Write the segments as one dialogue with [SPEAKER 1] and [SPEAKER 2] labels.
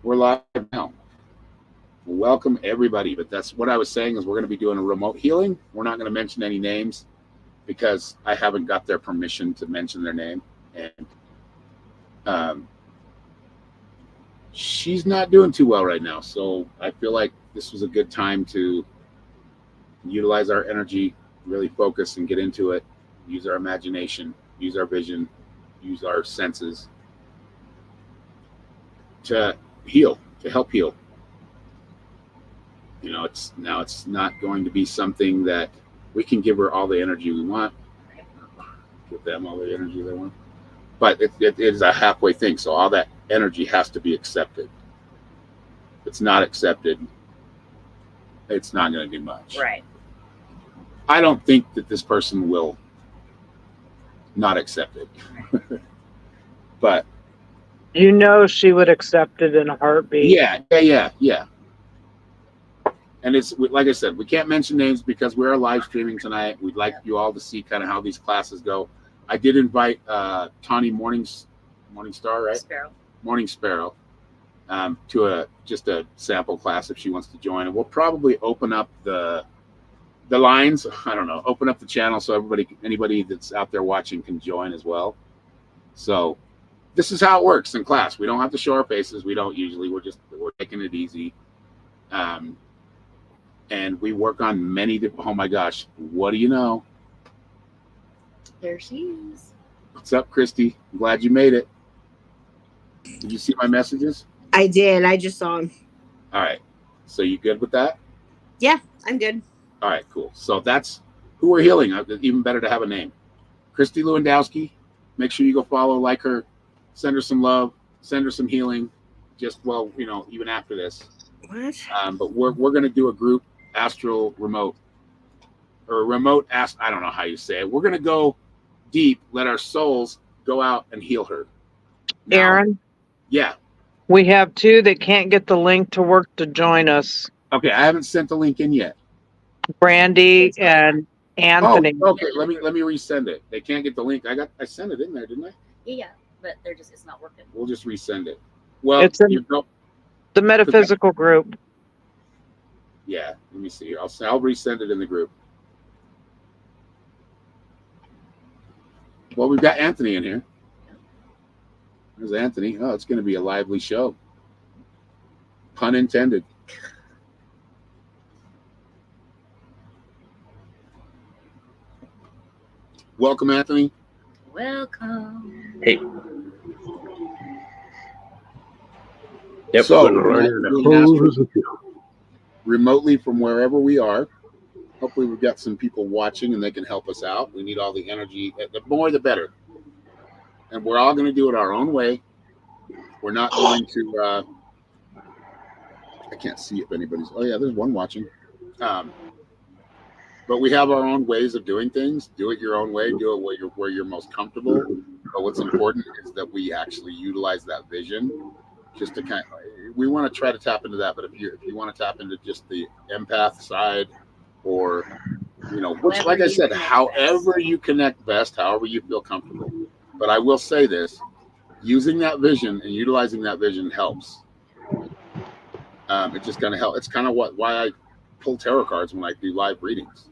[SPEAKER 1] We're live now. Welcome everybody. But that's what I was saying is we're going to be doing a remote healing. We're not going to mention any names because I haven't got their permission to mention their name. And um, she's not doing too well right now. So I feel like this was a good time to utilize our energy, really focus and get into it, use our imagination, use our vision, use our senses to heal, to help heal. It's not going to be something that we can give her all the energy we want, give them all the energy they want, but it is a halfway thing. So all that energy has to be accepted. If it's not accepted, it's not going to do much.
[SPEAKER 2] Right.
[SPEAKER 1] I don't think that this person will not accept it, but
[SPEAKER 3] You know she would accept it in a heartbeat.
[SPEAKER 1] yeah. And it's like I said, we can't mention names because we are live streaming tonight. We'd like you all to see kind of how these classes go. I did invite Tawny Morningstar, right?
[SPEAKER 2] Sparrow.
[SPEAKER 1] Morning Sparrow, to just a sample class if she wants to join. And we'll probably open up the lines. I don't know, open up the channel so anybody that's out there watching can join as well. So this is how it works in class. We don't have to show our faces. We don't usually. We're taking it easy. And we work on many different. Oh my gosh, what do you know?
[SPEAKER 2] There she is.
[SPEAKER 1] What's up, Christy? I'm glad you made it. Did you see my messages?
[SPEAKER 4] I did. I just saw him.
[SPEAKER 1] All right. So you good with that?
[SPEAKER 4] Yeah, I'm good.
[SPEAKER 1] All right, cool. So that's who we're healing. Even better to have a name. Christy Lewandowski. Make sure you go follow, like her, send her some love, send her some healing. Just even after this.
[SPEAKER 4] What?
[SPEAKER 1] But we're going to do a group Astral remote or remote I don't know how you say it. We're going to go deep, let our souls go out and heal her. Now,
[SPEAKER 3] Aaron,
[SPEAKER 1] yeah.
[SPEAKER 3] we have two that can't get the link to work to join us.
[SPEAKER 1] Okay, I haven't sent the link in yet.
[SPEAKER 3] Brandy and Anthony.
[SPEAKER 1] Oh, okay. Let me resend it. They can't get the link. I sent it in there, didn't I?
[SPEAKER 2] Yeah, but it's not working.
[SPEAKER 1] We'll just resend it. Well,
[SPEAKER 3] It's in the Metaphysical group.
[SPEAKER 1] Yeah, let me see here. I'll resend it in the group. Well, we've got Anthony in here. There's Anthony. Oh, it's going to be a lively show. Pun intended. Welcome, Anthony.
[SPEAKER 2] Welcome.
[SPEAKER 5] Hey. Yep.
[SPEAKER 1] So, remotely from wherever we are. Hopefully we've got some people watching and they can help us out. We need all the energy. The more, the better. And we're all going to do it our own way. We're not going to... I can't see if anybody's... Oh, yeah, there's one watching. But we have our own ways of doing things. Do it your own way. Do it where you're most comfortable. But what's important is that we actually utilize that vision. Just to we want to try to tap into that. But if you want to tap into just the empath side, or which, like I said, however you connect best, however you feel comfortable. But I will say this: using that vision and utilizing that vision helps. It just kind of helps. It's kind of why I pull tarot cards when I do live readings.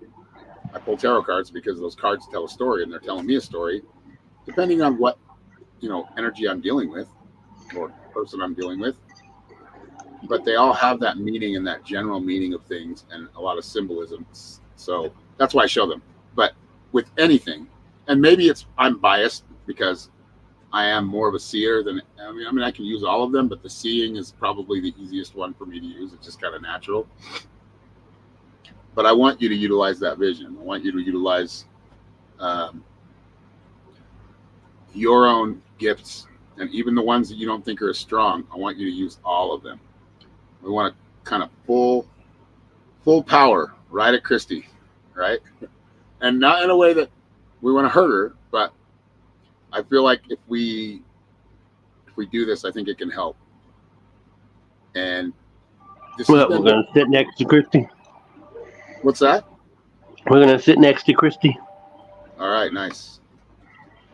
[SPEAKER 1] I pull tarot cards because those cards tell a story, and they're telling me a story, depending on what energy I'm dealing with or person I'm dealing with. But they all have that meaning and that general meaning of things and a lot of symbolism. So that's why I show them. But with anything, and maybe I'm biased because I am more of a seer than I can use all of them, but the seeing is probably the easiest one for me to use. It's just kind of natural. But I want you to utilize that vision. I want you to utilize your own gifts, and even the ones that you don't think are as strong. I want you to use all of them. We want to kind of full power right at Christy, right? And not in a way that we want to hurt her, but I feel like if we do this, I think it can help. And
[SPEAKER 5] we're going to sit next to Christy.
[SPEAKER 1] What's that?
[SPEAKER 5] We're going to sit next to Christy.
[SPEAKER 1] All right, nice.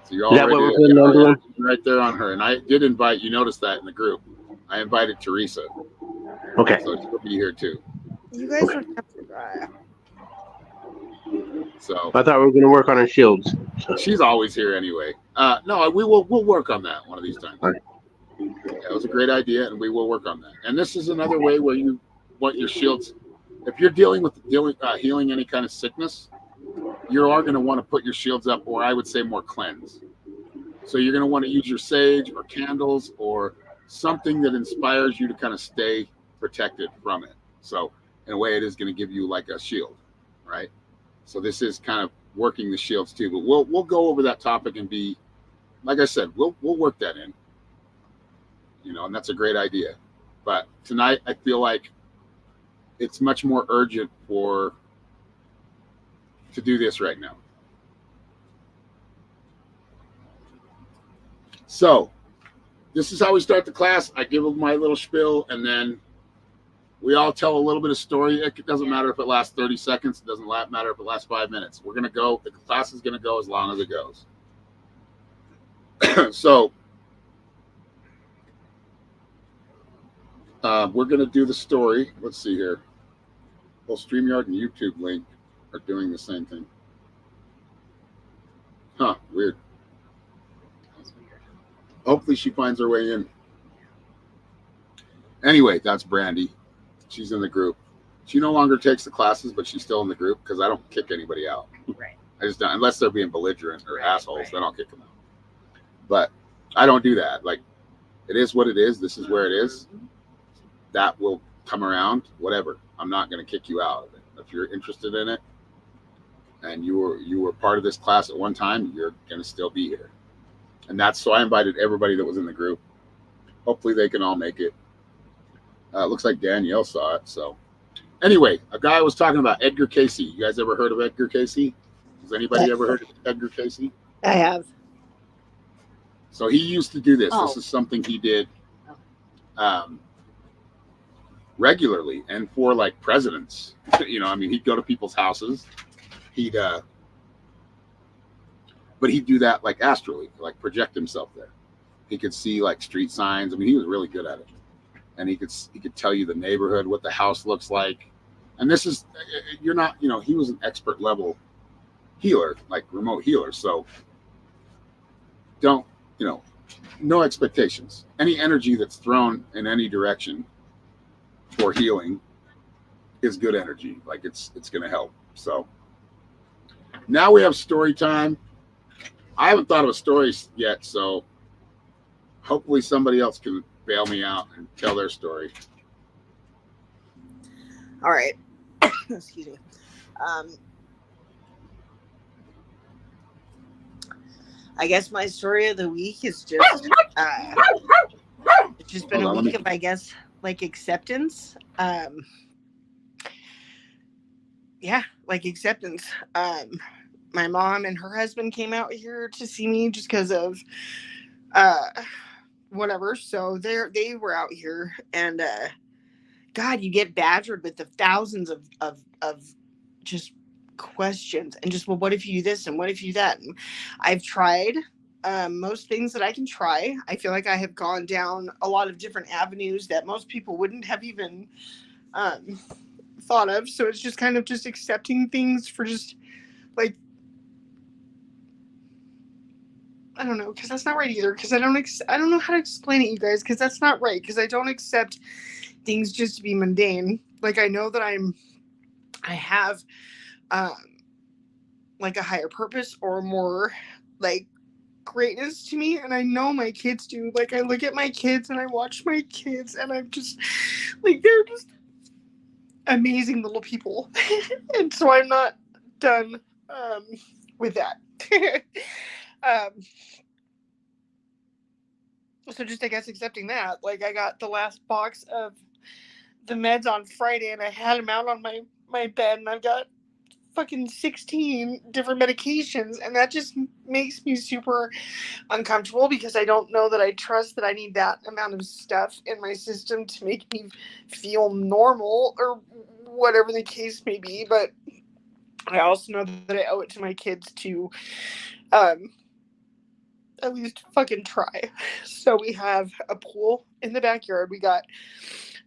[SPEAKER 1] So you're
[SPEAKER 5] already right there on her.
[SPEAKER 1] And I did invite, you noticed that in the group. I invited Teresa,
[SPEAKER 5] Okay.
[SPEAKER 1] so she'll be here too.
[SPEAKER 4] You guys don't have to.
[SPEAKER 1] So
[SPEAKER 5] I thought we were going to work on our shields.
[SPEAKER 1] she's always here anyway. No, we'll work on that one of these times.
[SPEAKER 5] Right.
[SPEAKER 1] Yeah, it was a great idea, and we will work on that. And this is another way where you want your shields. If you're healing any kind of sickness, you are going to want to put your shields up, or I would say more cleanse. So you're going to want to use your sage or candles or something that inspires you to kind of stay protected from it. So in a way, it is going to give you like a shield, right? So this is kind of working the shields too. But we'll go over that topic and be, like I said, we'll work that in. And that's a great idea. But tonight, I feel like it's much more urgent to do this right now. So this is how we start the class. I give them my little spiel, and then we all tell a little bit of story. It doesn't matter if it lasts 30 seconds. It doesn't matter if it lasts 5 minutes. We're going to go. The class is going to go as long as it goes. So we're going to do the story. Let's see here. Well, StreamYard and YouTube link are doing the same thing. Huh, weird. Hopefully she finds her way in. Anyway, that's Brandy. She's in the group. She no longer takes the classes, but she's still in the group because I don't kick anybody out.
[SPEAKER 2] Right.
[SPEAKER 1] I just don't, unless they're being belligerent or
[SPEAKER 2] Right,
[SPEAKER 1] assholes,
[SPEAKER 2] right.
[SPEAKER 1] then I'll kick them out. But I don't do that. Like, it is what it is. This is where it is. That will come around, whatever. I'm not going to kick you out of it. If you're interested in it and you were part of this class at one time, you're going to still be here. And that's so I invited everybody that was in the group. Hopefully they can all make it. Looks like Danielle saw it. So anyway, a guy was talking about Edgar Cayce. You guys ever heard of Edgar Cayce? Has anybody ever heard of Edgar Cayce?
[SPEAKER 4] I have.
[SPEAKER 1] So he used to do this.
[SPEAKER 2] Oh.
[SPEAKER 1] This is something he did regularly and for like presidents. He'd go to people's houses. But he'd do that like astrally, like project himself there. He could see like street signs. I mean, he was really good at it. And he could tell you the neighborhood, what the house looks like. And this is, you're not, he was an expert level healer, like remote healer. So don't, no expectations. Any energy that's thrown in any direction for healing is good energy. Like it's going to help. So now we have story time. I haven't thought of a story yet, so hopefully somebody else can bail me out and tell their story.
[SPEAKER 4] All right. Excuse me. I guess my story of the week is just it's just been
[SPEAKER 1] Hold
[SPEAKER 4] a
[SPEAKER 1] on,
[SPEAKER 4] week of, I guess, like acceptance. Yeah, like acceptance. My mom and her husband came out here to see me just because of whatever. So they were out here, and God, you get badgered with the thousands of just questions and just, well, what if you do this and what if you do that? And I've tried most things that I can try. I feel like I have gone down a lot of different avenues that most people wouldn't have even thought of. So it's just kind of just accepting things for just like, I don't know, because that's not right either. Because I don't know how to explain it, you guys. Because that's not right. Because I don't accept things just to be mundane. Like, I know that I have like a higher purpose or more like greatness to me, and I know my kids do. Like, I look at my kids and I watch my kids, and I'm just like, they're just amazing little people. And so I'm not done with that. So just, I guess, accepting that. Like, I got the last box of the meds on Friday, and I had them out on my bed, and I've got fucking 16 different medications, and that just makes me super uncomfortable because I don't know that I trust that I need that amount of stuff in my system to make me feel normal or whatever the case may be. But I also know that I owe it to my kids to at least fucking try. So we have a pool in the backyard. We got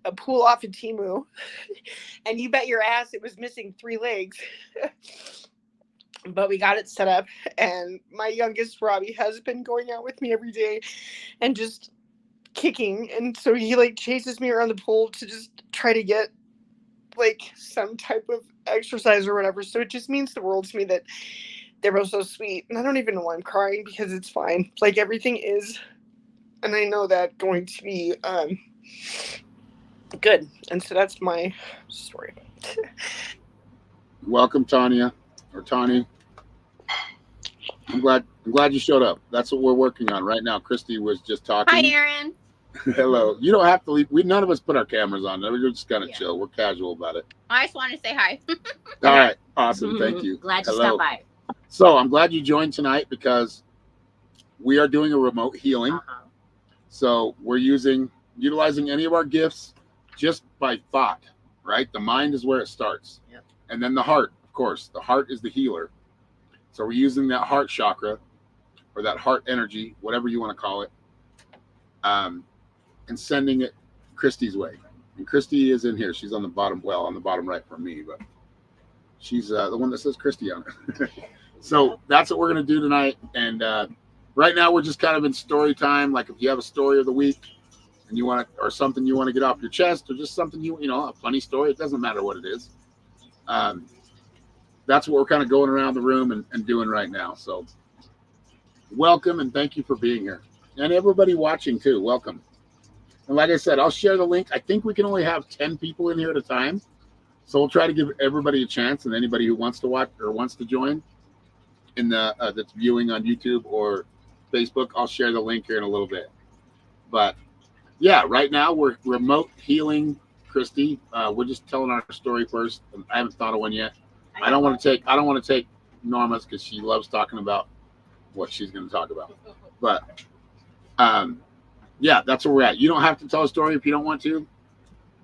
[SPEAKER 4] a pool off of Temu, and you bet your ass it was missing 3 legs. But we got it set up, and my youngest Robbie has been going out with me every day and just kicking, and so he like chases me around the pool to just try to get like some type of exercise or whatever. So it just means the world to me that they're both so sweet, and I don't even know why I'm crying, because it's fine. Like, everything is, and I know that, going to be good. And so that's my story.
[SPEAKER 1] Welcome, Tanya or Tani. I'm glad you showed up. That's what we're working on right now. Christy was just talking.
[SPEAKER 2] Hi, Aaron.
[SPEAKER 1] Hello. You don't have to leave. None of us put our cameras on. We're just kind of chill. We're casual about it.
[SPEAKER 2] I just wanted to say hi.
[SPEAKER 1] All right. Awesome. Thank you.
[SPEAKER 2] Glad you
[SPEAKER 1] Hello.
[SPEAKER 2] stopped by.
[SPEAKER 1] So I'm glad you joined tonight, because we are doing a remote healing.
[SPEAKER 2] Uh-huh.
[SPEAKER 1] So we're utilizing any of our gifts just by thought, right? The mind is where it starts.
[SPEAKER 2] Yep.
[SPEAKER 1] And then the heart, of course. The heart is the healer. So we're using that heart chakra, or that heart energy, whatever you want to call it, and sending it Christy's way. And Christy is in here. She's on the bottom right for me, but she's the one that says Christy on it. So that's what we're going to do tonight. And right now we're just kind of in story time. Like, if you have a story of the week and you want to, or something you want to get off your chest, or just something a funny story, it doesn't matter what it is. That's what we're kind of going around the room and doing right now. So welcome, and thank you for being here. And everybody watching too, welcome. And like I said, I'll share the link. I think we can only have 10 people in here at a time. So we'll try to give everybody a chance, and anybody who wants to watch or wants to join in the that's viewing on YouTube or Facebook, I'll share the link here in a little bit. But yeah, right now we're remote healing Christy. We're just telling our story first. I haven't thought of one yet. I don't want to take Norma's, because she loves talking about what she's going to talk about. But yeah, that's where we're at. You don't have to tell a story if you don't want to.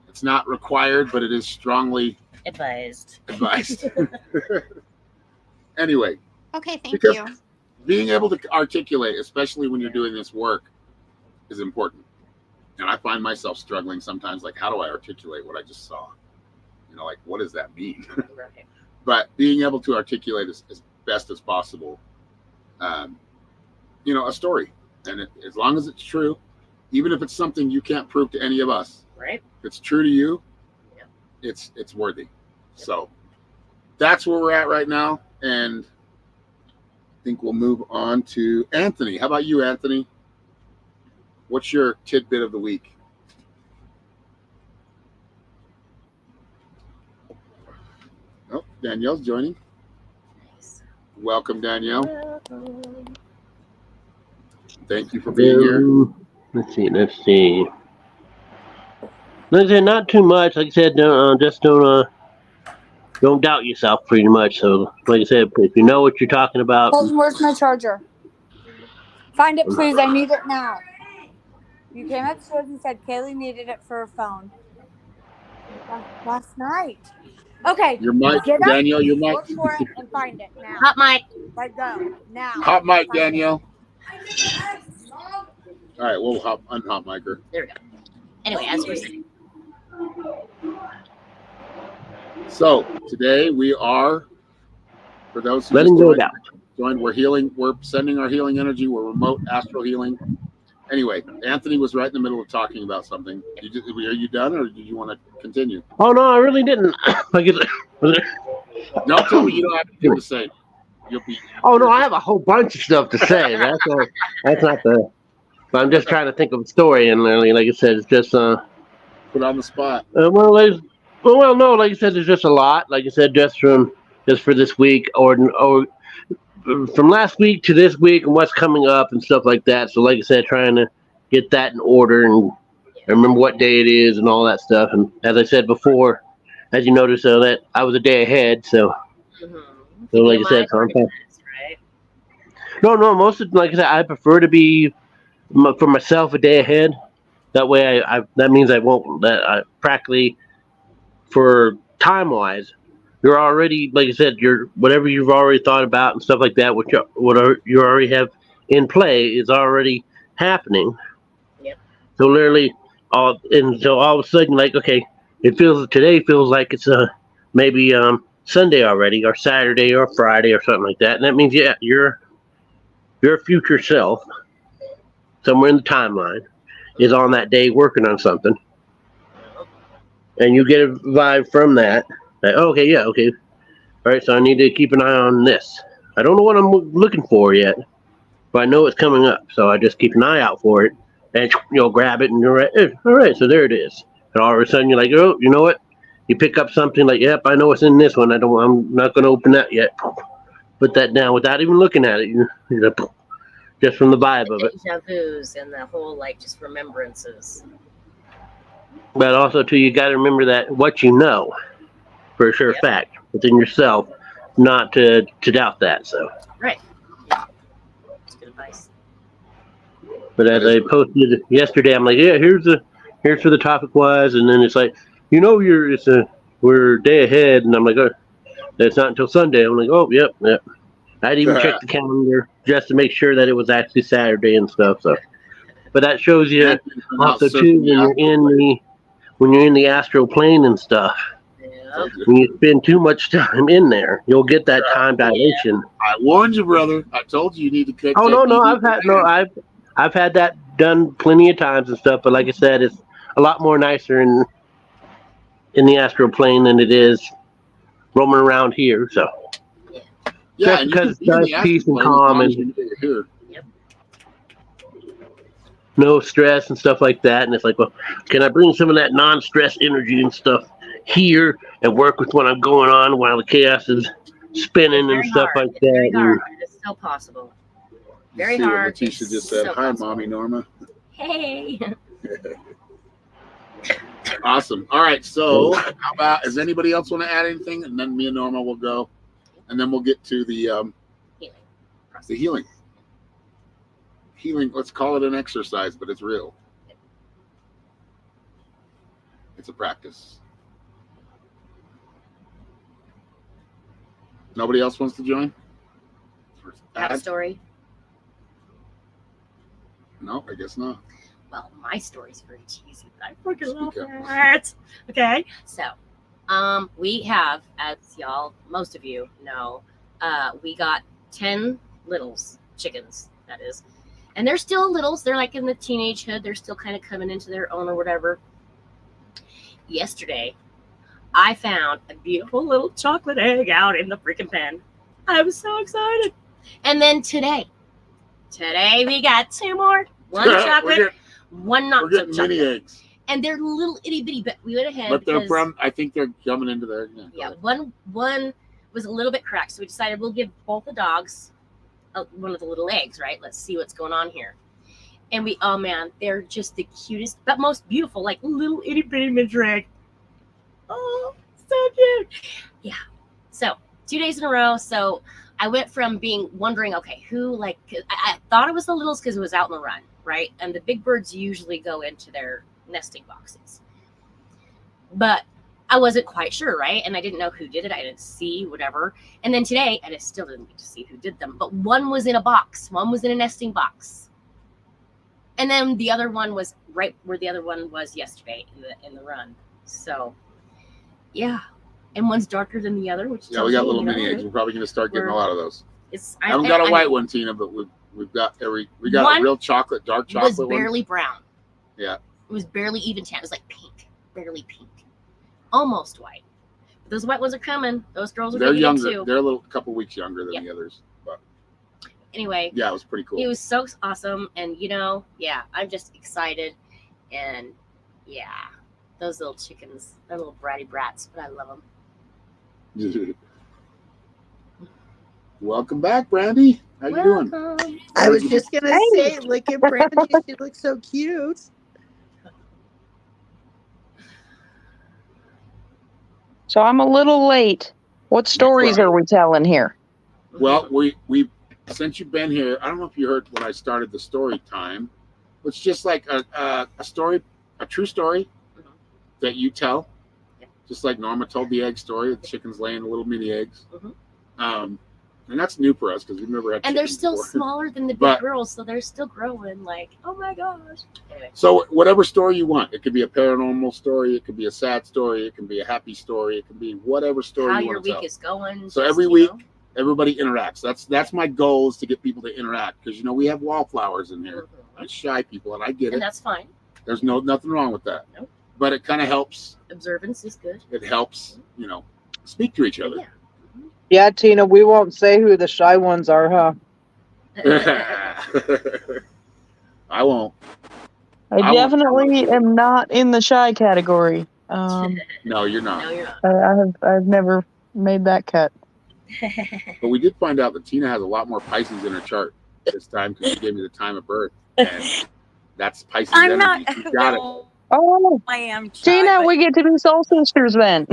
[SPEAKER 1] It's not required, but it is strongly
[SPEAKER 2] advised.
[SPEAKER 1] Anyway.
[SPEAKER 4] Okay, thank you.
[SPEAKER 1] Being able to articulate, especially when you're doing this work, is important. And I find myself struggling sometimes, like, how do I articulate what I just saw? Like, what does that mean?
[SPEAKER 2] Right.
[SPEAKER 1] But being able to articulate as best as possible, a story. And as long as it's true, even if it's something you can't prove to any of us,
[SPEAKER 2] right?
[SPEAKER 1] If it's true to you,
[SPEAKER 2] yep.
[SPEAKER 1] It's worthy. Yep. So that's where we're at right now. And I think we'll move on to Anthony. How about you, Anthony? What's your tidbit of the week? Oh, Danielle's joining.
[SPEAKER 2] Nice.
[SPEAKER 1] Welcome, Danielle.
[SPEAKER 2] Welcome.
[SPEAKER 1] Thank you for being here.
[SPEAKER 5] Let's see. Like I said, not too much. Like I said, don't doubt yourself, pretty much. So, like I said, if you know what you're talking about.
[SPEAKER 6] Colton, where's my charger? Find it, please. I need it now. You came upstairs and said Kaylee needed it for her phone. Last night. Okay.
[SPEAKER 1] Your mic,
[SPEAKER 6] get up,
[SPEAKER 1] Danielle, your mic.
[SPEAKER 6] look for it and find it now.
[SPEAKER 2] Hot mic.
[SPEAKER 6] Like, go. Now.
[SPEAKER 1] Hot mic,
[SPEAKER 6] Find
[SPEAKER 1] Danielle.
[SPEAKER 6] it.
[SPEAKER 1] All right, we'll unhot mic her.
[SPEAKER 2] There we go. Anyway, as we're saying.
[SPEAKER 1] So today we are, for those who
[SPEAKER 5] letting go down.
[SPEAKER 1] Joined, we're healing. We're sending our healing energy. We're remote astral healing. Anyway, Anthony was right in the middle of talking about something. Are you done, or did you want to continue?
[SPEAKER 5] Oh no, I really didn't.
[SPEAKER 1] Don't tell me you don't have to do the same. You'll be.
[SPEAKER 5] Oh no, I have a whole bunch of stuff to say. That's not the. But I'm just trying to think of a story, and like I said, it's just
[SPEAKER 1] put on the spot.
[SPEAKER 5] Well, no, like I said, there's just a lot. Like I said, just for this week, or from last week to this week, and what's coming up and stuff like that. So, like I said, trying to get that in order and remember what day it is and all that stuff. And as I said before, as you notice, that I was a day ahead. So, so like I said, right? No, most of, like I said, I prefer to be for myself a day ahead. That way, that means I won't. That I practically, for time wise, you're already, like I said, whatever you've already thought about and stuff like that. What you already have in play is already happening.
[SPEAKER 2] Yep.
[SPEAKER 5] So literally, all of a sudden, like, okay, today feels like it's maybe Sunday already, or Saturday, or Friday, or something like that, and that means your future self, somewhere in the timeline, is on that day working on something, and you get a vibe from that. Like, oh, okay, yeah, okay, all right, so I need to keep an eye on this. I don't know what I'm looking for yet, but I know it's coming up, so I just keep an eye out for it, and grab it, and you're right. All right, so there it is. And all of a sudden, you're like, oh, you know what? You pick up something like, yep, I know what's in this one. I'm not going to open that yet. Put that down without even looking at it. Just from the vibe of it.
[SPEAKER 2] Deja vus and the whole like just remembrances.
[SPEAKER 5] But also, too, you got to remember that what you know, for a sure fact, within yourself, not to doubt that. So.
[SPEAKER 2] Right. Yeah. That's good advice.
[SPEAKER 5] But as I posted yesterday, I'm like, yeah, here's where the topic was, and then it's like, we're a day ahead, and I'm like, oh, it's not until Sunday. I'm like, oh, yep. I'd even check the calendar just to make sure that it was actually Saturday and stuff. So, but that shows you also too when you're in the astral plane and stuff.
[SPEAKER 2] Yeah.
[SPEAKER 5] When you spend too much time in there, you'll get that time dilation.
[SPEAKER 1] I warned you, brother. I told you need to catch.
[SPEAKER 5] Oh no, I've had that done plenty of times and stuff. But like I said, it's a lot more nicer in the astral plane than it is roaming around here. So
[SPEAKER 1] yeah,
[SPEAKER 5] just because it's nice, peace and calm, and
[SPEAKER 1] here.
[SPEAKER 5] no stress and stuff like that. And it's like, well, can I bring some of that non-stress energy and stuff here and work with what I'm going on while the chaos is spinning and stuff
[SPEAKER 2] hard.
[SPEAKER 5] like that?
[SPEAKER 2] Very hard. It's still possible. Very
[SPEAKER 1] See
[SPEAKER 2] hard.
[SPEAKER 1] What Letitia just said.
[SPEAKER 2] So
[SPEAKER 1] Hi,
[SPEAKER 2] possible.
[SPEAKER 1] Mommy Norma.
[SPEAKER 2] Hey.
[SPEAKER 1] Awesome. All right. So, how about? Does anybody else want to add anything? And then me and Norma will go, and then we'll get to the healing. Healing. Let's call it an exercise, but it's real. It's a practice. Nobody else wants to join?
[SPEAKER 2] Have a story?
[SPEAKER 1] No, I guess not.
[SPEAKER 2] Well, my story's very cheesy, but I freaking love it. Okay, so we have, as y'all, most of you know, we got 10 littles, chickens, that is. And they're still littles. They're like in the teenagehood. They're still kind of coming into their own or whatever. Yesterday, I found a beautiful little chocolate egg out in the freaking pen. I was so excited. And then today we got 2 more. One chocolate, one not so chocolate.
[SPEAKER 1] Mini eggs.
[SPEAKER 2] And they're little itty bitty, but we went ahead.
[SPEAKER 1] But they're from, I think they're coming into there.
[SPEAKER 2] Yeah, one was a little bit cracked. So we decided we'll give both the dogs one of the little eggs, right? Let's see what's going on here. And oh man, they're just the cutest, but most beautiful, like little itty bitty miniature egg. Oh, so cute. Yeah. So 2 days in a row. So I went from wondering, okay, who, like, I thought it was the littles because it was out in the run, right? And the big birds usually go into their nesting boxes. But I wasn't quite sure, right? And I didn't know who did it. I didn't see, whatever. And then today, and I still didn't get to see who did them, but one was in a box. One was in a nesting box. And then the other one was right where the other one was yesterday in the run. So, yeah. And one's darker than the other, which
[SPEAKER 1] we got little mini eggs. We're probably going to start getting a lot of those. I haven't got a white one, Tina, but we've got a real chocolate, dark chocolate one.
[SPEAKER 2] It was barely brown.
[SPEAKER 1] Yeah.
[SPEAKER 2] It was barely even tan. It was like pink, barely pink, almost white. But those white ones are coming. Those girls are.
[SPEAKER 1] They're younger.
[SPEAKER 2] Too.
[SPEAKER 1] They're a couple weeks younger than the others. But
[SPEAKER 2] anyway,
[SPEAKER 1] yeah, it was pretty cool.
[SPEAKER 2] It was so awesome, and I'm just excited, and those little chickens, they're little bratty brats, but I love them.
[SPEAKER 1] Welcome back, Brandy. How you doing?
[SPEAKER 4] I was just gonna say, look at Brandy. She looks so cute.
[SPEAKER 3] So I'm a little late. What stories are we telling here?
[SPEAKER 1] Well, we since you've been here, I don't know if you heard when I started the story time. It's just like a story, a true story that you tell. Just like Norma told the egg story, the chickens laying the little mini eggs. And that's new for us because we've never had.
[SPEAKER 2] And they're
[SPEAKER 1] chickens
[SPEAKER 2] still
[SPEAKER 1] before.
[SPEAKER 2] smaller than the big
[SPEAKER 1] But-
[SPEAKER 2] girls, so they're still growing. Like, oh my gosh. Anyway.
[SPEAKER 1] So whatever story you want, it could be a paranormal story, it could be a sad story, it can be a happy story, it can be whatever story
[SPEAKER 2] How
[SPEAKER 1] you
[SPEAKER 2] your
[SPEAKER 1] want to
[SPEAKER 2] week
[SPEAKER 1] tell.
[SPEAKER 2] is going.
[SPEAKER 1] So
[SPEAKER 2] just,
[SPEAKER 1] every
[SPEAKER 2] you
[SPEAKER 1] week,
[SPEAKER 2] know.
[SPEAKER 1] everybody interacts. That's my goal, is to get people to interact, because we have wallflowers in here,
[SPEAKER 2] Mhm.
[SPEAKER 1] and shy people, and I get
[SPEAKER 2] And
[SPEAKER 1] it.
[SPEAKER 2] that's fine.
[SPEAKER 1] There's nothing wrong with that.
[SPEAKER 2] Nope.
[SPEAKER 1] But it kind of helps.
[SPEAKER 2] Observance is good.
[SPEAKER 1] It helps, speak to each other.
[SPEAKER 2] Yeah.
[SPEAKER 3] Yeah, Tina, we won't say who the shy ones are, huh?
[SPEAKER 1] I won't.
[SPEAKER 3] I
[SPEAKER 1] I won't-
[SPEAKER 3] definitely am not in the shy category.
[SPEAKER 1] No, you're not.
[SPEAKER 2] No, you're not.
[SPEAKER 3] I've never made that cut.
[SPEAKER 1] But we did find out that Tina has a lot more Pisces in her chart this time, because she gave me the time of birth, and that's Pisces
[SPEAKER 6] I'm
[SPEAKER 1] energy.
[SPEAKER 6] not.
[SPEAKER 1] You got
[SPEAKER 6] well,
[SPEAKER 3] Oh,
[SPEAKER 6] I am. Shy,
[SPEAKER 3] Tina,
[SPEAKER 6] but
[SPEAKER 3] we get to be soul sisters then.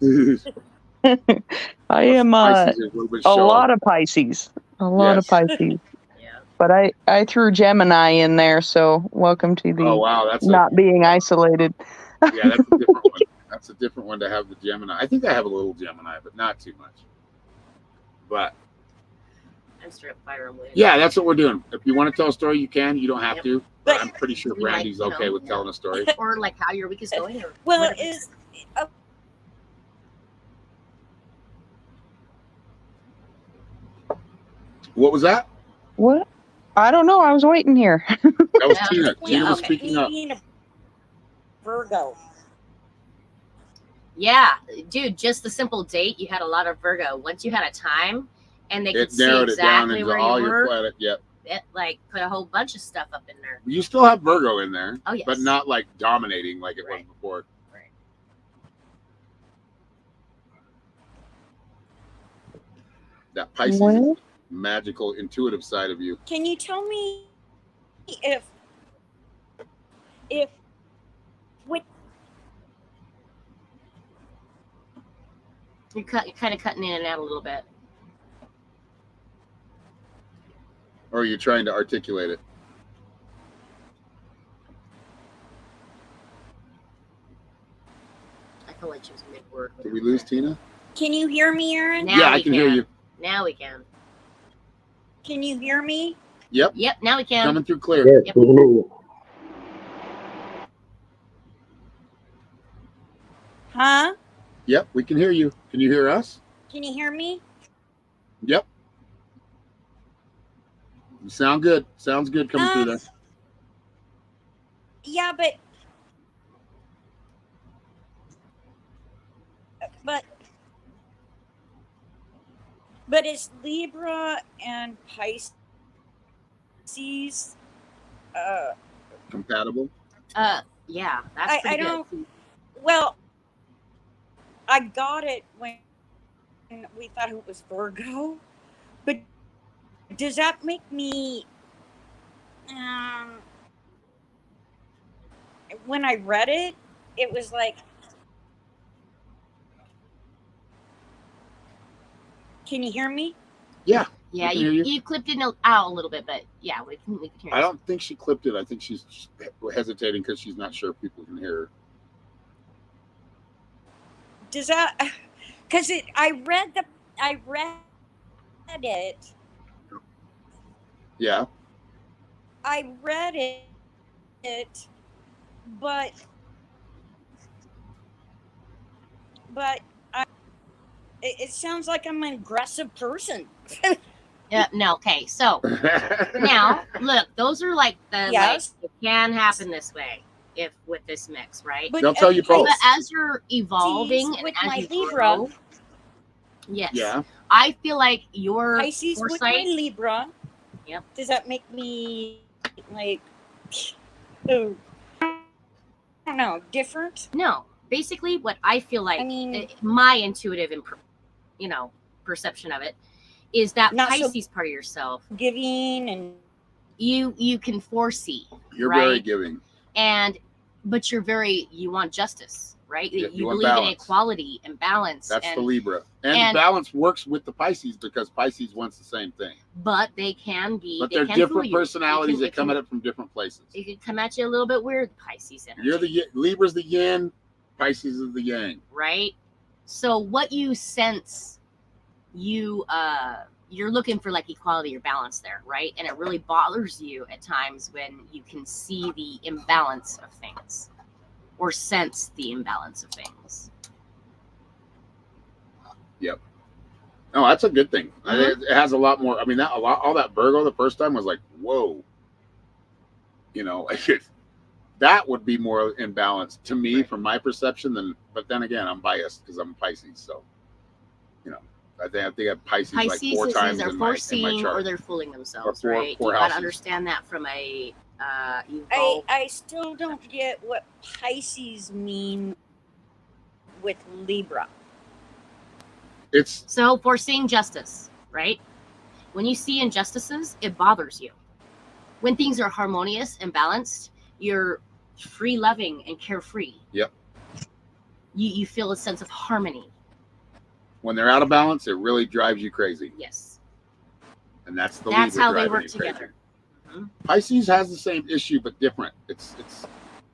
[SPEAKER 1] it.
[SPEAKER 3] I am
[SPEAKER 1] Pisces is a little bit
[SPEAKER 3] a
[SPEAKER 1] show
[SPEAKER 3] lot
[SPEAKER 1] up.
[SPEAKER 3] of Pisces. A lot of
[SPEAKER 1] Yes.
[SPEAKER 3] Pisces.
[SPEAKER 2] Yeah.
[SPEAKER 3] But I threw Gemini in there, so welcome to the
[SPEAKER 1] Oh wow, that's
[SPEAKER 3] not being isolated.
[SPEAKER 1] that's a different one. That's a different one to have the Gemini. I think I have a little Gemini, but not too much. But
[SPEAKER 2] I'm straight up fire emblem.
[SPEAKER 1] yeah, that's what we're doing. If you want to tell a story, you can. You don't have
[SPEAKER 2] Yep.
[SPEAKER 1] to. But
[SPEAKER 6] But-
[SPEAKER 1] I'm pretty sure
[SPEAKER 2] So we might,
[SPEAKER 1] Brandy's okay with telling a story.
[SPEAKER 2] Or like how your week is going. Or
[SPEAKER 6] well,
[SPEAKER 2] whatever.
[SPEAKER 6] is
[SPEAKER 1] What was that?
[SPEAKER 3] What? I don't know. I was waiting here.
[SPEAKER 1] That was
[SPEAKER 2] Yeah.
[SPEAKER 1] Tina.
[SPEAKER 2] Yeah,
[SPEAKER 1] Tina was
[SPEAKER 2] okay.
[SPEAKER 1] speaking up.
[SPEAKER 6] being a Virgo.
[SPEAKER 2] Yeah, dude, just the simple date, you had a lot of Virgo. Once you had a time and they could
[SPEAKER 1] It
[SPEAKER 2] see
[SPEAKER 1] narrowed it down
[SPEAKER 2] exactly
[SPEAKER 1] into
[SPEAKER 2] where
[SPEAKER 1] all
[SPEAKER 2] you
[SPEAKER 1] your
[SPEAKER 2] were,
[SPEAKER 1] planet. Yep.
[SPEAKER 2] it like put a whole bunch of stuff up in there.
[SPEAKER 1] You still have Virgo in there,
[SPEAKER 2] Oh, yes.
[SPEAKER 1] but not like dominating like it
[SPEAKER 2] Right.
[SPEAKER 1] was before.
[SPEAKER 2] Right.
[SPEAKER 1] That Pisces
[SPEAKER 3] Well,
[SPEAKER 1] magical, intuitive side of you.
[SPEAKER 6] Can you tell me if what
[SPEAKER 2] You're kind of cutting in and out a little bit.
[SPEAKER 1] Or are you trying to articulate it?
[SPEAKER 2] I feel like she was mid-word.
[SPEAKER 1] Did we lose Tina?
[SPEAKER 6] can you hear me, Aaron?
[SPEAKER 2] Now
[SPEAKER 1] Yeah, I
[SPEAKER 2] we
[SPEAKER 1] can hear you.
[SPEAKER 2] Now we can.
[SPEAKER 6] Can you hear me?
[SPEAKER 1] Yep.
[SPEAKER 2] Yep, now we can.
[SPEAKER 1] Coming through clear.
[SPEAKER 5] Yes,
[SPEAKER 2] Yep.
[SPEAKER 5] we can hear you.
[SPEAKER 6] Huh?
[SPEAKER 1] Yep, we can hear you. Can you hear us?
[SPEAKER 6] Can you hear me?
[SPEAKER 1] Yep. You sound good. Sounds good coming through there.
[SPEAKER 6] Yeah, but it's Libra and Pisces.
[SPEAKER 1] Compatible.
[SPEAKER 2] Yeah, that's
[SPEAKER 6] I
[SPEAKER 2] pretty good.
[SPEAKER 6] don't. Well, I got it when we thought it was Virgo, but does that make me? When I read it, it was like, can you hear me?
[SPEAKER 1] Yeah.
[SPEAKER 2] Yeah,
[SPEAKER 1] We can hear you.
[SPEAKER 2] you clipped it out a little bit, but yeah, we can hear
[SPEAKER 1] I
[SPEAKER 2] you.
[SPEAKER 1] don't think she clipped it. I think she's just hesitating because she's not sure if people can hear her.
[SPEAKER 6] Does that? Because I read it.
[SPEAKER 1] Yeah.
[SPEAKER 6] I read it, but it sounds like I'm an aggressive person.
[SPEAKER 2] Yeah, no, okay. So now, look, those are like the
[SPEAKER 6] Yes.
[SPEAKER 2] like it can happen this way if with this mix, right?
[SPEAKER 6] But
[SPEAKER 1] They'll tell you both.
[SPEAKER 2] But as you're evolving and
[SPEAKER 6] with
[SPEAKER 2] as
[SPEAKER 6] my
[SPEAKER 2] you
[SPEAKER 6] Libra.
[SPEAKER 2] grow, yes,
[SPEAKER 1] Yeah.
[SPEAKER 2] I feel like your
[SPEAKER 6] Pisces with my
[SPEAKER 2] foresight.
[SPEAKER 6] Libra.
[SPEAKER 2] Yep.
[SPEAKER 6] Does that make me like, oh, I don't know, different?
[SPEAKER 2] No, basically, what I feel like,
[SPEAKER 6] I mean-
[SPEAKER 2] my intuitive, perception of it is that
[SPEAKER 6] Not so-
[SPEAKER 2] Pisces part of yourself.
[SPEAKER 6] Giving and
[SPEAKER 2] You can foresee,
[SPEAKER 1] You're very
[SPEAKER 2] right?
[SPEAKER 1] giving.
[SPEAKER 2] but you want justice, right?
[SPEAKER 1] Yeah,
[SPEAKER 2] you
[SPEAKER 1] you want
[SPEAKER 2] believe in
[SPEAKER 1] balance.
[SPEAKER 2] equality and balance.
[SPEAKER 1] That's
[SPEAKER 2] and,
[SPEAKER 1] the Libra. And,
[SPEAKER 2] and-
[SPEAKER 1] balance works with the Pisces because Pisces wants the same thing.
[SPEAKER 2] but they can be.
[SPEAKER 1] But
[SPEAKER 2] they
[SPEAKER 1] they're
[SPEAKER 2] can fool
[SPEAKER 1] different
[SPEAKER 2] you.
[SPEAKER 1] personalities
[SPEAKER 2] It
[SPEAKER 1] that come at it from different places.
[SPEAKER 2] It can come at you a little bit weird, Pisces energy.
[SPEAKER 1] You're the Libra's the yin, Pisces is the yang.
[SPEAKER 2] right? So what you sense you're looking for like equality or balance there, right? And it really bothers you at times when you can see the imbalance of things or sense the imbalance of things.
[SPEAKER 1] Yep. No, that's a good thing.
[SPEAKER 2] Mhm.
[SPEAKER 1] It has a lot more. I mean, all that Virgo the first time was like, whoa. You know, that would be more in balance to me from my perception than. But then again, I'm biased because I'm a Pisces, so you know, I think I have Pisces like
[SPEAKER 2] Pisces
[SPEAKER 1] 4 times
[SPEAKER 2] are
[SPEAKER 1] in my
[SPEAKER 2] foreseeing
[SPEAKER 1] chart.
[SPEAKER 2] or they're fooling themselves,
[SPEAKER 1] Or
[SPEAKER 2] right?
[SPEAKER 1] four
[SPEAKER 2] You got to
[SPEAKER 1] houses.
[SPEAKER 2] understand that from a Evo.
[SPEAKER 6] I still don't get what Pisces mean with Libra.
[SPEAKER 1] It's
[SPEAKER 2] So foreseeing justice, right? When you see injustices, it bothers you. When things are harmonious and balanced, you're free loving and carefree.
[SPEAKER 1] Yep.
[SPEAKER 2] You feel a sense of harmony.
[SPEAKER 1] when they're out of balance, it really drives you crazy.
[SPEAKER 2] Yes.
[SPEAKER 1] And that's the
[SPEAKER 2] That's
[SPEAKER 1] Libra
[SPEAKER 2] how they
[SPEAKER 1] driving
[SPEAKER 2] work
[SPEAKER 1] you crazy.
[SPEAKER 2] together. Mhm.
[SPEAKER 1] Pisces has the same issue but different.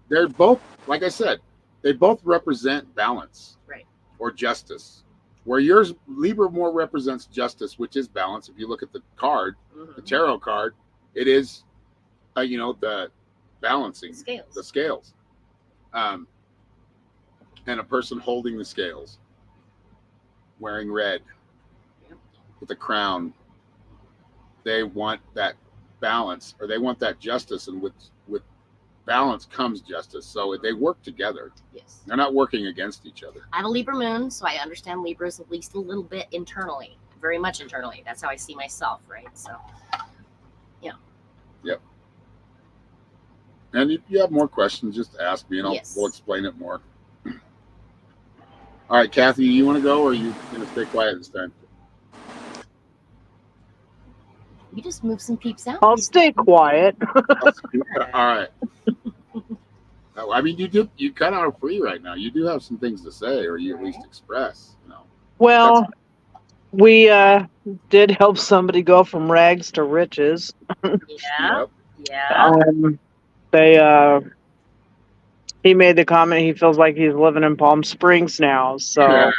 [SPEAKER 1] They're both, like I said, they both represent balance,
[SPEAKER 2] right,
[SPEAKER 1] or justice. Where yours, Libra, more represents justice, which is balance. If you look at the card, the tarot card, it is, the balancing, the scales, and a person holding the scales, wearing red, with a crown. They want that balance, or they want that justice, and with balance comes justice. So they work together.
[SPEAKER 2] Yes.
[SPEAKER 1] They're not working against each other.
[SPEAKER 2] I have a Libra moon, so I understand Libras at least a little bit internally, very much internally. That's how I see myself, right? So, yeah.
[SPEAKER 1] Yep. And if you have more questions, just ask me, and we'll explain it more. All right, Kathy, you want to go, or are you going to stay quiet this time?
[SPEAKER 2] You just move some peeps out.
[SPEAKER 3] I'll stay quiet.
[SPEAKER 1] All right. I mean, you kind of are free right now. You do have some things to say, or you at least express.
[SPEAKER 3] Well, we did help somebody go from rags to riches.
[SPEAKER 2] Yeah. Yeah.
[SPEAKER 3] He made the comment he feels like he's living in Palm Springs now. So,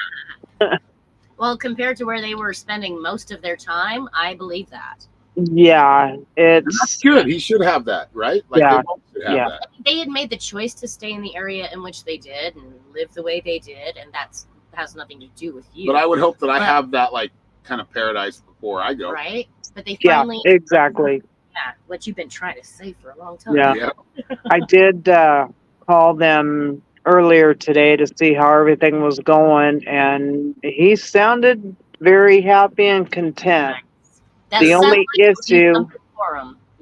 [SPEAKER 2] well, compared to where they were spending most of their time, I believe that.
[SPEAKER 3] Yeah,
[SPEAKER 1] that's good. He should have that, right? Like
[SPEAKER 3] yeah,
[SPEAKER 1] they both should have that.
[SPEAKER 2] They had made the choice to stay in the area in which they did and live the way they did, and that has nothing to do with you.
[SPEAKER 1] But I would hope that I have that like kind of paradise before I go.
[SPEAKER 2] Right? But they finally
[SPEAKER 3] exactly.
[SPEAKER 2] Yeah, what you've been trying to say for a long time.
[SPEAKER 3] Yeah. I did call them earlier today to see how everything was going, and he sounded very happy and content.
[SPEAKER 2] That
[SPEAKER 3] the only issue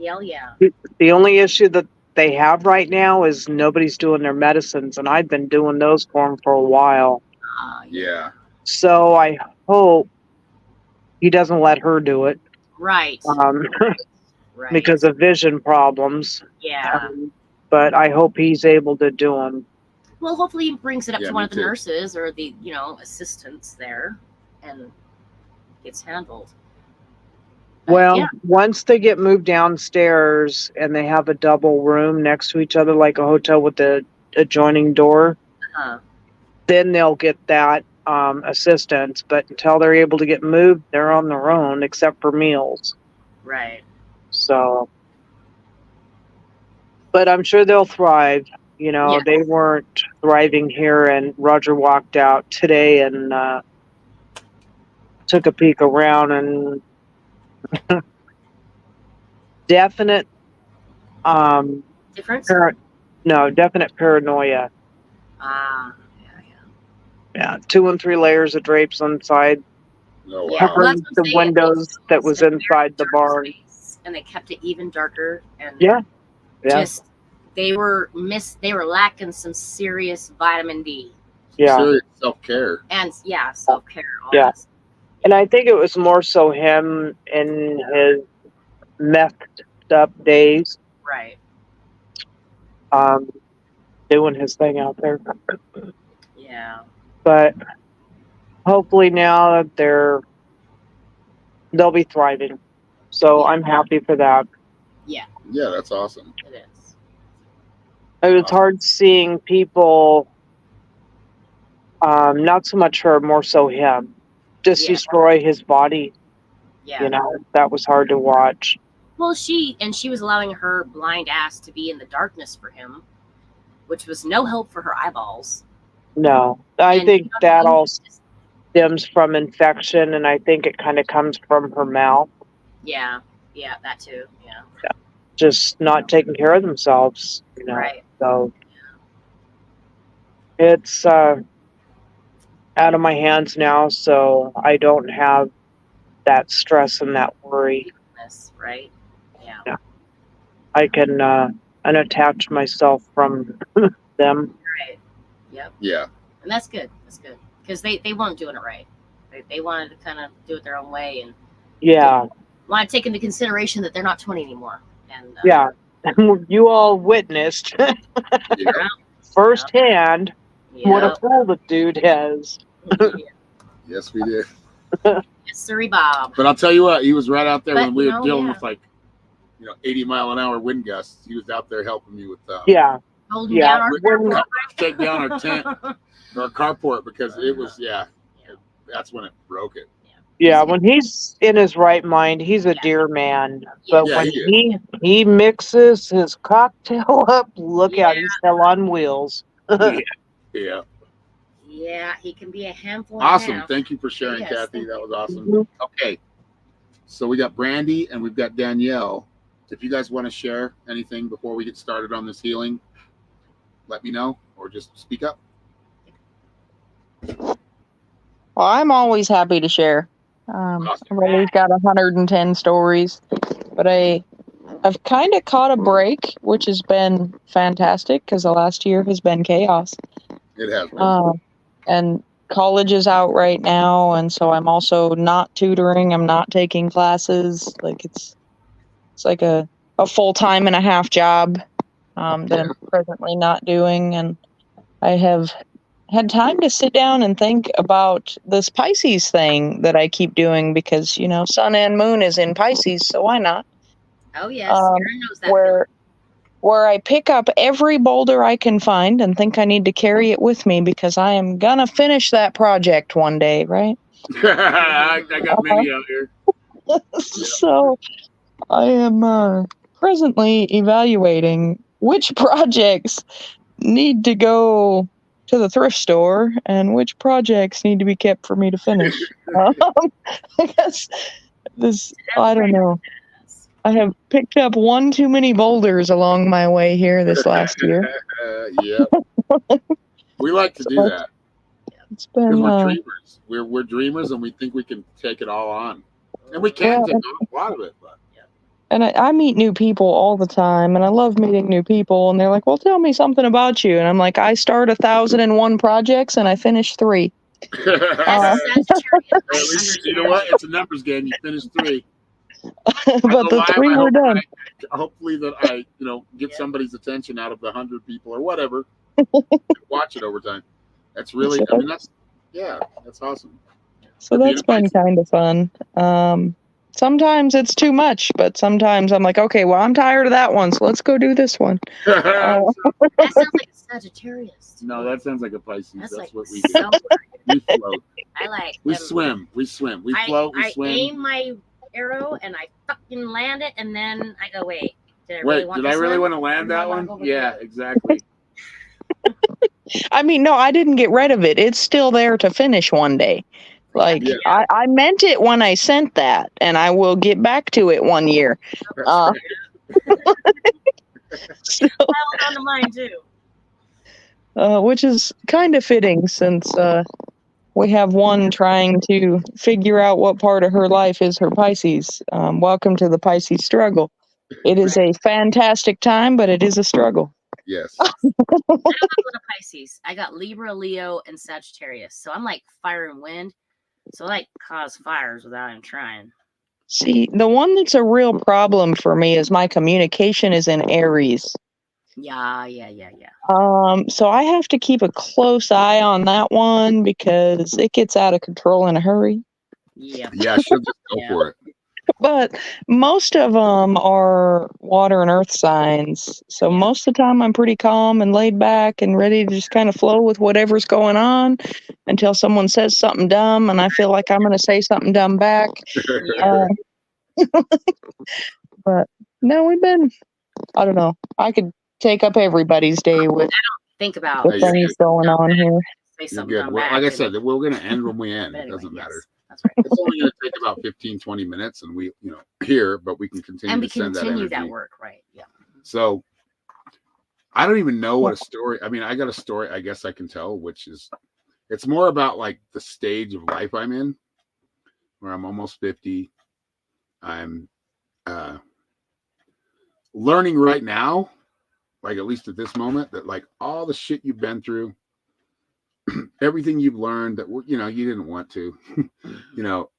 [SPEAKER 3] the only issue that they have right now is nobody's doing their medicines, and I've been doing those for him for a while.
[SPEAKER 1] Yeah.
[SPEAKER 3] So I hope he doesn't let her do it.
[SPEAKER 2] Right.
[SPEAKER 3] Right. Because of vision problems.
[SPEAKER 2] Yeah.
[SPEAKER 3] But I hope he's able to do them.
[SPEAKER 2] Well, hopefully he brings it up to one of the nurses or the, assistants there and gets handled.
[SPEAKER 3] Well, once they get moved downstairs and they have a double room next to each other, like a hotel with the adjoining door, then they'll get that assistance. But until they're able to get moved, they're on their own, except for meals.
[SPEAKER 2] Right.
[SPEAKER 3] So, but I'm sure they'll thrive. They weren't thriving here, and Roger walked out today and took a peek around, and definite
[SPEAKER 2] difference?
[SPEAKER 3] Definite paranoia. Yeah, 2 and 3 layers of drapes inside.
[SPEAKER 1] Oh, wow.
[SPEAKER 3] Covering the windows that was inside the barn.
[SPEAKER 2] And they kept it even darker, and
[SPEAKER 3] just
[SPEAKER 2] they were lacking some serious vitamin D.
[SPEAKER 1] Serious self-care.
[SPEAKER 2] And self-care.
[SPEAKER 3] Yeah. And I think it was more so him in his messed up days.
[SPEAKER 2] Right.
[SPEAKER 3] Doing his thing out there.
[SPEAKER 2] Yeah.
[SPEAKER 3] But hopefully now that they'll be thriving. So I'm happy for that.
[SPEAKER 2] Yeah.
[SPEAKER 1] Yeah, that's awesome.
[SPEAKER 2] It is.
[SPEAKER 3] It was hard seeing people, not so much her, more so him. destroy his body.
[SPEAKER 2] Yeah.
[SPEAKER 3] You know, that was hard to watch.
[SPEAKER 2] Well, she was allowing her blind ass to be in the darkness for him, which was no help for her eyeballs.
[SPEAKER 3] No, I
[SPEAKER 2] And,
[SPEAKER 3] think
[SPEAKER 2] you know,
[SPEAKER 3] that all stems from infection, and I think it kind of comes from her mouth.
[SPEAKER 2] Yeah, that too. Yeah.
[SPEAKER 3] Just not taking care of themselves, you know.
[SPEAKER 2] Right.
[SPEAKER 3] So it's out of my hands now, so I don't have that stress and that worry.
[SPEAKER 2] Right. Yeah.
[SPEAKER 3] I can unattach myself from them.
[SPEAKER 2] Right. Yep.
[SPEAKER 1] Yeah.
[SPEAKER 2] And that's good. That's good because they weren't doing it right. They wanted to kind of do it their own way and want to take into consideration that they're not 20 anymore. And
[SPEAKER 3] you all witnessed firsthand what a fool the dude has.
[SPEAKER 1] Yes, we did.
[SPEAKER 2] Yes, sirree, Bob.
[SPEAKER 1] But I'll tell you what, he was right out there when we were dealing
[SPEAKER 2] with
[SPEAKER 1] like 80-mile-an-hour wind gusts. He was out there helping me with
[SPEAKER 2] holding down our
[SPEAKER 1] take down our tent or our carport because it was that's when it broke it.
[SPEAKER 3] Yeah, when he's in his right mind, he's a dear man. But when he mixes his cocktail up, look out, he's hell on wheels.
[SPEAKER 1] Yeah.
[SPEAKER 2] Yeah, he can be a handful.
[SPEAKER 1] Awesome. Thank you for sharing, Kathy. That was awesome. Okay. So we got Brandy and we've got Danielle. If you guys want to share anything before we get started on this healing, let me know or just speak up.
[SPEAKER 7] Well, I'm always happy to share. I've always got 110 stories, but I've kind of caught a break, which has been fantastic because the last year has been chaos.
[SPEAKER 1] It has been.
[SPEAKER 7] And college is out right now, and so I'm also not tutoring. I'm not taking classes. Like it's like a full-time and a half job that I'm presently not doing, and I have had time to sit down and think about this Pisces thing that I keep doing because, sun and moon is in Pisces, so why not?
[SPEAKER 2] Oh, yes. Aaron knows that.
[SPEAKER 7] Where I pick up every boulder I can find and think I need to carry it with me because I am going to finish that project one day, right?
[SPEAKER 1] I got many out here.
[SPEAKER 7] So I am presently evaluating which projects need to go to the thrift store and which projects need to be kept for me to finish. I guess I don't know. I have picked up one too many boulders along my way here this last year.
[SPEAKER 1] Yeah. We like to do that.
[SPEAKER 7] It's been
[SPEAKER 1] we're dreamers. We're dreamers and we think we can take it all on. And we can take on a lot of it, but
[SPEAKER 7] and I meet new people all the time, and I love meeting new people. And they're like, "Well, tell me something about you." And I'm like, "I start 1,001 projects, and I finish 3."
[SPEAKER 1] At least you know what? It's a numbers game. You finished 3.
[SPEAKER 7] But the 3 were done.
[SPEAKER 1] Hopefully that I get somebody's attention out of the 100 people or whatever. Watch it over time. That's really. That's awesome.
[SPEAKER 7] So that's been kind of fun. Sometimes it's too much, but sometimes I'm like, okay, well, I'm tired of that one, so let's go do this one.
[SPEAKER 2] That sounds like a Sagittarius.
[SPEAKER 1] No, that sounds like a Pisces. That's
[SPEAKER 2] like
[SPEAKER 1] what we do. We float.
[SPEAKER 2] I like.
[SPEAKER 1] We swim. We float. We swim.
[SPEAKER 2] I aim my arrow and I fucking land it, and then I go, wait. Did I really want
[SPEAKER 1] to land that one? Yeah, exactly.
[SPEAKER 7] I mean, no, I didn't get rid of it. It's still there to finish one day. Like, I meant it when I sent that, and I will get back to it one year.
[SPEAKER 2] So, on the mind too.
[SPEAKER 7] Which is kind of fitting since we have one trying to figure out what part of her life is her Pisces. Welcome to the Pisces struggle. It is a fantastic time, but it is a struggle.
[SPEAKER 1] Yes.
[SPEAKER 2] I have a lot of Pisces. I got Libra, Leo, and Sagittarius. So I'm like fire and wind. So I like cause fires without even trying.
[SPEAKER 7] See, the one that's a real problem for me is my communication is in Aries.
[SPEAKER 2] Yeah.
[SPEAKER 7] So I have to keep a close eye on that one because it gets out of control in a hurry.
[SPEAKER 2] Yeah.
[SPEAKER 1] Yeah, she'll just go for it.
[SPEAKER 7] But most of them are water and earth signs. So most of the time I'm pretty calm and laid back and ready to just kind of flow with whatever's going on until someone says something dumb and I feel like I'm going to say something dumb back. But no, I don't know. I could take up everybody's day with
[SPEAKER 2] Think about
[SPEAKER 7] the things going on here.
[SPEAKER 2] say
[SPEAKER 1] You're
[SPEAKER 2] something
[SPEAKER 1] good.
[SPEAKER 2] dumb
[SPEAKER 1] Well,
[SPEAKER 2] back,
[SPEAKER 1] like I
[SPEAKER 2] and
[SPEAKER 1] said, we're going to end when we end.
[SPEAKER 2] but
[SPEAKER 1] It
[SPEAKER 2] anyway,
[SPEAKER 1] doesn't matter.
[SPEAKER 2] That's right.
[SPEAKER 1] It's only going to take about 15, 20 minutes, and we, here, but we can continue
[SPEAKER 2] And
[SPEAKER 1] to
[SPEAKER 2] we
[SPEAKER 1] send
[SPEAKER 2] continue
[SPEAKER 1] that energy.
[SPEAKER 2] work, right? Yeah.
[SPEAKER 1] So I don't even know what a story. I mean, I got a story. I guess I can tell, which is, it's more about like the stage of life I'm in, where I'm almost 50. I'm learning right now, like at least at this moment, that like all the shit you've been through, everything you've learned that you didn't want to,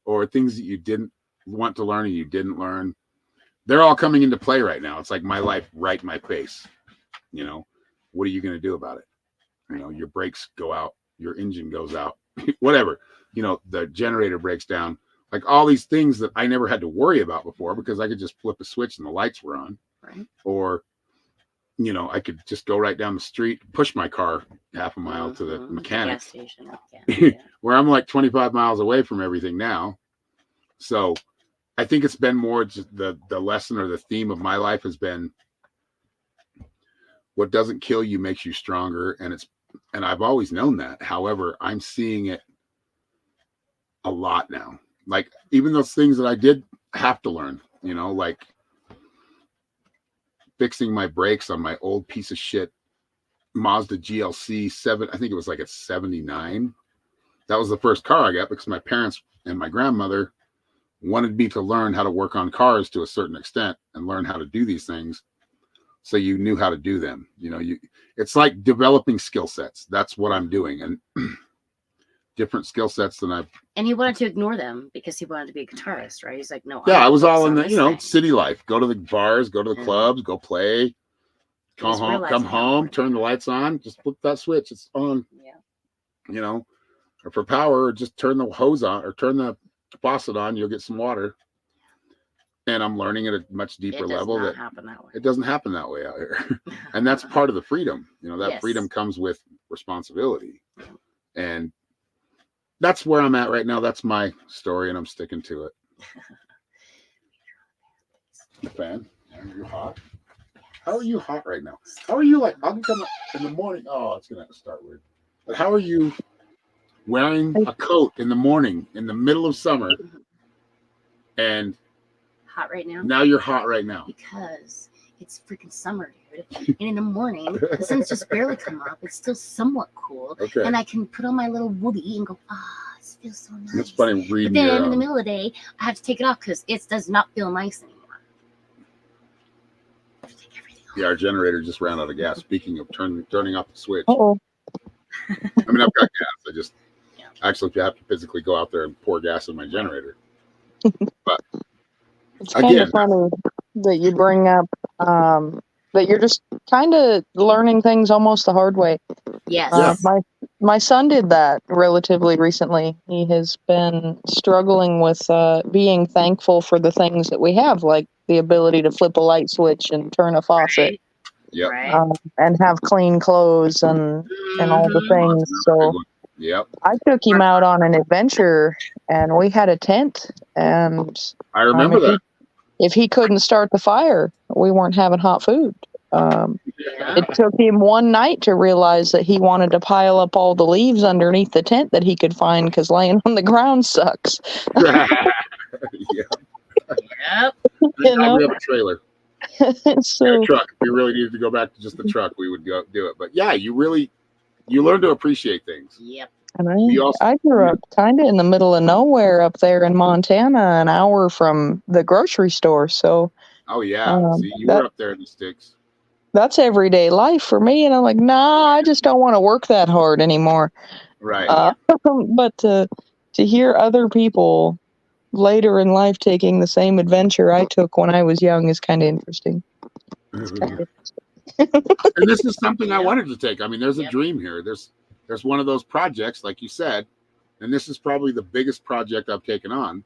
[SPEAKER 1] or things that you didn't want to learn and you didn't learn, they're all coming into play right now. It's like my life right in my face. What are you going to do about it? Your brakes go out, your engine goes out, whatever, the generator breaks down, like all these things that I never had to worry about before because I could just flip a switch and the lights were on.
[SPEAKER 2] Right.
[SPEAKER 1] Or I could just go right down the street, push my car half a mile to the mechanic,
[SPEAKER 2] gas station. Yeah.
[SPEAKER 1] where I'm like 25 miles away from everything now. So I think it's been more just the lesson or the theme of my life has been what doesn't kill you makes you stronger. And I've always known that. However, I'm seeing it a lot now. Like even those things that I did have to learn, like fixing my brakes on my old piece of shit Mazda GLC 7. I think it was like a 79. That was the first car I got because my parents and my grandmother wanted me to learn how to work on cars to a certain extent and learn how to do these things. So you knew how to do them. It's like developing skill sets. That's what I'm doing. And different skill sets than I've.
[SPEAKER 2] And he wanted to ignore them because he wanted to be a guitarist, right? He's like, no.
[SPEAKER 1] Yeah, I was all in the, city life. Go to the bars, go to the clubs, go play. Come home, turn the lights on, just flip that switch. It's on. Yeah. Or for power, just turn the hose on or turn the faucet on. You'll get some water. And I'm learning at a much deeper level that it doesn't happen that way out here. And that's part of the freedom. That freedom comes with responsibility. And that's where I'm at right now. That's my story, and I'm sticking to it. The fan? You're hot. How are you hot right now? How are you like? I'll come in the morning. Oh, it's gonna have to start weird. But how are you wearing a coat in the morning in the middle of summer? And
[SPEAKER 2] hot right now.
[SPEAKER 1] Now you're hot right now
[SPEAKER 2] because it's freaking summer, dude. And in the morning, the sun's just barely come up. It's still somewhat cool. Okay. And I can put on my little woody and go, this feels so nice.
[SPEAKER 1] It's funny reading.
[SPEAKER 2] But then in the middle of the day, I have to take it off because it does not feel nice anymore.
[SPEAKER 1] Yeah, our generator just ran out of gas. Speaking of turning off the switch.
[SPEAKER 7] Uh-oh.
[SPEAKER 1] I mean, I've got gas. I just actually have to physically go out there and pour gas in my generator. But
[SPEAKER 7] it's kind of funny that you bring up that you're just kind of learning things almost the hard way.
[SPEAKER 2] Yes.
[SPEAKER 7] My son did that relatively recently. He has been struggling with being thankful for the things that we have, like the ability to flip a light switch and turn a faucet.
[SPEAKER 1] Yep.
[SPEAKER 7] And have clean clothes and all the things. So
[SPEAKER 1] yep.
[SPEAKER 7] I took him out on an adventure, and we had a tent. And
[SPEAKER 1] I remember that.
[SPEAKER 7] If he couldn't start the fire, we weren't having hot food. It took him one night to realize that he wanted to pile up all the leaves underneath the tent that he could find because laying on the ground sucks.
[SPEAKER 1] Yep.
[SPEAKER 7] We
[SPEAKER 1] have a trailer.
[SPEAKER 7] So,
[SPEAKER 1] a truck. If we really needed to go back to just the truck, we would go do it. But yeah, you learn to appreciate things.
[SPEAKER 2] Yep.
[SPEAKER 7] And I grew up kind of in the middle of nowhere up there in Montana, an hour from the grocery store. So.
[SPEAKER 1] Oh yeah, see, you were up there in the sticks.
[SPEAKER 7] That's everyday life for me, and I'm like, nah, I just don't want to work that hard anymore.
[SPEAKER 1] Right.
[SPEAKER 7] But to hear other people later in life taking the same adventure I took when I was young is kind of interesting.
[SPEAKER 1] And this is something I wanted to take. I mean, there's a dream here. There's one of those projects, like you said, and this is probably the biggest project I've taken on.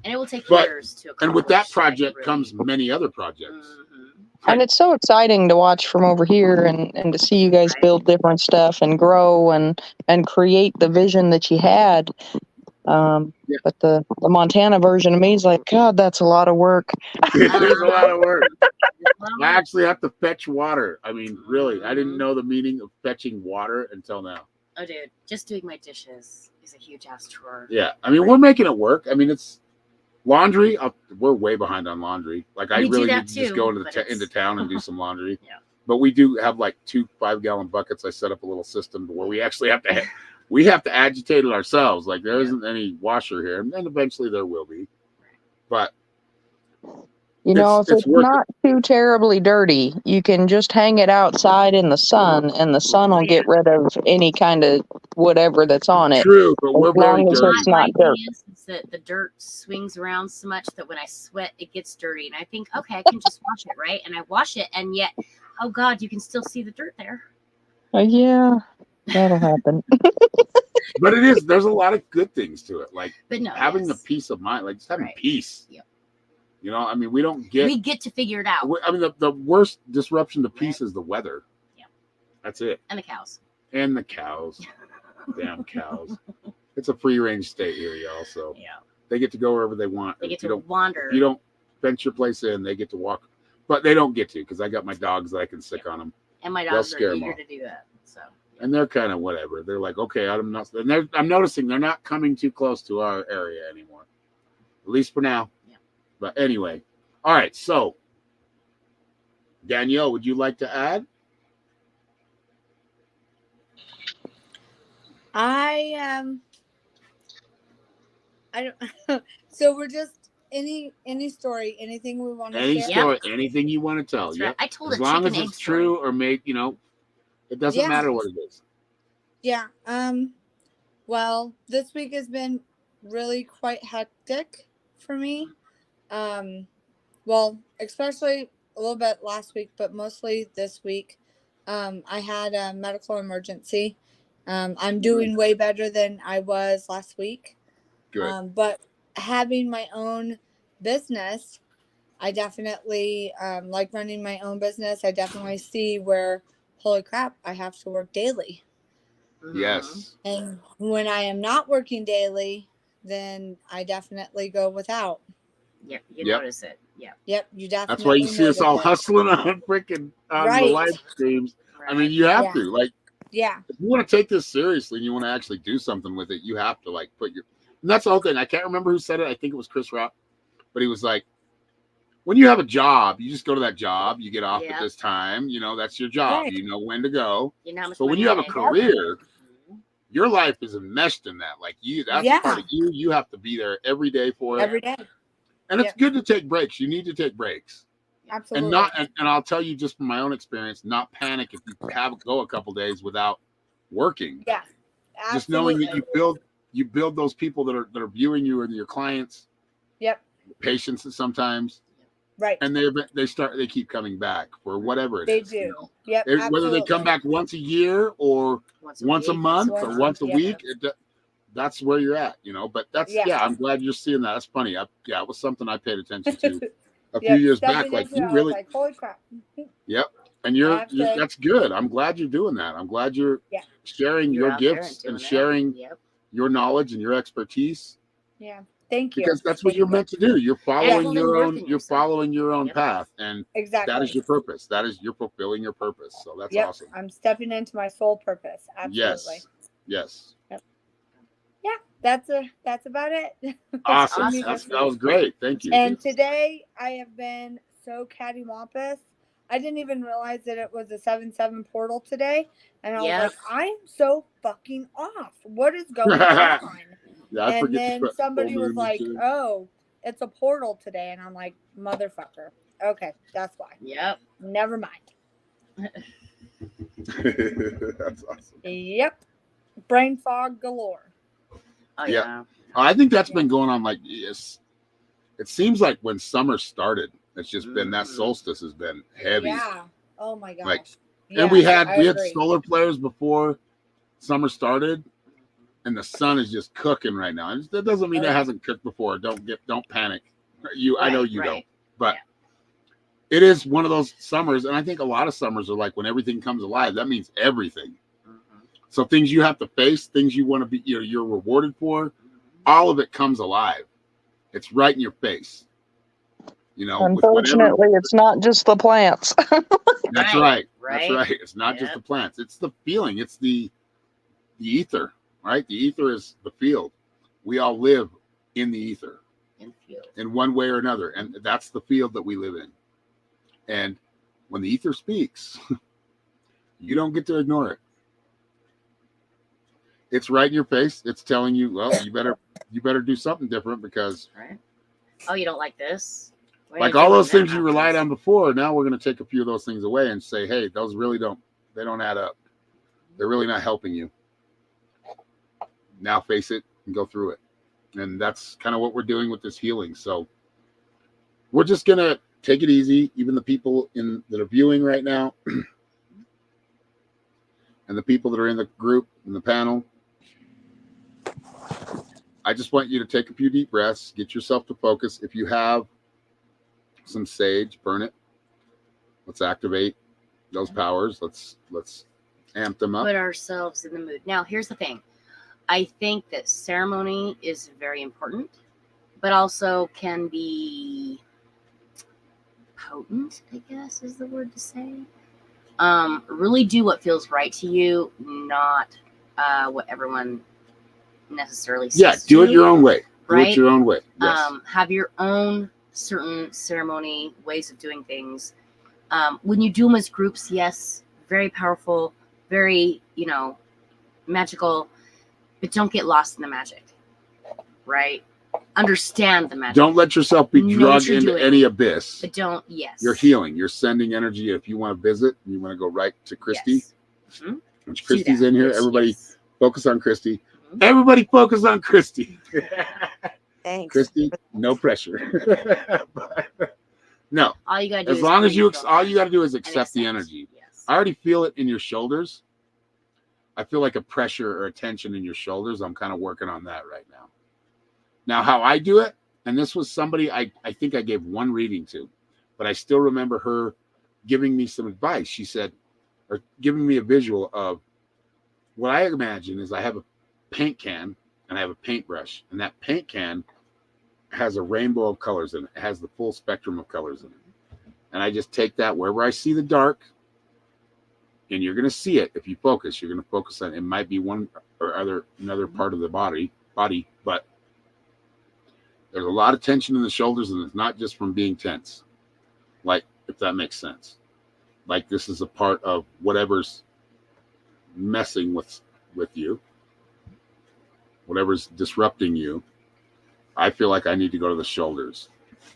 [SPEAKER 2] And it will take
[SPEAKER 1] But-
[SPEAKER 2] years to accomplish.
[SPEAKER 1] And with that
[SPEAKER 2] like,
[SPEAKER 1] project
[SPEAKER 2] really.
[SPEAKER 1] comes many other projects.
[SPEAKER 2] Mhm.
[SPEAKER 7] And it's so exciting to watch from over here and to see you guys
[SPEAKER 2] Right.
[SPEAKER 7] build different stuff and grow and create the vision that you had.
[SPEAKER 1] Yeah.
[SPEAKER 7] But the Montana version of me is like, God, that's a lot of work.
[SPEAKER 1] It is a lot of work.
[SPEAKER 2] Well,
[SPEAKER 1] I actually have to fetch water. I mean, really, I didn't know the meaning of fetching water until now.
[SPEAKER 2] oh, dude, just doing my dishes is a huge ass chore.
[SPEAKER 1] Yeah, I mean, we're making it work. I mean, it's laundry. We're way behind on laundry. Like, I
[SPEAKER 2] We do
[SPEAKER 1] really
[SPEAKER 2] that
[SPEAKER 1] need to just
[SPEAKER 2] too,
[SPEAKER 1] go into
[SPEAKER 2] but it's-
[SPEAKER 1] into town and do some laundry.
[SPEAKER 2] Yeah.
[SPEAKER 1] But we do have like 2 5-gallon buckets. I set up a little system where we actually have to we have to agitate it ourselves. Like, there isn't any washer here, and then eventually there will be. But
[SPEAKER 7] You know,
[SPEAKER 1] It's
[SPEAKER 7] if it's
[SPEAKER 1] worth it.
[SPEAKER 7] not too terribly dirty, you can just hang it outside in the sun, and the sun will get rid of any kind of whatever that's on it.
[SPEAKER 1] true, but we're
[SPEAKER 7] As
[SPEAKER 1] very
[SPEAKER 7] long as
[SPEAKER 1] dirty.
[SPEAKER 7] it's not
[SPEAKER 2] My
[SPEAKER 7] dirt.
[SPEAKER 2] thing is that the dirt swings around so much that when I sweat, it gets dirty. And I think, okay, I can just wash it, right? And I wash it, and yet, oh God, you can still see the dirt there.
[SPEAKER 7] Yeah, that'll happen.
[SPEAKER 1] But it is. There's a lot of good things to it, like
[SPEAKER 2] But no,
[SPEAKER 1] having the
[SPEAKER 2] yes.
[SPEAKER 1] peace of mind, like just having
[SPEAKER 2] Right.
[SPEAKER 1] peace.
[SPEAKER 2] Yep.
[SPEAKER 1] You know, I mean, we don't get.
[SPEAKER 2] we get to figure it out.
[SPEAKER 1] I mean, the worst disruption to peace is the weather.
[SPEAKER 2] Yeah.
[SPEAKER 1] That's it.
[SPEAKER 2] And the cows.
[SPEAKER 1] And the cows. Damn cows. It's a free range state here, y'all. So
[SPEAKER 2] Yeah.
[SPEAKER 1] they get to go wherever they want.
[SPEAKER 2] They get
[SPEAKER 1] If you
[SPEAKER 2] to
[SPEAKER 1] don't,
[SPEAKER 2] wander.
[SPEAKER 1] if you don't fence your place in, they get to walk. But they don't get to because I got my dogs that I can sick on them.
[SPEAKER 2] and my
[SPEAKER 1] they'll
[SPEAKER 2] dogs
[SPEAKER 1] scare
[SPEAKER 2] are
[SPEAKER 1] 'em
[SPEAKER 2] eager
[SPEAKER 1] off.
[SPEAKER 2] to do that. So
[SPEAKER 1] And they're kind of whatever. They're like, okay, I'm not. And I'm noticing they're not coming too close to our area anymore. At least for now.
[SPEAKER 2] Yeah.
[SPEAKER 1] But anyway. All right. So, Danielle, would you like to add?
[SPEAKER 8] I don't. So we're just any story, anything we want to
[SPEAKER 1] Any
[SPEAKER 8] share.
[SPEAKER 1] story, anything you want to tell.
[SPEAKER 2] that's
[SPEAKER 1] Yep.
[SPEAKER 2] right. I told
[SPEAKER 1] As
[SPEAKER 2] a
[SPEAKER 1] long as
[SPEAKER 2] chicken egg
[SPEAKER 1] it's true or make, it doesn't
[SPEAKER 8] Yeah.
[SPEAKER 1] matter what it is.
[SPEAKER 8] Yeah. Well, this week has been really quite hectic for me. Well, especially a little bit last week, but mostly this week. I had a medical emergency. I'm doing way better than I was last week.
[SPEAKER 1] Good.
[SPEAKER 8] But having my own business, I definitely like running my own business. I definitely see where, holy crap, I have to work daily.
[SPEAKER 2] Mhm.
[SPEAKER 1] Yes.
[SPEAKER 8] And when I am not working daily, then I definitely go without.
[SPEAKER 2] Yeah, you
[SPEAKER 1] Yep.
[SPEAKER 2] notice it. Yeah.
[SPEAKER 8] Yep, you definitely.
[SPEAKER 1] That's why you see us
[SPEAKER 8] notice
[SPEAKER 1] all
[SPEAKER 8] it.
[SPEAKER 1] hustling on freaking on the
[SPEAKER 8] Right.
[SPEAKER 1] live streams.
[SPEAKER 2] Right.
[SPEAKER 1] I mean, you have
[SPEAKER 8] Yeah.
[SPEAKER 1] to. Like,
[SPEAKER 8] Yeah,
[SPEAKER 1] if you want to take this seriously and you want to actually do something with it, you have to like put your. And that's the whole thing. I can't remember who said it. I think it was Chris Rock, but he was like, when you have a job, you just go to that job. You get off
[SPEAKER 2] Yeah.
[SPEAKER 1] at this time. That's your job.
[SPEAKER 8] Right.
[SPEAKER 1] You know when to go.
[SPEAKER 2] You know how much
[SPEAKER 1] But when
[SPEAKER 2] money
[SPEAKER 1] you have a
[SPEAKER 2] make.
[SPEAKER 1] career, your life is enmeshed in that. Like that's
[SPEAKER 8] Yeah.
[SPEAKER 1] part of you. You have to be there every day for it.
[SPEAKER 8] every day.
[SPEAKER 1] And it's good to take breaks. You need to take breaks.
[SPEAKER 8] Absolutely.
[SPEAKER 1] And not and I'll tell you just from my own experience, not panic if you go a couple days without working.
[SPEAKER 8] Yeah.
[SPEAKER 1] Just knowing that
[SPEAKER 8] Absolutely.
[SPEAKER 1] you build those people that are viewing you or your clients,
[SPEAKER 8] Yep.
[SPEAKER 1] patience sometimes,
[SPEAKER 8] Right.
[SPEAKER 1] and they keep coming back for whatever it
[SPEAKER 8] They
[SPEAKER 1] is.
[SPEAKER 8] do. Yep.
[SPEAKER 1] Whether they come
[SPEAKER 8] absolutely.
[SPEAKER 1] back once a year or once a
[SPEAKER 2] week,
[SPEAKER 1] month
[SPEAKER 8] once
[SPEAKER 1] or
[SPEAKER 8] a
[SPEAKER 1] once a
[SPEAKER 8] month,
[SPEAKER 1] week, that's where you're at, But that's
[SPEAKER 8] Yeah.
[SPEAKER 1] I'm glad you're seeing that. That's funny. It was something I paid attention to a few
[SPEAKER 8] Yep,
[SPEAKER 1] years
[SPEAKER 8] stepping
[SPEAKER 1] back. Like
[SPEAKER 8] into it,
[SPEAKER 1] you
[SPEAKER 8] I was
[SPEAKER 1] really,
[SPEAKER 8] like, holy crap.
[SPEAKER 1] yep. And
[SPEAKER 8] I have to-
[SPEAKER 1] that's good. I'm glad you're doing that. I'm glad you're
[SPEAKER 8] Yeah.
[SPEAKER 1] sharing
[SPEAKER 2] You're
[SPEAKER 1] your
[SPEAKER 2] out there
[SPEAKER 1] gifts and
[SPEAKER 2] doing it.
[SPEAKER 1] sharing
[SPEAKER 2] Yep.
[SPEAKER 1] your knowledge and your expertise
[SPEAKER 8] Yeah. Thank you.
[SPEAKER 1] because that's what
[SPEAKER 8] Thank
[SPEAKER 1] you're
[SPEAKER 8] you.
[SPEAKER 1] meant to do. You're following
[SPEAKER 2] only
[SPEAKER 1] your
[SPEAKER 2] worth
[SPEAKER 1] own.
[SPEAKER 2] in
[SPEAKER 1] You're
[SPEAKER 2] yourself.
[SPEAKER 1] following your own
[SPEAKER 2] Yep.
[SPEAKER 1] path, and
[SPEAKER 8] Exactly.
[SPEAKER 1] that is your purpose. You're fulfilling your purpose. So that's
[SPEAKER 8] Yep.
[SPEAKER 1] awesome.
[SPEAKER 8] I'm stepping into my soul purpose. Absolutely.
[SPEAKER 1] Yes.
[SPEAKER 8] That's about it.
[SPEAKER 1] Awesome.
[SPEAKER 2] awesome.
[SPEAKER 1] That was great. Thank you.
[SPEAKER 8] And today I have been so cattywampus. I didn't even realize that it was a 7/7 portal today. And I was
[SPEAKER 2] Yep.
[SPEAKER 8] like, I'm so fucking off. What is going on?
[SPEAKER 1] Yeah, I
[SPEAKER 8] And
[SPEAKER 1] forget to
[SPEAKER 8] then
[SPEAKER 1] put
[SPEAKER 8] somebody
[SPEAKER 1] full
[SPEAKER 8] was
[SPEAKER 1] moon
[SPEAKER 8] like,
[SPEAKER 1] too.
[SPEAKER 8] oh, it's a portal today. And I'm like, motherfucker. Okay, that's why.
[SPEAKER 2] Yep.
[SPEAKER 8] Never mind.
[SPEAKER 1] That's awesome.
[SPEAKER 8] Yep. Brain fog galore.
[SPEAKER 2] Oh
[SPEAKER 1] Yeah.
[SPEAKER 2] yeah.
[SPEAKER 1] I think that's been going on like yes. It seems like when summer started, it's just been that
[SPEAKER 2] Mhm.
[SPEAKER 1] solstice has been heavy.
[SPEAKER 8] Yeah. Oh my gosh.
[SPEAKER 1] Like,
[SPEAKER 8] Yeah,
[SPEAKER 1] and we had
[SPEAKER 8] I agree.
[SPEAKER 1] solar flares before summer started, and the sun is just cooking right now. And that doesn't mean it hasn't cooked before. Don't panic. I know you don't, but it is one of those summers, and I think a lot of summers are like when everything comes alive. That means everything. So things you have to face, things you want to be, you're rewarded for, all of it comes alive. It's right in your face.
[SPEAKER 7] Unfortunately, it's not just the plants.
[SPEAKER 1] That's right. That's right. It's not just the plants. It's the feeling. It's the ether, right? The ether is the field. We all live in the ether in one way or another. And that's the field that we live in. And when the ether speaks, you don't get to ignore it. It's right in your face. It's telling you, well, you better do something different because
[SPEAKER 2] oh, you don't like this?
[SPEAKER 1] Like all those things you relied on before, now we're going to take a few of those things away and say, hey, those really don't add up. They're really not helping you. Now face it and go through it. And that's kind of what we're doing with this healing. So we're just going to take it easy. Even the people that are viewing right now and the people that are in the group, in the panel, I just want you to take a few deep breaths, get yourself to focus. If you have some sage, burn it. Let's activate those powers. Let's amp them up.
[SPEAKER 2] Put ourselves in the mood. Now, here's the thing. I think that ceremony is very important, but also can be potent, I guess is the word to say. Really do what feels right to you, not what everyone necessarily says.
[SPEAKER 1] Yeah, do it your own way.
[SPEAKER 2] Right?
[SPEAKER 1] Do it your own way. Yes.
[SPEAKER 2] Have your own certain ceremony ways of doing things. When you do them as groups, yes, very powerful, very, magical, but don't get lost in the magic, right? Understand the magic.
[SPEAKER 1] Don't let yourself be drugged into any abyss.
[SPEAKER 2] But don't, yes.
[SPEAKER 1] You're healing. You're sending energy. If you want to visit, you want to go right to Christy.
[SPEAKER 2] Yes. Mm-hmm.
[SPEAKER 1] Once Christy's in here, everybody focus on Christy. Mm-hmm. Everybody focus on Christy.
[SPEAKER 4] Thanks.
[SPEAKER 1] Christy, no pressure. No.
[SPEAKER 2] All you gotta do
[SPEAKER 1] all you gotta do is accept the energy.
[SPEAKER 2] Yes.
[SPEAKER 1] I already feel it in your shoulders. I feel like a pressure or a tension in your shoulders. I'm kind of working on that right now. Now, how I do it, and this was somebody I think I gave one reading to, but I still remember her giving me some advice. She said, or giving me a visual of what I imagine is I have a paint can and I have a paintbrush, and that paint can has a rainbow of colors in it. It has the full spectrum of colors in it. And I just take that wherever I see the dark, and you're going to see it. If you focus, you're going to focus on it. It might be one or another part of the body, but there's a lot of tension in the shoulders, and it's not just from being tense. Like, if that makes sense. Like, this is a part of whatever's messing with you, whatever's disrupting you. I feel like I need to go to the shoulders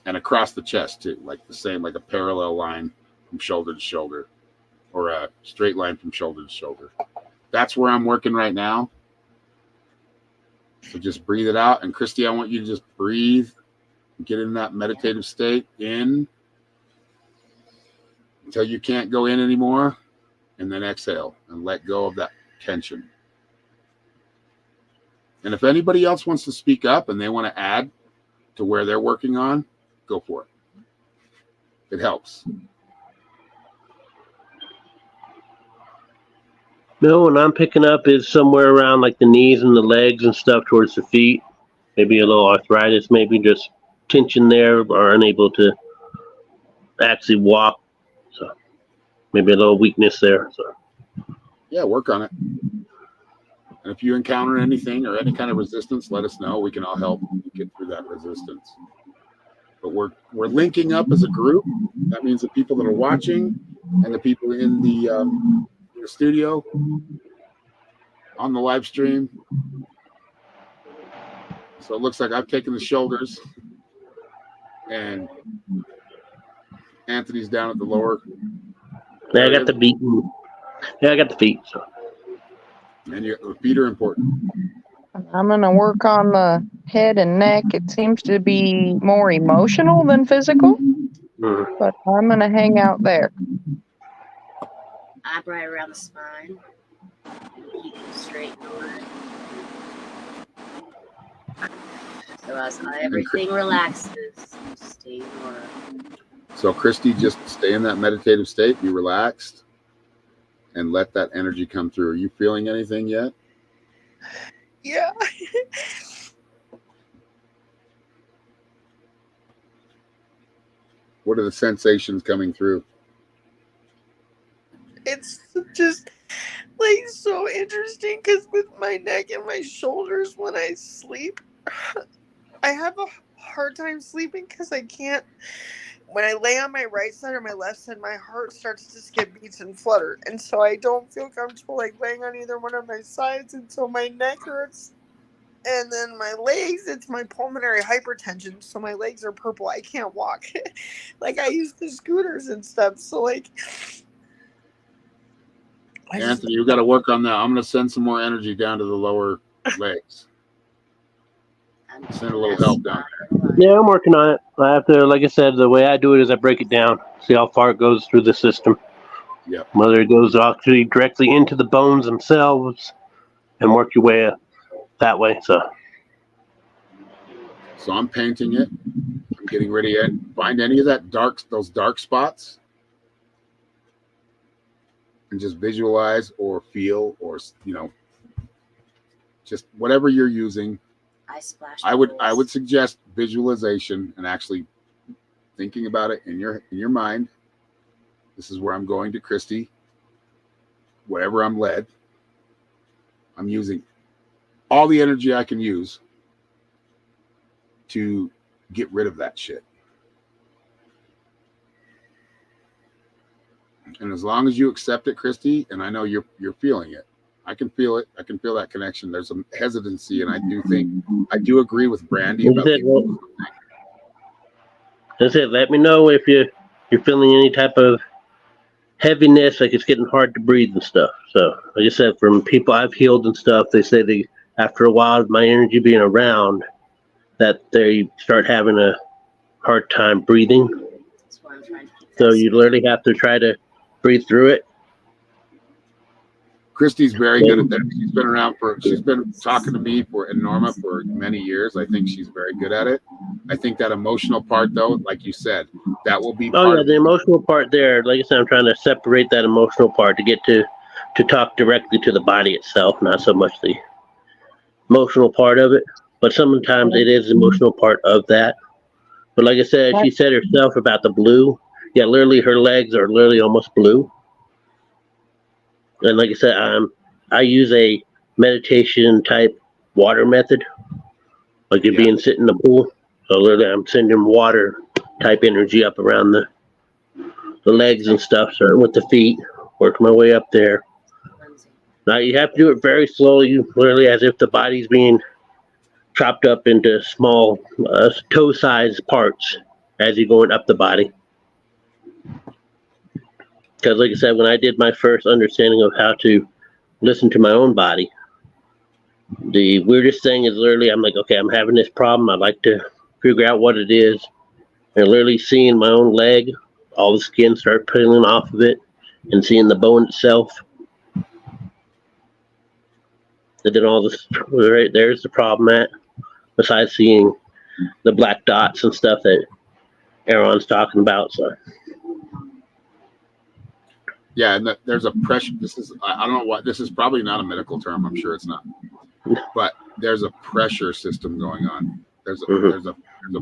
[SPEAKER 1] and across the chest too, like the same, like a parallel line from shoulder to shoulder, or a straight line from shoulder to shoulder. That's where I'm working right now. So just breathe it out. And Christy, I want you to just breathe, get in that meditative state, in until you can't go in anymore, and then exhale and let go of that tension. And if anybody else wants to speak up and they want to add to where they're working on, go for it. It helps.
[SPEAKER 5] No, what I'm picking up is somewhere around like the knees and the legs and stuff towards the feet. Maybe a little arthritis, maybe just tension there, or unable to actually walk. So maybe a little weakness there. So
[SPEAKER 1] yeah, work on it. And if you encounter anything or any kind of resistance, let us know. We can all help get through that resistance. But we're linking up as a group. That means the people that are watching and the people in the studio on the live stream. So it looks like I've taken the shoulders, and Anthony's down at the lower.
[SPEAKER 5] Yeah, I got the feet. Yeah, I got the feet. So.
[SPEAKER 1] And the feet are important.
[SPEAKER 7] I'm going to work on the head and neck. It seems to be more emotional than physical, but I'm going to hang out there.
[SPEAKER 2] Eyebrow around the spine. Keep it straight and So as everything relaxes, you stay in aura.
[SPEAKER 1] So Christy, just stay in that meditative state, be relaxed, and let that energy come through. Are you feeling anything yet?
[SPEAKER 4] Yeah.
[SPEAKER 1] What are the sensations coming through?
[SPEAKER 4] It's just like so interesting because with my neck and my shoulders when I sleep, I have a hard time sleeping because I can't. When I lay on my right side or my left side, my heart starts to skip beats and flutter. And so I don't feel comfortable like laying on either one of my sides. And so my neck hurts. And then my legs, it's my pulmonary hypertension. So my legs are purple. I can't walk. Like I use the scooters and stuff. So like.
[SPEAKER 1] Anthony, you got to work on that. I'm going to send some more energy down to the lower legs. Send a little help down there.
[SPEAKER 5] Yeah, I'm working on it. I have to, like I said, the way I do it is I break it down, see how far it goes through the system.
[SPEAKER 1] Yep.
[SPEAKER 5] Whether it goes actually directly into the bones themselves, and work your way up that way. So
[SPEAKER 1] I'm painting it. I'm getting ready to find any of those dark spots, and just visualize or feel or just whatever you're using. I would suggest visualization and actually thinking about it in your mind. This is where I'm going to Christy. Wherever I'm led, I'm using all the energy I can use to get rid of that shit. And as long as you accept it, Christy, and I know you're feeling it. I can feel it. I can feel that connection. There's some hesitancy, and I do agree with Brandy about
[SPEAKER 5] that's it. Let me know if you're feeling any type of heaviness, like it's getting hard to breathe and stuff. So, like I said, from people I've healed and stuff, they say after a while of my energy being around, that they start having a hard time breathing.
[SPEAKER 2] That's why I'm trying to keep
[SPEAKER 5] So you literally have to try to breathe through it.
[SPEAKER 1] Christy's very good at that. She's been talking to me and Norma for many years. I think she's very good at it. I think that emotional part, though, like you said, that will be part of
[SPEAKER 5] the emotional part there. Like I said, I'm trying to separate that emotional part to get to talk directly to the body itself, not so much the emotional part of it. But sometimes it is the emotional part of that. But like I said, she said herself about the blue. Yeah, literally her legs are literally almost blue. And like I said, I use a meditation type water method, like you're being sit in the pool. So literally, I'm sending water type energy up around the legs and stuff, starting with the feet, work my way up there. Now you have to do it very slowly, literally as if the body's being chopped up into small toe-sized parts as you're going up the body. Because like I said, when I did my first understanding of how to listen to my own body, the weirdest thing is literally, I'm like, okay, I'm having this problem. I'd like to figure out what it is. And literally seeing my own leg, all the skin start peeling off of it, and seeing the bone itself. And then all this, right there's the problem at, besides seeing the black dots and stuff that Aaron's talking about. So.
[SPEAKER 1] Yeah, and there's a pressure. I don't know what this is. Probably not a medical term. I'm sure it's not. But there's a pressure system going on. There's a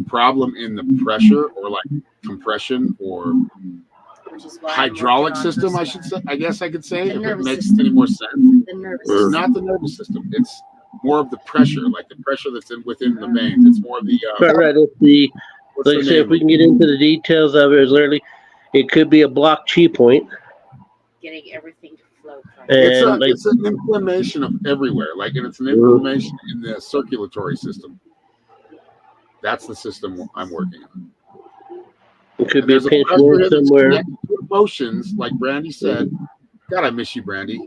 [SPEAKER 1] problem in the pressure, or like compression, or hydraulic system. I guess I could say, if it makes any more sense. It's not the nervous system. It's more of the pressure, like the pressure that's within the veins. It's more of the
[SPEAKER 5] right. It's like I said, if we can get into the details of it, literally, it could be a blocked chi point.
[SPEAKER 2] Getting everything to flow.
[SPEAKER 1] It's an inflammation of everywhere. Like, and it's an inflammation in the circulatory system. That's the system I'm working on.
[SPEAKER 5] It could be a pinch wound somewhere.
[SPEAKER 1] Emotions, like Brandy said. God, I miss you, Brandy.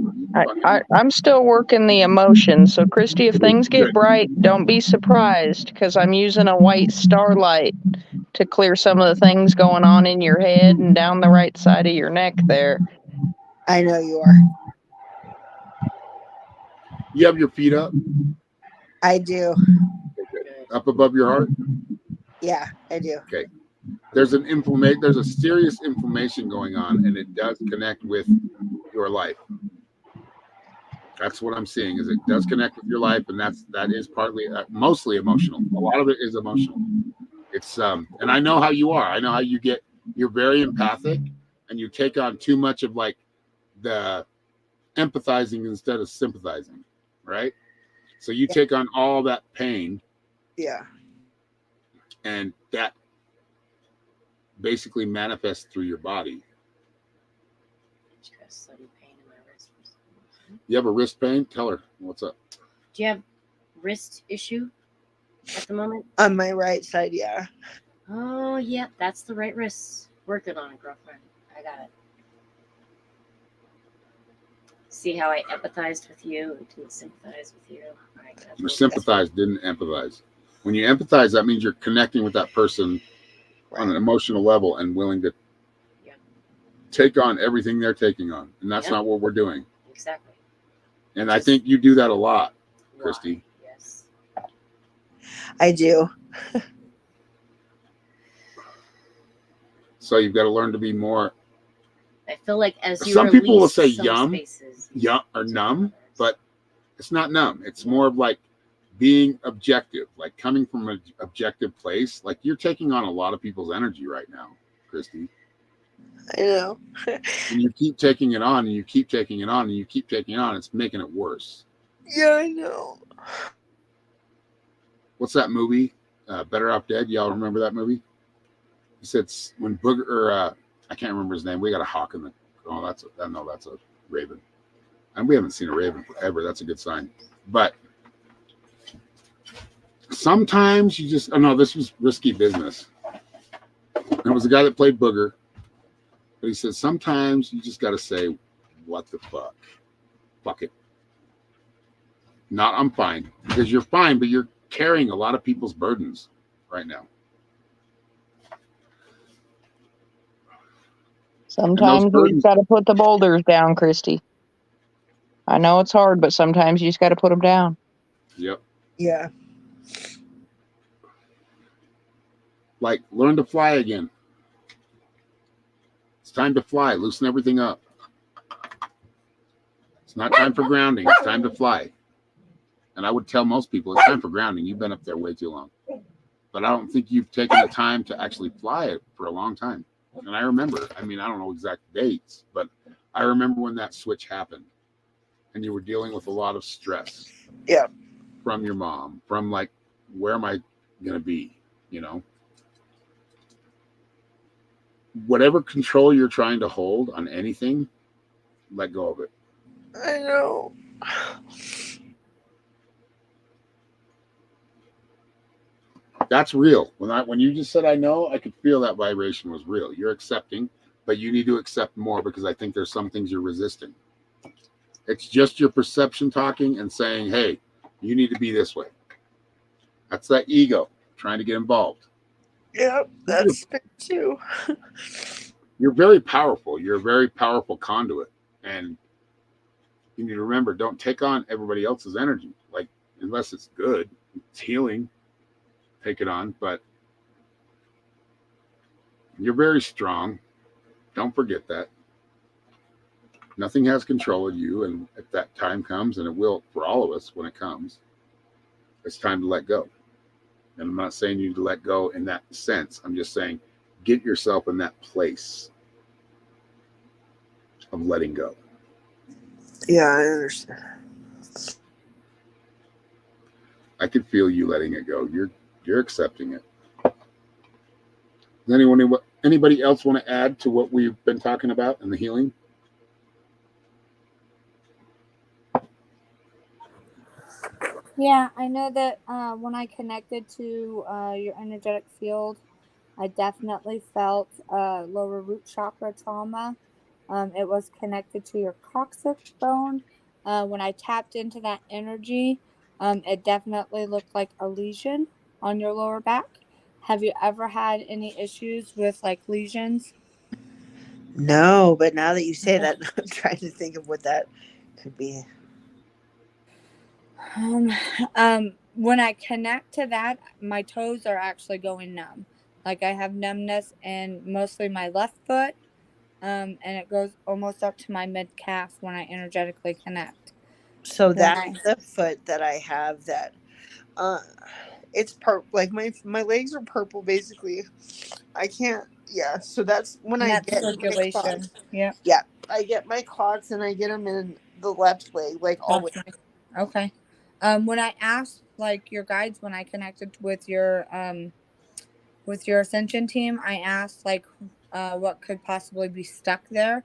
[SPEAKER 7] I'm still working the emotions. So, Christy, if things get bright, don't be surprised, because I'm using a white starlight to clear some of the things going on in your head and down the right side of your neck there.
[SPEAKER 4] I know you are.
[SPEAKER 1] You have your feet up?
[SPEAKER 4] I do.
[SPEAKER 1] Okay, up above your heart?
[SPEAKER 4] Yeah, I do.
[SPEAKER 1] Okay. There's a serious inflammation going on, and it does connect with your life. That's what I'm seeing, is it does connect with your life, and that is partly mostly emotional. A lot of it is emotional. It's and I know how you are. I know how you're very empathic, and you take on too much of like the empathizing instead of sympathizing, right? So you take on all that pain.
[SPEAKER 4] Yeah.
[SPEAKER 1] And that basically manifests through your body. You have a wrist pain? Tell her what's up.
[SPEAKER 2] Do you have wrist issue at the moment?
[SPEAKER 4] On my right side, yeah.
[SPEAKER 2] Oh, yeah, that's the right wrist. Working on it, girlfriend. I got it. See how I empathized with you and didn't sympathize with you?
[SPEAKER 1] You sympathized, didn't empathize. When you empathize, that means you're connecting with that person on an emotional level and willing to take on everything they're taking on. And that's not what we're doing.
[SPEAKER 2] Exactly.
[SPEAKER 1] And I think you do that a lot, Christy.
[SPEAKER 2] Yes.
[SPEAKER 4] I do.
[SPEAKER 1] So you've got to learn to be more.
[SPEAKER 2] I feel like as you
[SPEAKER 1] some people will say
[SPEAKER 2] spaces,
[SPEAKER 1] or numb, but it's not numb. It's more of like being objective, like coming from an objective place. Like you're taking on a lot of people's energy right now, Christy.
[SPEAKER 4] I know.
[SPEAKER 1] And you keep taking it on, and you keep taking it on, and you keep taking it on. It's making it worse.
[SPEAKER 4] Yeah, I know.
[SPEAKER 1] What's that movie? Better Off Dead. Y'all remember that movie? He said when Booger, or I can't remember his name. We got a hawk in the. Oh, that's a raven. And we haven't seen a raven forever. That's a good sign. But sometimes you just. Oh no, this was Risky Business. And it was the guy that played Booger. But he said sometimes you just got to say, "What the fuck? Fuck it." Not I'm fine, because you're fine, but you're carrying a lot of people's burdens right now.
[SPEAKER 7] Sometimes you just got to put the boulders down, Christy. I know it's hard, but sometimes you just got to put them down.
[SPEAKER 1] Yep.
[SPEAKER 4] Yeah.
[SPEAKER 1] Like, learn to fly again. It's time to fly. Loosen everything up. It's not time for grounding. It's time to fly. And I would tell most people it's time for grounding. You've been up there way too long. But I don't think you've taken the time to actually fly it for a long time. And I remember, I don't know exact dates, but I remember when that switch happened. And you were dealing with a lot of stress.
[SPEAKER 4] Yeah.
[SPEAKER 1] From your mom. From like, where am I going to be? You know? Whatever control you're trying to hold on anything, let go of it.
[SPEAKER 4] I know.
[SPEAKER 1] That's real. When you just said I know, I could feel that vibration was real. You're accepting, but you need to accept more, because I think there's some things you're resisting. It's just your perception talking and saying, hey, you need to be this way. That's that ego trying to get involved.
[SPEAKER 4] Yeah, that's it too.
[SPEAKER 1] You're very powerful. You're a very powerful conduit. And you need to remember, don't take on everybody else's energy. Like, unless it's good, it's healing, take it on. But you're very strong. Don't forget that. Nothing has control of you. And if that time comes, and it will for all of us when it comes, it's time to let go. And I'm not saying you to let go in that sense. I'm just saying get yourself in that place of letting go.
[SPEAKER 4] Yeah, I understand.
[SPEAKER 1] I could feel you letting it go. You're accepting it. Does anybody else want to add to what we've been talking about in the healing?
[SPEAKER 8] Yeah, I know that when I connected to your energetic field, I definitely felt lower root chakra trauma. It was connected to your coccyx bone. When I tapped into that energy, it definitely looked like a lesion on your lower back. Have you ever had any issues with like lesions?
[SPEAKER 4] No, but now that you say that, I'm trying to think of what that could be.
[SPEAKER 8] when I connect to that, my toes are actually going numb. Like I have numbness in mostly my left foot, and it goes almost up to my mid calf when I energetically connect.
[SPEAKER 4] So
[SPEAKER 8] When
[SPEAKER 4] that's
[SPEAKER 8] I
[SPEAKER 4] the foot that I have that uh it's like my legs are purple basically. I can't, yeah, so that's when
[SPEAKER 8] and
[SPEAKER 4] I
[SPEAKER 8] that's
[SPEAKER 4] get my
[SPEAKER 8] circulation.
[SPEAKER 4] clots.
[SPEAKER 8] Yep,
[SPEAKER 4] Yeah, I get my clots and I get them in the left leg, like always.
[SPEAKER 8] that's right. Okay. When I asked like your guides when I connected with your ascension team, I asked like what could possibly be stuck there.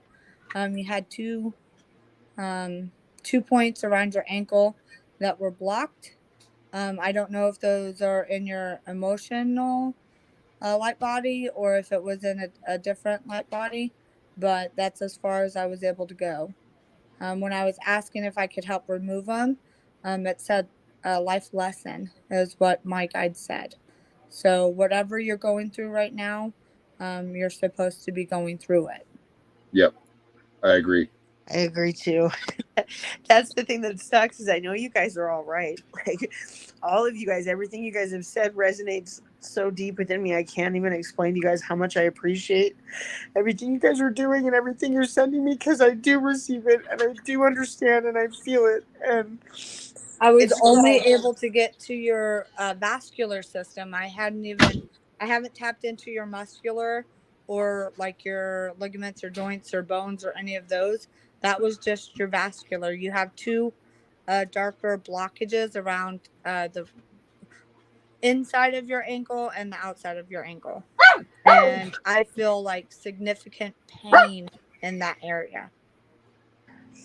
[SPEAKER 8] You had um 2 points around your ankle that were blocked. I don't know if those are in your emotional light body or if it was in a different light body, but that's as far as I was able to go. When I was asking if I could help remove them, it said a life lesson is what my guide said. So whatever you're going through right now, you're supposed to be going through it.
[SPEAKER 1] Yep, I agree.
[SPEAKER 4] I agree too. That's the thing that sucks is I know you guys are all right. Like all of you guys, everything you guys have said resonates so deep within me. I can't even explain to you guys how much I appreciate everything you guys are doing and everything you're sending me because I do receive it and I do understand and I feel it. And
[SPEAKER 8] I was
[SPEAKER 4] it's
[SPEAKER 8] only able to get to your vascular system. I haven't tapped into your muscular or like your ligaments or joints or bones or any of those. That was just your vascular. You have two darker blockages around the inside of your ankle and the outside of your ankle. And I feel like significant pain in that area.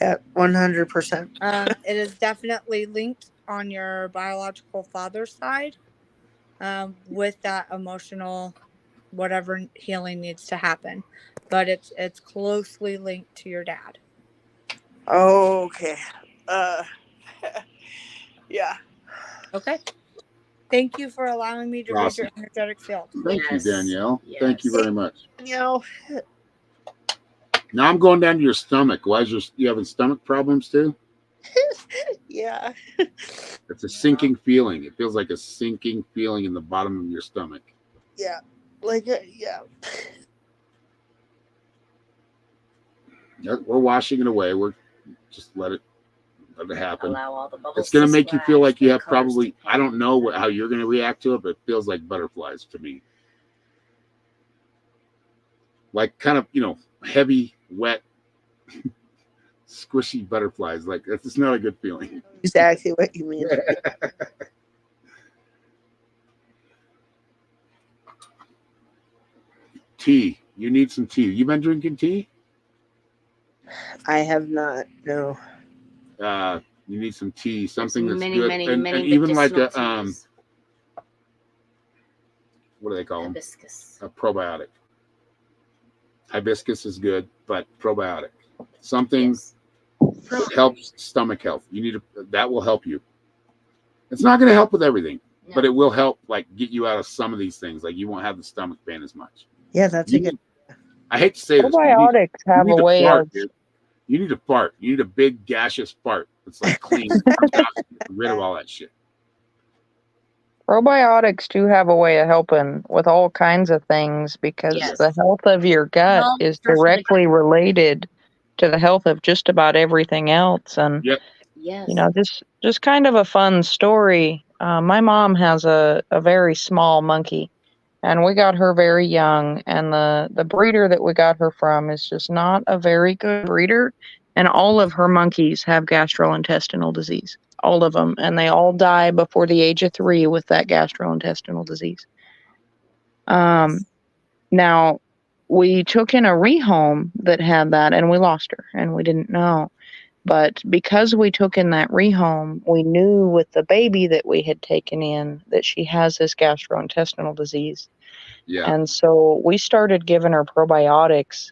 [SPEAKER 4] yeah, 100%.
[SPEAKER 8] It is definitely linked on your biological father's side with that emotional whatever healing needs to happen, but it's closely linked to your dad.
[SPEAKER 4] Okay. Uh yeah.
[SPEAKER 8] Okay. Thank you for allowing me to read your
[SPEAKER 1] Awesome.
[SPEAKER 8] energetic field.
[SPEAKER 1] Thank you, Danielle. Thank you
[SPEAKER 2] Yes.
[SPEAKER 1] very much.
[SPEAKER 4] Danielle,
[SPEAKER 1] Now I'm going down to your stomach. Why is you having stomach problems too?
[SPEAKER 4] yeah.
[SPEAKER 1] It's a sinking feeling. It feels like a sinking feeling in the bottom of your stomach.
[SPEAKER 4] Yeah. Like yeah.
[SPEAKER 1] We're washing it away. We're just let it happen.
[SPEAKER 2] Allow all the bubbles.
[SPEAKER 1] It's going to make you feel
[SPEAKER 2] splash,
[SPEAKER 1] like you
[SPEAKER 2] the
[SPEAKER 1] have
[SPEAKER 2] colors
[SPEAKER 1] probably,
[SPEAKER 2] to
[SPEAKER 1] I don't know how you're going to react to it, but it feels like butterflies to me. Like kind of, heavy, wet, squishy butterflies. Like it's not a good feeling.
[SPEAKER 4] Exactly what you mean.
[SPEAKER 1] Tea. You need some tea. You been drinking tea?
[SPEAKER 4] I have not. No.
[SPEAKER 1] You need some tea. Something that's
[SPEAKER 2] many,
[SPEAKER 1] good.
[SPEAKER 2] many,
[SPEAKER 1] and
[SPEAKER 2] many
[SPEAKER 1] even like a
[SPEAKER 2] medicinal teas.
[SPEAKER 1] what do they call them?
[SPEAKER 2] Hibiscus.
[SPEAKER 1] A probiotic. Hibiscus is good, but probiotic. Something
[SPEAKER 2] Yes.
[SPEAKER 1] helps stomach health. That will help you. It's not going to help with everything,
[SPEAKER 2] No.
[SPEAKER 1] but it will help like get you out of some of these things. Like you won't have the stomach pain as much.
[SPEAKER 4] Yeah, that's a good.
[SPEAKER 1] I hate to say this, but
[SPEAKER 7] Probiotics have
[SPEAKER 1] you
[SPEAKER 7] a
[SPEAKER 1] need to
[SPEAKER 7] way
[SPEAKER 1] fart,
[SPEAKER 7] of.
[SPEAKER 1] dude. You need to fart. You need a big gaseous fart. It's like clean. Get rid of all that shit.
[SPEAKER 7] Probiotics do have a way of helping with all kinds of things because
[SPEAKER 2] Yes.
[SPEAKER 7] the health of your gut
[SPEAKER 2] Health
[SPEAKER 7] is
[SPEAKER 2] starts with the
[SPEAKER 7] directly related to the health of just about everything else. And
[SPEAKER 1] Yep.
[SPEAKER 2] Yes.
[SPEAKER 7] just kind of a fun story. My mom has a very small monkey, and we got her very young. And the breeder that we got her from is just not a very good breeder. And all of her monkeys have gastrointestinal disease. All of them. And they all die before the age of 3 with that gastrointestinal disease. Now, we took in a rehome that had that, and we lost her, and we didn't know. But because we took in that rehome, we knew with the baby that we had taken in that she has this gastrointestinal disease.
[SPEAKER 1] Yeah.
[SPEAKER 7] And so we started giving her probiotics,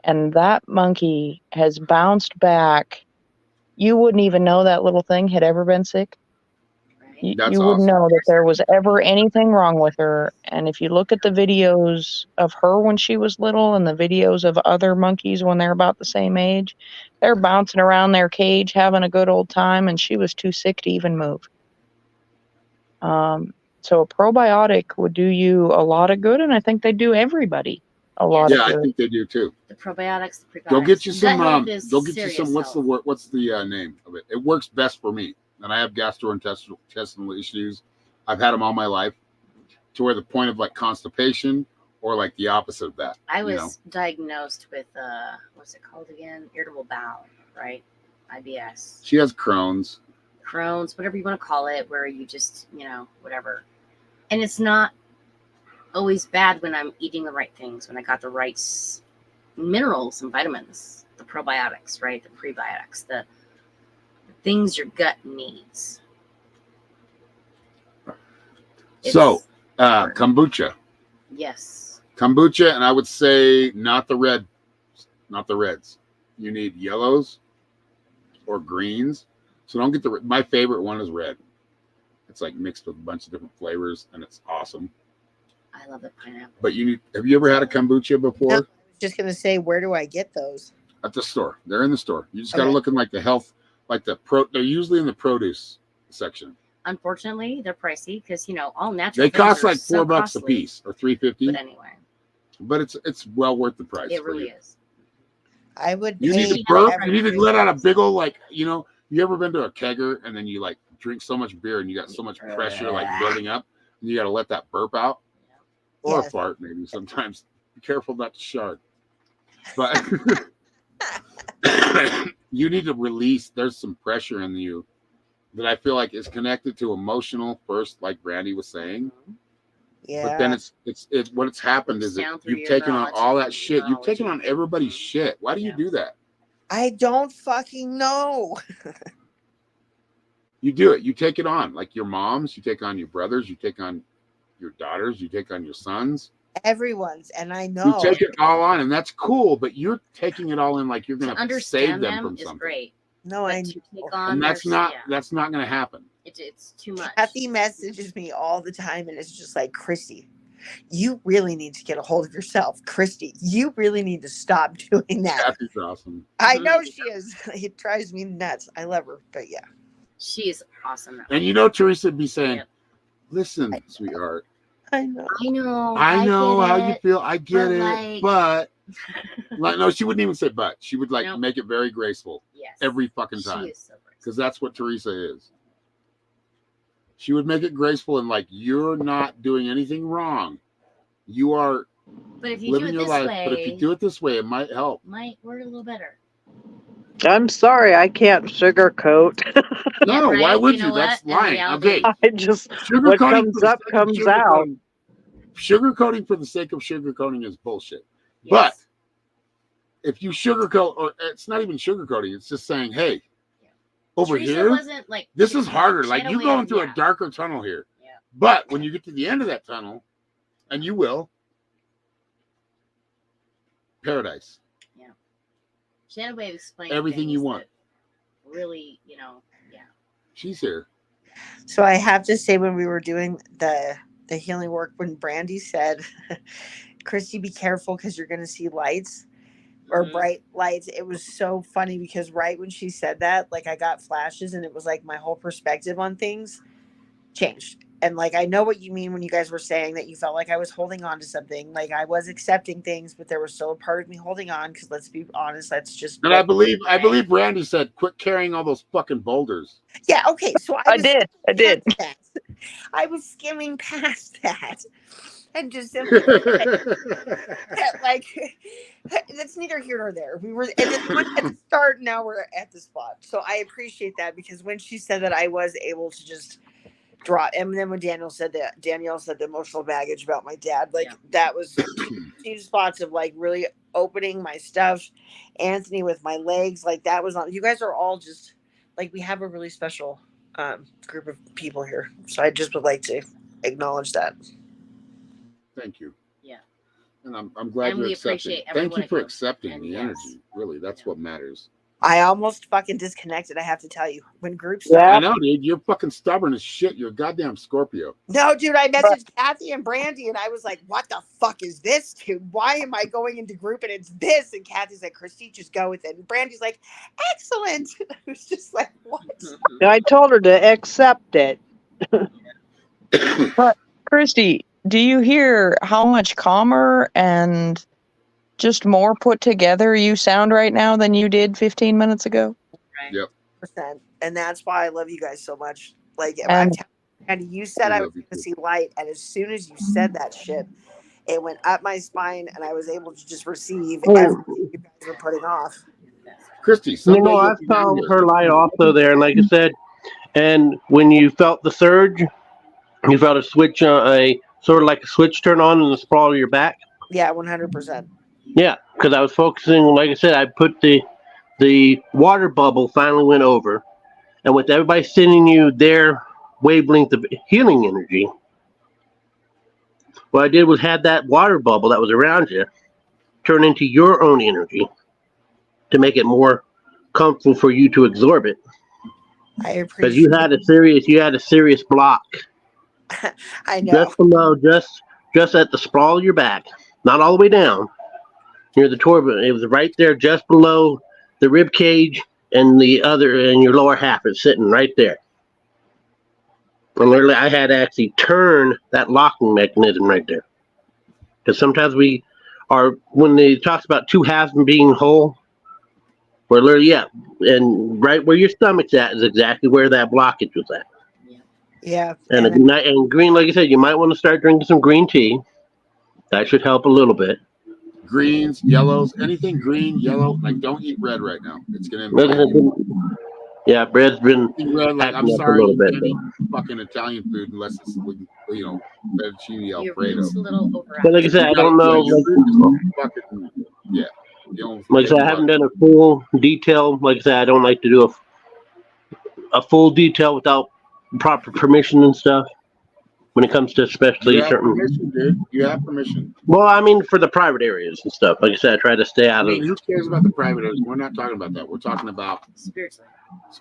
[SPEAKER 7] and that monkey has bounced back. You wouldn't even know that little thing had ever been sick.
[SPEAKER 2] Right.
[SPEAKER 1] That's
[SPEAKER 7] You wouldn't
[SPEAKER 1] awesome.
[SPEAKER 7] know that there was ever anything wrong with her. And if you look at the videos of her when she was little and the videos of other monkeys when they're about the same age, they're bouncing around their cage having a good old time, and she was too sick to even move. So a probiotic would do you a lot of good, and I think they do everybody a lot
[SPEAKER 1] Yeah,
[SPEAKER 7] of
[SPEAKER 1] I
[SPEAKER 7] good.
[SPEAKER 1] think they do too.
[SPEAKER 2] The probiotics, the prebiotics.
[SPEAKER 1] Go get you some.
[SPEAKER 2] Gut health is
[SPEAKER 1] Go get you some.
[SPEAKER 2] serious
[SPEAKER 1] What's the
[SPEAKER 2] health.
[SPEAKER 1] word? What's the name of it? It works best for me, and I have gastrointestinal issues. I've had them all my life, to where the point of like constipation or like the opposite of that.
[SPEAKER 2] I was diagnosed with what's it called again? Irritable bowel, right? IBS.
[SPEAKER 1] She has Crohn's.
[SPEAKER 2] Crohn's, whatever you want to call it, where you just, whatever. And it's not always bad when I'm eating the right things, when I got the right minerals and vitamins, the probiotics, right? The prebiotics, the things your gut needs.
[SPEAKER 1] So, kombucha.
[SPEAKER 2] Yes.
[SPEAKER 1] Kombucha, and I would say not the reds. You need yellows or greens. So don't get my favorite one is red. It's like mixed with a bunch of different flavors, and it's awesome.
[SPEAKER 2] I love the pineapple.
[SPEAKER 1] But have you ever had a kombucha before?
[SPEAKER 4] No, I was just gonna say, where do I get those?
[SPEAKER 1] At the store. They're in the store. You just got to look in like the health, like they're usually in the produce section.
[SPEAKER 2] Unfortunately, they're pricey because all natural.
[SPEAKER 1] They cost like
[SPEAKER 2] so
[SPEAKER 1] $4
[SPEAKER 2] costly.
[SPEAKER 1] a piece or $3.50.
[SPEAKER 2] But anyway,
[SPEAKER 1] it's well worth the price.
[SPEAKER 2] it really is.
[SPEAKER 4] I would.
[SPEAKER 1] You need to burp. You need to let out a big old You ever been to a kegger and then you like drink so much beer and you got so much pressure like building up and you got to let that burp out, or a fart maybe sometimes. Be careful not to shart. But you need to release. There's some pressure in you that I feel like is connected to emotional first, like Brandy was saying.
[SPEAKER 4] Yeah.
[SPEAKER 1] But then it's what's happened is that you've taken on all that shit. You've taken on everybody's shit. Why do you do that?
[SPEAKER 4] I don't fucking know.
[SPEAKER 1] You do it. You take it on. Like your moms, you take on your brothers, you take on your daughters, you take on your sons.
[SPEAKER 4] Everyone's, and I know.
[SPEAKER 1] You take it all on, and that's cool, but you're taking it all in like you're going to save them from
[SPEAKER 2] is
[SPEAKER 1] something.
[SPEAKER 2] Great.
[SPEAKER 4] No, I
[SPEAKER 2] know. And
[SPEAKER 1] that's not going to happen.
[SPEAKER 2] It's too much.
[SPEAKER 4] Kathy messages me all the time, and it's just like, Christy, you really need to get a hold of yourself. Christy, you really need to stop doing that.
[SPEAKER 1] Kathy's awesome.
[SPEAKER 4] I know she is. It drives me nuts. I love her, but yeah.
[SPEAKER 2] She's awesome.
[SPEAKER 1] And Teresa would be saying, listen, sweetheart.
[SPEAKER 4] I know.
[SPEAKER 1] I know how you feel. I get it. But no, she wouldn't even say but. She would make it very graceful.
[SPEAKER 2] Yes.
[SPEAKER 1] Every fucking time.
[SPEAKER 2] She is so graceful.
[SPEAKER 1] Because that's what Teresa is. She would make it graceful and like, you're not doing anything wrong. You are living your life. But if you do it this way, it might help.
[SPEAKER 2] Might work a little better.
[SPEAKER 3] I'm sorry, I can't sugarcoat.
[SPEAKER 1] No, why would you? That's lying. Okay.
[SPEAKER 3] I just, what comes up, comes out.
[SPEAKER 1] Sugarcoating for the sake of sugarcoating is bullshit.
[SPEAKER 2] Yes.
[SPEAKER 1] But if you sugarcoat, or it's not even sugarcoating, it's just saying, hey, over
[SPEAKER 2] Teresa
[SPEAKER 1] here,
[SPEAKER 2] wasn't like,
[SPEAKER 1] this is harder. Like you're going through
[SPEAKER 2] a
[SPEAKER 1] a darker tunnel here.
[SPEAKER 2] Yeah.
[SPEAKER 1] But when you get to the end of that tunnel, and you will, paradise.
[SPEAKER 2] Yeah. She had a way of explaining
[SPEAKER 1] everything you want.
[SPEAKER 2] Really, yeah.
[SPEAKER 1] She's here.
[SPEAKER 4] So I have to say, when we were doing the healing work, when Brandy said, Christy, be careful because you're going to see lights or bright lights. It was so funny because right when she said that, like I got flashes and it was like my whole perspective on things changed. And like, I know what you mean when you guys were saying that you felt like I was holding on to something. Like I was accepting things, but there was still a part of me holding on. Because let's be honest, that's just.
[SPEAKER 1] And I believe Brandy said, quit carrying all those fucking boulders.
[SPEAKER 4] Yeah. Okay. So
[SPEAKER 7] I did.
[SPEAKER 4] I was skimming past that. And just simply like that's neither here nor there. We were at the start, now we're at the spot. So I appreciate that because when she said that, I was able to just drop. And then when Danielle said the emotional baggage about my dad, like that was two spots of like really opening my stuff. Anthony with my legs, like that was on. You guys are all just like, we have a really special group of people here. So I just would like to acknowledge that.
[SPEAKER 1] Thank you.
[SPEAKER 2] Yeah.
[SPEAKER 1] And I'm glad you're accepting. Thank you for accepting the energy. Really, that's what matters.
[SPEAKER 4] I almost fucking disconnected, I have to tell you. When groups
[SPEAKER 1] I know, dude. You're fucking stubborn as shit. You're a goddamn Scorpio.
[SPEAKER 4] No, dude, I messaged Kathy and Brandy and I was like, what the fuck is this, dude? Why am I going into group and it's this? And Kathy's like, Christy, just go with it. And Brandy's like, excellent. I was just like, what?
[SPEAKER 3] I told her to accept it.
[SPEAKER 7] But Christy, do you hear how much calmer and just more put together you sound right now than you did 15 minutes ago?
[SPEAKER 2] Right.
[SPEAKER 1] Yep.
[SPEAKER 4] And that's why I love you guys so much. Like,
[SPEAKER 7] And
[SPEAKER 4] and you said
[SPEAKER 1] We
[SPEAKER 4] I
[SPEAKER 1] love
[SPEAKER 4] was
[SPEAKER 1] you
[SPEAKER 4] going to
[SPEAKER 1] too.
[SPEAKER 4] see light, and as soon as you said that shit, it went up my spine, and I was able to just receive everything you guys were putting off.
[SPEAKER 1] Christy,
[SPEAKER 5] You
[SPEAKER 1] someday
[SPEAKER 5] know,
[SPEAKER 1] you'll
[SPEAKER 5] I
[SPEAKER 1] be
[SPEAKER 5] saw
[SPEAKER 1] down here.
[SPEAKER 5] her light also there, and like I said, and when you felt the surge, you felt a switch, a sort of like a switch turn on in the sprawl of your back.
[SPEAKER 4] Yeah, 100%.
[SPEAKER 5] Yeah, because I was focusing. Like I said, I put the water bubble finally went over, and with everybody sending you their wavelength of healing energy, what I did was had that water bubble that was around you turn into your own energy to make it more comfortable for you to absorb it.
[SPEAKER 4] I
[SPEAKER 5] Because
[SPEAKER 4] appreciate
[SPEAKER 5] you had a serious block
[SPEAKER 4] I know.
[SPEAKER 5] just below, just at the sprawl of your back, not all the way down near the torso. It was right there, just below the rib cage, and your lower half is sitting right there. And literally, I had to actually turn that locking mechanism right there. Because sometimes when it talks about two halves being whole, where literally, yeah, and right where your stomach's at is exactly where that blockage was at.
[SPEAKER 4] Yeah.
[SPEAKER 5] And green, like I said, you might want to start drinking some green tea. That should help a little bit.
[SPEAKER 1] Greens, yellows, anything green, yellow. Like, don't eat red right now. It's gonna inflame you.
[SPEAKER 5] Yeah, bread's been
[SPEAKER 1] Eating red, like, I'm
[SPEAKER 5] acting up a
[SPEAKER 1] sorry,
[SPEAKER 5] little
[SPEAKER 1] you
[SPEAKER 5] bit.
[SPEAKER 1] can't eat fucking Italian food unless it's fettuccine
[SPEAKER 2] Your
[SPEAKER 1] Alfredo.
[SPEAKER 2] root's a little
[SPEAKER 5] But like I said, I don't know.
[SPEAKER 1] Your root is fucking, yeah.
[SPEAKER 5] Like I said, I haven't done a full detail. Like I said, I don't like to do a full detail without proper permission and stuff. When it comes to especially
[SPEAKER 1] You have
[SPEAKER 5] certain,
[SPEAKER 1] permission, dude. You have permission.
[SPEAKER 5] well, I mean for the private areas and stuff. Like I said, I try to stay out
[SPEAKER 1] I mean,
[SPEAKER 5] of.
[SPEAKER 1] who cares about the private areas? We're not talking about that. We're talking about
[SPEAKER 2] Spiritually.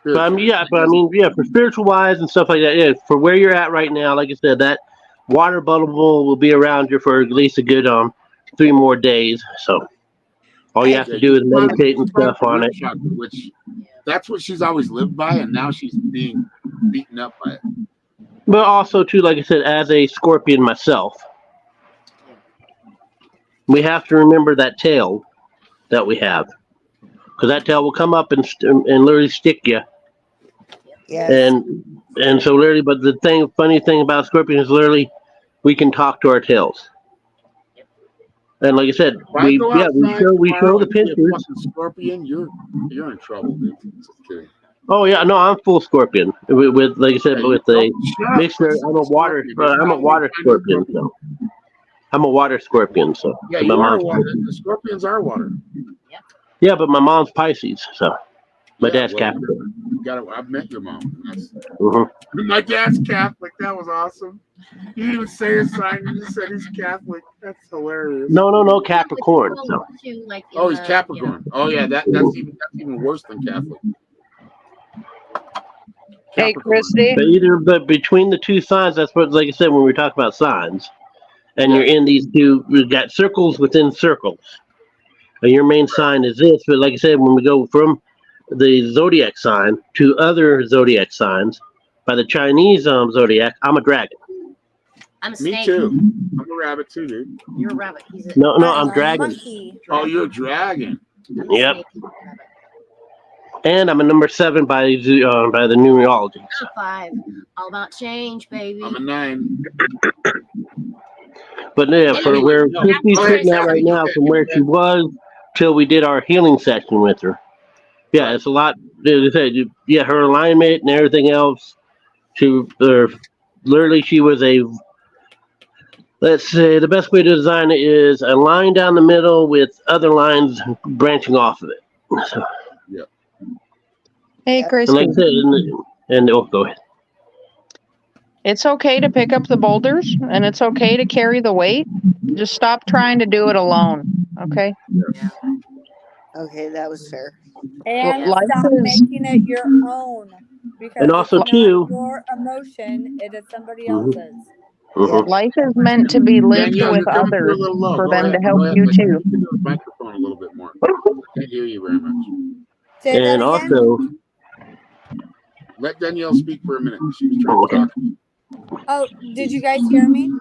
[SPEAKER 5] But I mean, for spiritual wise and stuff like that. Yeah, for where you're at right now, like I said, that water bubble will be around you for at least a good 3 more days. So all you have to do is meditate and stuff on it.
[SPEAKER 1] Chakra, which that's what she's always lived by, and now she's being beaten up by it.
[SPEAKER 5] But also, too, like I said, as a Scorpion myself, we have to remember that tail that we have, because that tail will come up and literally stick you.
[SPEAKER 4] Yes.
[SPEAKER 5] And so literally, but the funny thing about Scorpion is literally we can talk to our tails. And like I said, we show the pictures.
[SPEAKER 1] Scorpion, you're in trouble, dude. Just kidding.
[SPEAKER 5] Oh yeah, no, I'm full Scorpion. With like I said, with a mixture. I'm a water Scorpion. So I'm a water Scorpion. So
[SPEAKER 1] yeah, you are water. The Scorpions are water.
[SPEAKER 5] Yeah, but my mom's Pisces, so my dad's Catholic.
[SPEAKER 1] I've met your mom. My dad's Catholic. That was awesome. He didn't even say his sign. He just said he's Catholic. That's hilarious.
[SPEAKER 5] No, Capricorn. So.
[SPEAKER 1] Oh, he's Capricorn. Oh yeah, that's even worse than Catholic.
[SPEAKER 3] Hey, Christy.
[SPEAKER 5] But between the two signs, that's what, like I said, when we talk about signs, and you're in these two, we've got circles within circles. And your main sign is this, but like I said, when we go from the zodiac sign to other zodiac signs, by the Chinese zodiac, I'm a dragon.
[SPEAKER 2] I'm a snake.
[SPEAKER 1] Me too. I'm a rabbit too, dude.
[SPEAKER 2] You're a rabbit.
[SPEAKER 5] No, I'm dragon.
[SPEAKER 1] Oh, you're a dragon.
[SPEAKER 5] Yep. And I'm a number 7 by the numerology.
[SPEAKER 2] I'm a 5. All about change, baby.
[SPEAKER 1] I'm a 9.
[SPEAKER 5] But yeah, for where Christy's sitting at right now, from where she was till we did our healing session with her. Yeah, it's a lot. Yeah, her alignment and everything else. Literally, she was a. Let's say the best way to design it is a line down the middle with other lines branching off of it. So,
[SPEAKER 1] yeah.
[SPEAKER 7] Hey, Christy.
[SPEAKER 5] And like I said, go ahead.
[SPEAKER 7] It's okay to pick up the boulders, and it's okay to carry the weight. Just stop trying to do it alone, okay?
[SPEAKER 2] Yeah.
[SPEAKER 4] Okay, that was fair.
[SPEAKER 8] And stop making it your own. Because
[SPEAKER 5] and also,
[SPEAKER 8] it's not your emotion, it is somebody else's.
[SPEAKER 5] Mm-hmm.
[SPEAKER 7] Life is meant to be lived with others for them to help you too.
[SPEAKER 1] Microphone a little bit more. I can't hear you very much.
[SPEAKER 5] And also,
[SPEAKER 1] let Danielle speak for a minute. She was trying to talk.
[SPEAKER 8] Oh, did you guys hear me?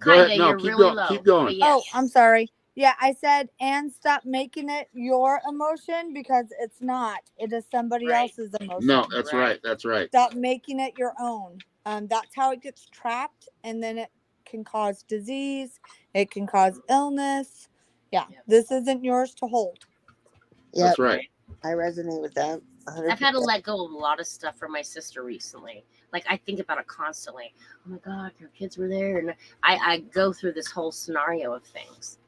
[SPEAKER 1] Go ahead.
[SPEAKER 2] Kinda,
[SPEAKER 1] No,
[SPEAKER 2] you're
[SPEAKER 1] keep
[SPEAKER 2] really
[SPEAKER 1] going.
[SPEAKER 2] low.
[SPEAKER 1] Keep going.
[SPEAKER 2] But yes.
[SPEAKER 8] Oh, I'm sorry. Yeah, I said, and stop making it your emotion because it's not. It is somebody
[SPEAKER 2] Right.
[SPEAKER 8] else's emotion.
[SPEAKER 1] No, that's
[SPEAKER 2] Right.
[SPEAKER 1] right. That's right.
[SPEAKER 8] Stop making it your own. That's how it gets trapped, and then it can cause disease. It can cause illness. Yeah,
[SPEAKER 2] Yep.
[SPEAKER 8] this isn't yours to hold.
[SPEAKER 1] That's right.
[SPEAKER 4] I resonate with that. 100%.
[SPEAKER 2] I've had to let go of a lot of stuff from my sister recently. Like, I think about it constantly. Oh my God, your kids were there. And I go through this whole scenario of things.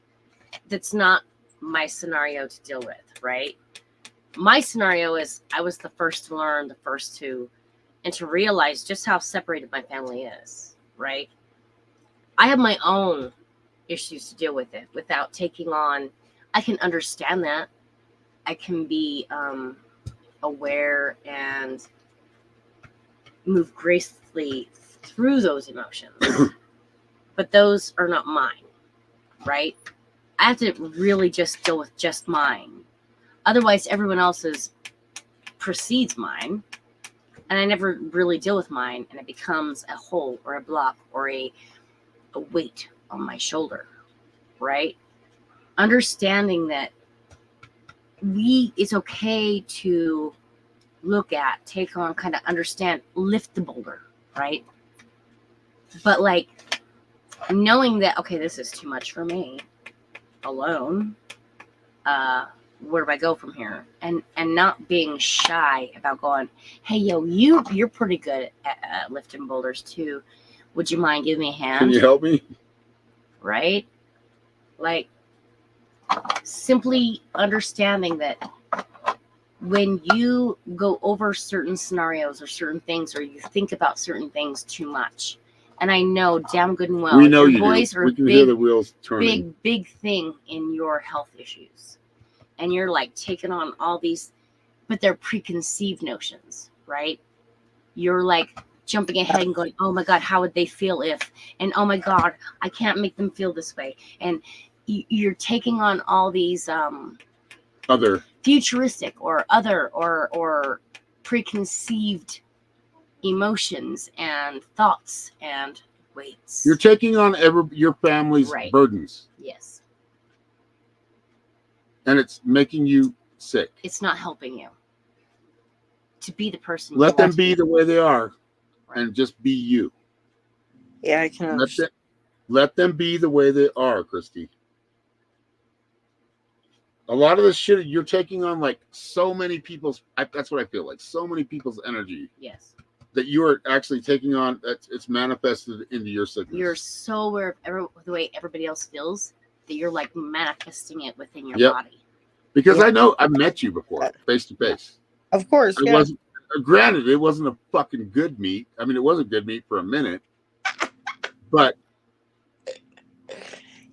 [SPEAKER 2] That's not my scenario to deal with, right? My scenario is I was the first to learn, the first to, and to realize just how separated my family is, right? I have my own issues to deal with it without taking on, I can understand that. I can be aware and move gracefully through those emotions. But those are not mine, right? I have to really just deal with just mine. Otherwise, everyone else's precedes mine. And I never really deal with mine. And it becomes a hole or a block or a weight on my shoulder, right? Understanding that it's okay to look at, take on, kind of understand, lift the boulder, right? But like knowing that, okay, this is too much for me alone. Where do I go from here? And not being shy about going, hey, yo, you're pretty good at lifting boulders too. Would you mind giving me a hand?
[SPEAKER 1] Can you help me?
[SPEAKER 2] Right? Like simply understanding that when you go over certain scenarios or certain things, or you think about certain things too much, and I know damn good and well,
[SPEAKER 1] We know
[SPEAKER 2] your
[SPEAKER 1] you
[SPEAKER 2] boys
[SPEAKER 1] do.
[SPEAKER 2] are
[SPEAKER 1] We can hear the wheels turning.
[SPEAKER 2] big thing in your health issues, and you're like taking on all these, but they're preconceived notions, right? You're like jumping ahead and going, oh my God, how would they feel if, and oh my God, I can't make them feel this way, and you're taking on all these
[SPEAKER 1] Other
[SPEAKER 2] futuristic or other or preconceived emotions and thoughts and weights.
[SPEAKER 1] You're taking on your family's
[SPEAKER 2] Right.
[SPEAKER 1] burdens,
[SPEAKER 2] Yes.
[SPEAKER 1] and it's making you sick.
[SPEAKER 2] It's not helping you to be the person.
[SPEAKER 1] Let
[SPEAKER 2] you
[SPEAKER 1] them
[SPEAKER 2] want to
[SPEAKER 1] be the way they are,
[SPEAKER 2] Right.
[SPEAKER 1] and just be you.
[SPEAKER 4] Yeah, I can understand.
[SPEAKER 1] Let them be the way they are, Christy. A lot of this shit you're taking on, like so many people's. That's what I feel like. So many people's energy.
[SPEAKER 2] Yes.
[SPEAKER 1] That you are actually taking on. It's manifested into your sickness.
[SPEAKER 2] You're so aware of the way everybody else feels that you're like manifesting it within your
[SPEAKER 1] Yep.
[SPEAKER 2] body.
[SPEAKER 1] Because I know I've met you before, face to face.
[SPEAKER 4] Of course,
[SPEAKER 1] It
[SPEAKER 4] yeah.
[SPEAKER 1] wasn't. Granted, it wasn't a fucking good meet. I mean, it was a good meet for a minute, but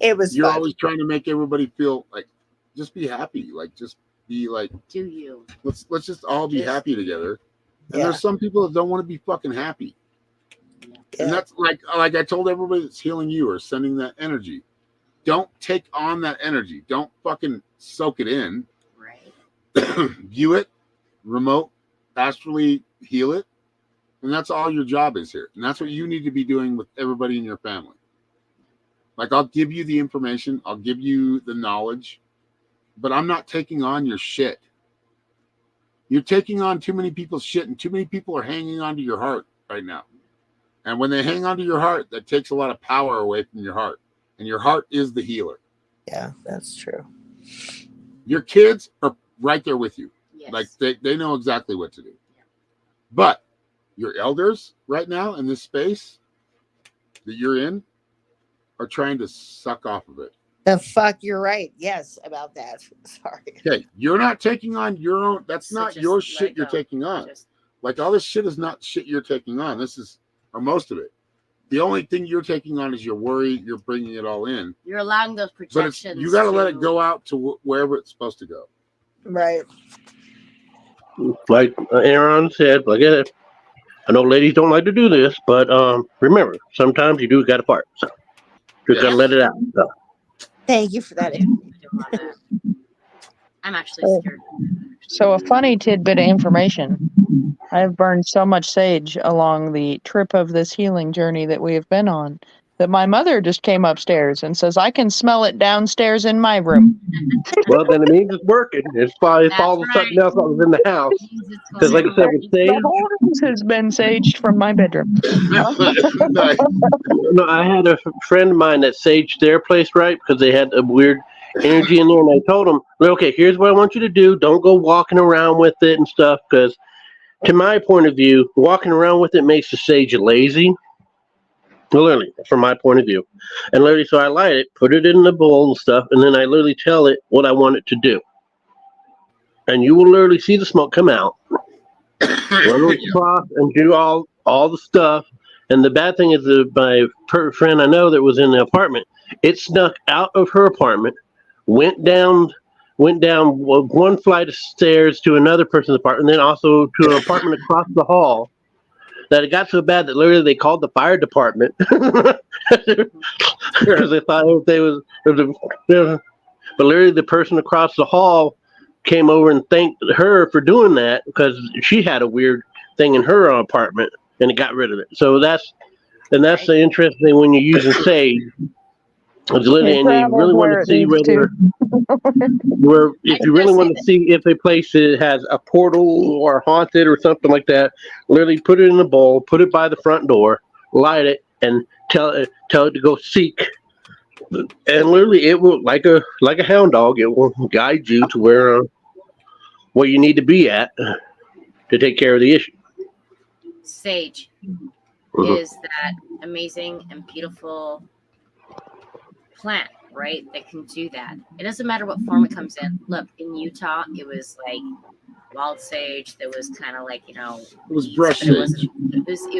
[SPEAKER 4] It was
[SPEAKER 1] you're
[SPEAKER 4] fun.
[SPEAKER 1] always trying to make everybody feel like, just be happy. Like, just be like,
[SPEAKER 2] Do you?
[SPEAKER 1] let's just all be happy together. And
[SPEAKER 4] Yeah.
[SPEAKER 1] there's some people that don't want to be fucking happy.
[SPEAKER 2] Yeah.
[SPEAKER 1] And that's like I told everybody that's healing you or sending that energy. Don't take on that energy. Don't fucking soak it in.
[SPEAKER 2] Right.
[SPEAKER 1] View it, remote, astrally heal it. And that's all your job is here. And that's what you need to be doing with everybody in your family. Like, I'll give you the information, I'll give you the knowledge, but I'm not taking on your shit. You're taking on too many people's shit, and too many people are hanging on to your heart right now. And when they hang on to your heart, that takes a lot of power away from your heart. And your heart is the healer.
[SPEAKER 4] Yeah, that's true.
[SPEAKER 1] Your kids are right there with you.
[SPEAKER 2] Yes.
[SPEAKER 1] Like, they know exactly what to do. But your elders right now in this space that you're in are trying to suck off of it.
[SPEAKER 4] The fuck, you're right. Yes, about that. Sorry.
[SPEAKER 1] Okay, you're not taking on your own. That's
[SPEAKER 2] So
[SPEAKER 1] not
[SPEAKER 2] just
[SPEAKER 1] your
[SPEAKER 2] let
[SPEAKER 1] shit
[SPEAKER 2] it
[SPEAKER 1] you're
[SPEAKER 2] go.
[SPEAKER 1] taking on.
[SPEAKER 2] Just
[SPEAKER 1] Like, all this shit is not shit you're taking on. This is, or most of it. The only thing you're taking on is your worry. You're bringing it all in.
[SPEAKER 2] you're allowing those
[SPEAKER 1] But
[SPEAKER 2] projections.
[SPEAKER 1] you got to let it go out to wherever it's supposed to go.
[SPEAKER 4] Right.
[SPEAKER 5] Like Aaron said, I know ladies don't like to do this, but remember, sometimes you do got to fart. So just got to let it out. So.
[SPEAKER 4] Thank you for that.
[SPEAKER 2] I do love that. I'm actually scared.
[SPEAKER 7] So a funny tidbit of information. I've burned so much sage along the trip of this healing journey that we have been on that my mother just came upstairs and says, I can smell it downstairs in my room.
[SPEAKER 5] Well, then it means it's working. It's probably
[SPEAKER 2] That's
[SPEAKER 5] following
[SPEAKER 2] right.
[SPEAKER 5] something else that was in the house.
[SPEAKER 2] Jesus,
[SPEAKER 5] Because, like I said, with
[SPEAKER 7] The
[SPEAKER 5] sage,
[SPEAKER 7] whole house has been saged from my bedroom.
[SPEAKER 1] Nice.
[SPEAKER 5] no, I had a friend of mine that saged their place, right? Because they had a weird energy in there. And I told them, okay, here's what I want you to do. Don't go walking around with it and stuff. Because, to my point of view, walking around with it makes the sage lazy. Literally, from my point of view. And literally, so I light it, put it in the bowl and stuff, and then I literally tell it what I want it to do. And you will literally see the smoke come out, run across, and do all the stuff. And the bad thing is that my friend I know that was in the apartment, it snuck out of her apartment, went down one flight of stairs to another person's apartment, and then also to an apartment across the hall. That it got so bad that literally they called the fire department because they thought but literally the person across the hall came over and thanked her for doing that because she had a weird thing in her apartment and it got rid of it. So that's the interesting thing when you're using sage. It's literally, and you really want to see where if you really want to see if a place has a portal or haunted or something like that, literally put it in a bowl, put it by the front door, light it, and tell it to go seek. And literally, it will like a hound dog. It will guide you to where you need to be at to take care of the issue.
[SPEAKER 2] Sage is that amazing and beautiful plant, right? That can do that. It doesn't matter what form it comes in. Look, in Utah, it was like wild sage. That was kind of like,
[SPEAKER 1] it was brush sage.
[SPEAKER 2] It was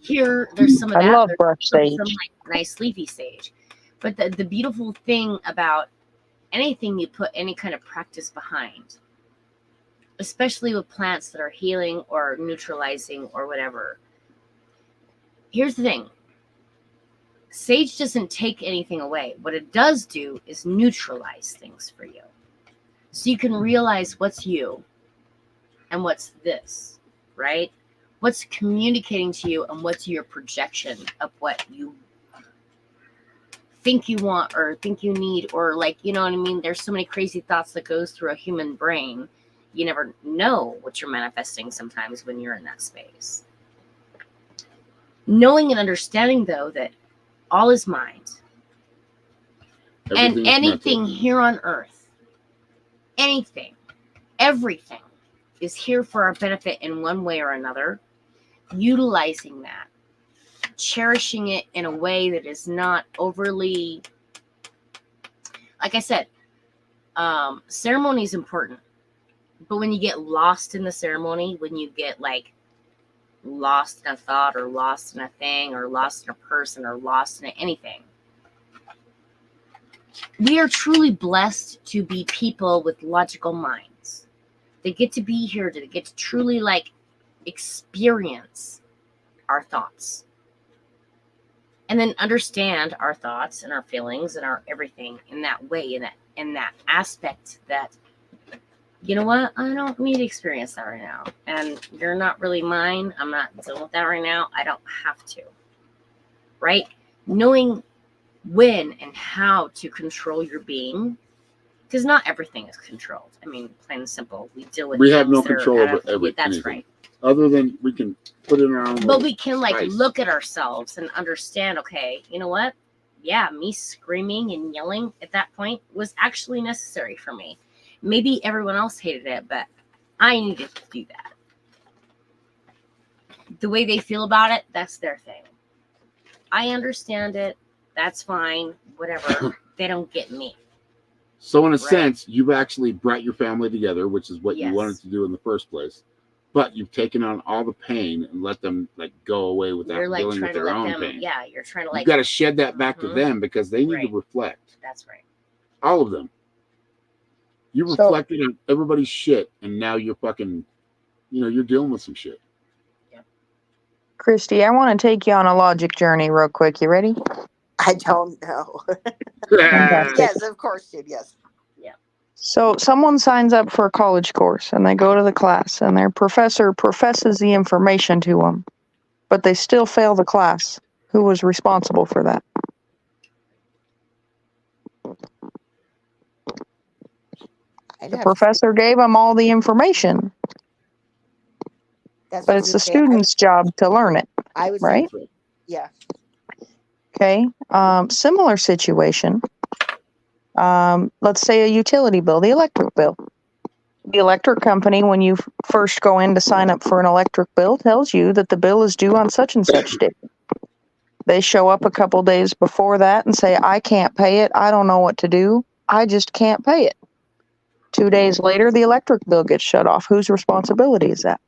[SPEAKER 2] here there's some of that.
[SPEAKER 7] I love
[SPEAKER 2] there's
[SPEAKER 7] brush sage.
[SPEAKER 2] Some like nice leafy sage. But the beautiful thing about anything you put any kind of practice behind, especially with plants that are healing or neutralizing or whatever. Here's the thing. Sage doesn't take anything away. What it does do is neutralize things for you. So you can realize what's you and what's this, right? What's communicating to you and what's your projection of what you think you want or think you need, or like, you know what I mean? There's so many crazy thoughts that goes through a human brain. You never know what you're manifesting sometimes when you're in that space. Knowing and understanding, though, that all is mind. And anything here on earth, anything, everything is here for our benefit in one way or another. Utilizing that, cherishing it in a way that is not overly, like I said, ceremony is important. But when you get lost in the ceremony, when you get like lost in a thought or lost in a thing or lost in a person or lost in anything, we are truly blessed to be people with logical minds. They get to be here, to get to truly like experience our thoughts and then understand our thoughts and our feelings and our everything in that way, in that aspect that, you know what, I don't need to experience that right now. And you're not really mine. I'm not dealing with that right now. I don't have to. Right? Knowing when and how to control your being. Because not everything is controlled. I mean, plain and simple. We
[SPEAKER 1] have no control over everything.
[SPEAKER 2] That's right.
[SPEAKER 1] Other than we can put it in our own.
[SPEAKER 2] But we can like look at ourselves and understand, okay, you know what? Yeah, me screaming and yelling at that point was actually necessary for me. Maybe everyone else hated it, but I needed to do that. The way they feel about it, that's their thing. I understand it. That's fine. Whatever. They don't get me.
[SPEAKER 1] So in a sense, you've actually brought your family together, which is what you wanted to do in the first place. But you've taken on all the pain and let them like go away without dealing with their own pain.
[SPEAKER 2] Yeah, you're trying to like.
[SPEAKER 1] You've got to shed that back to them because they need to reflect.
[SPEAKER 2] That's right.
[SPEAKER 1] All of them. You reflected on everybody's shit, and now you're fucking, you're dealing with some shit.
[SPEAKER 2] Yeah.
[SPEAKER 7] Christy, I want to take you on a logic journey real quick. You ready?
[SPEAKER 4] I don't know. Yes, of course, dude. Yes.
[SPEAKER 2] Yeah.
[SPEAKER 7] So someone signs up for a college course and they go to the class and their professor professes the information to them, but they still fail the class. Who was responsible for that?
[SPEAKER 4] I'd
[SPEAKER 7] The
[SPEAKER 4] have to say
[SPEAKER 7] professor gave them all the information,
[SPEAKER 4] that's
[SPEAKER 7] but
[SPEAKER 4] what I
[SPEAKER 7] it's
[SPEAKER 4] was
[SPEAKER 7] the
[SPEAKER 4] gonna say.
[SPEAKER 7] student's job to learn it,
[SPEAKER 4] I would say,
[SPEAKER 7] right?
[SPEAKER 4] yeah,
[SPEAKER 7] Okay. Similar situation. Let's say a utility bill, the electric bill. The electric company, when you first go in to sign up for an electric bill, tells you that the bill is due on such and such date. They show up a couple days before that and say, I can't pay it. I don't know what to do. I just can't pay it. 2 days later, the electric bill gets shut off. Whose responsibility is that?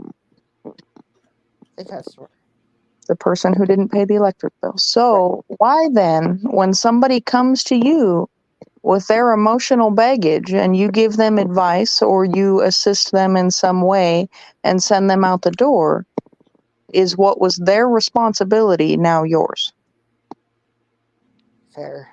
[SPEAKER 4] the customer.
[SPEAKER 7] The person who didn't pay the electric bill. So why then, when somebody comes to you with their emotional baggage and you give them advice or you assist them in some way and send them out the door, is what was their responsibility now yours?
[SPEAKER 4] Fair.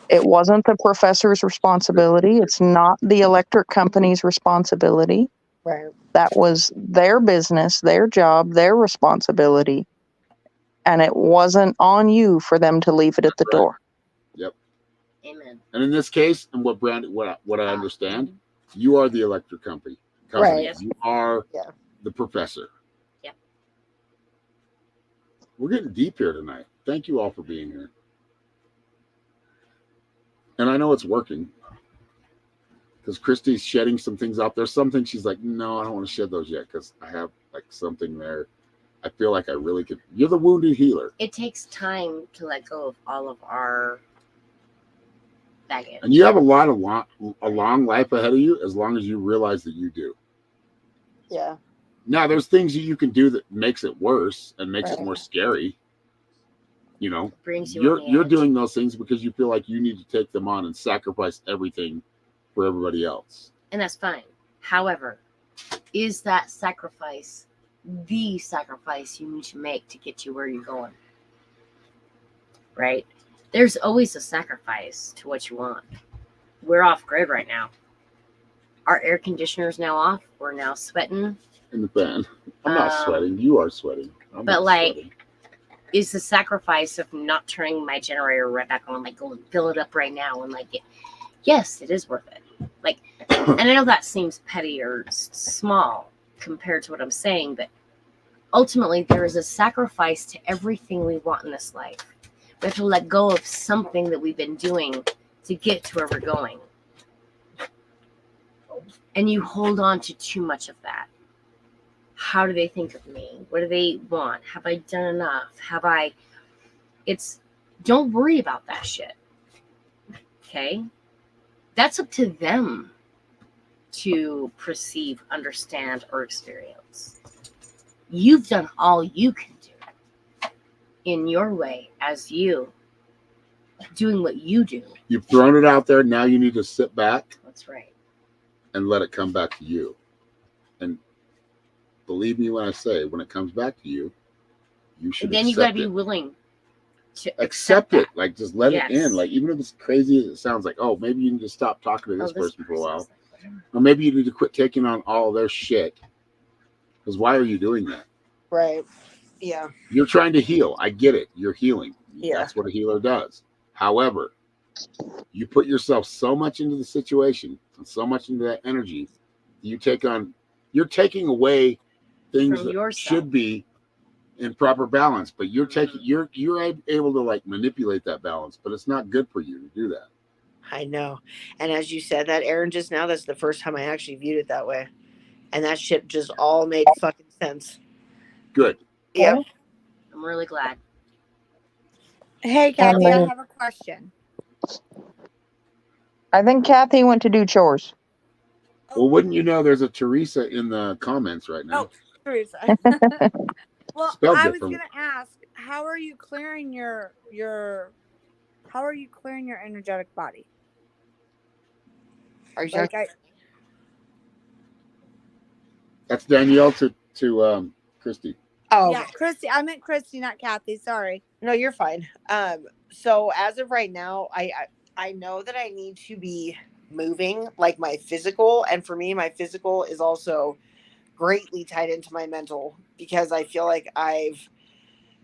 [SPEAKER 7] It wasn't the professor's responsibility. It's not the electric company's responsibility.
[SPEAKER 4] Right.
[SPEAKER 7] That was their business, their job, their responsibility. And it wasn't on you for them to leave it at the door.
[SPEAKER 1] Yep.
[SPEAKER 2] Amen.
[SPEAKER 1] And in this case, and what I understand, you are the electric company.
[SPEAKER 4] Right.
[SPEAKER 2] Yes.
[SPEAKER 1] You are
[SPEAKER 4] Yeah.
[SPEAKER 1] the professor.
[SPEAKER 2] Yep.
[SPEAKER 1] We're getting deep here tonight. Thank you all for being here. And I know it's working because Christy's shedding some things out. There's some things she's like, no, I don't want to shed those yet because I have like something there. I feel like I really could. You're the wounded healer.
[SPEAKER 2] It takes time to let go of all of our baggage.
[SPEAKER 1] And you have a long life ahead of you as long as you realize that you do.
[SPEAKER 4] Yeah.
[SPEAKER 1] Now, there's things that you can do that makes it worse and makes it
[SPEAKER 4] Right.
[SPEAKER 1] more scary. You know,
[SPEAKER 2] Brings you on the
[SPEAKER 1] you're
[SPEAKER 2] edge.
[SPEAKER 1] doing those things because you feel like you need to take them on and sacrifice everything for everybody else.
[SPEAKER 2] And that's fine. However, is that sacrifice the sacrifice you need to make to get you where you're going? Right? There's always a sacrifice to what you want. We're off grid right now. Our air conditioner's now off. We're now sweating.
[SPEAKER 1] In the fan. I'm not sweating. You are sweating. I'm
[SPEAKER 2] But
[SPEAKER 1] not
[SPEAKER 2] like,
[SPEAKER 1] sweating.
[SPEAKER 2] is the sacrifice of not turning my generator right back on, like go and fill it up right now and like yes, it is worth it. Like, and I know that seems petty or small compared to what I'm saying, but ultimately there is a sacrifice to everything we want in this life. We have to let go of something that we've been doing to get to where we're going. And you hold on to too much of that. How do they think of me? What do they want? Have I done enough? Don't worry about that shit. Okay? That's up to them to perceive, understand, or experience. You've done all you can do in your way as you, doing what you do.
[SPEAKER 1] You've thrown it out there. Now you need to sit back.
[SPEAKER 2] That's right.
[SPEAKER 1] And let it come back to you. And believe me when I say, when it comes back to you, you should.
[SPEAKER 2] And then you got to be willing to
[SPEAKER 1] accept it. Like, just let it in. Like, even if it's crazy as it sounds, like, oh, maybe you need to stop talking to this person for a while, or maybe you need to quit taking on all their shit. Because why are you doing that?
[SPEAKER 4] Right. Yeah.
[SPEAKER 1] You're trying to heal. I get it. You're healing.
[SPEAKER 4] Yeah.
[SPEAKER 1] That's what a healer does. However, you put yourself so much into the situation and so much into that energy, you're taking away things
[SPEAKER 2] from
[SPEAKER 1] that
[SPEAKER 2] yourself.
[SPEAKER 1] Should be in proper balance, but you're able to like manipulate that balance, but it's not good for you to do that.
[SPEAKER 4] I know. And as you said that, Aaron, just now, that's the first time I actually viewed it that way. And that shit just all made fucking sense.
[SPEAKER 1] Good.
[SPEAKER 4] Yep.
[SPEAKER 2] I'm really glad.
[SPEAKER 8] Hey, Kathy, I have a question.
[SPEAKER 7] I think Kathy went to do chores.
[SPEAKER 1] Well, wouldn't you know there's a Teresa in the comments right now?
[SPEAKER 8] Oh, Teresa. Well,
[SPEAKER 1] Spelled
[SPEAKER 8] I was
[SPEAKER 1] different.
[SPEAKER 8] going to ask, how are you clearing your energetic body?
[SPEAKER 4] Are you
[SPEAKER 8] Like
[SPEAKER 1] That's Danielle to Christy.
[SPEAKER 4] Oh,
[SPEAKER 8] yeah, Christy. I meant Christy, not Kathy. Sorry.
[SPEAKER 4] No, you're fine. So as of right now, I know that I need to be moving, like my physical. And for me, my physical is also greatly tied into my mental, because I feel like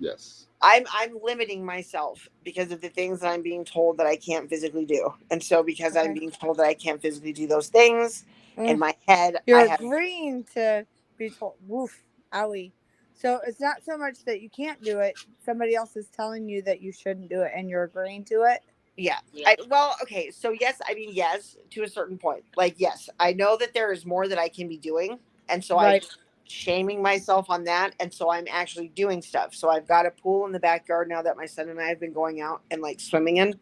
[SPEAKER 1] Yes.
[SPEAKER 4] I'm limiting myself because of the things that I'm being told that I can't physically do. And so because I'm
[SPEAKER 8] Okay.
[SPEAKER 4] being told that I can't physically do those things, in
[SPEAKER 8] Ugh.
[SPEAKER 4] my head
[SPEAKER 8] You're
[SPEAKER 4] I have
[SPEAKER 8] agreeing to be told. Woof, owie. So it's not so much that you can't do it. Somebody else is telling you that you shouldn't do it, and you're agreeing to it.
[SPEAKER 4] yeah.
[SPEAKER 2] Yeah.
[SPEAKER 4] Well, okay, so yes, I mean yes, to a certain point. Like yes, I know that there is more that I can be doing, and so I'm
[SPEAKER 8] Right.
[SPEAKER 4] shaming myself on that, and so I'm actually doing stuff. So I've got a pool in the backyard now that my son and I have been going out and like swimming in.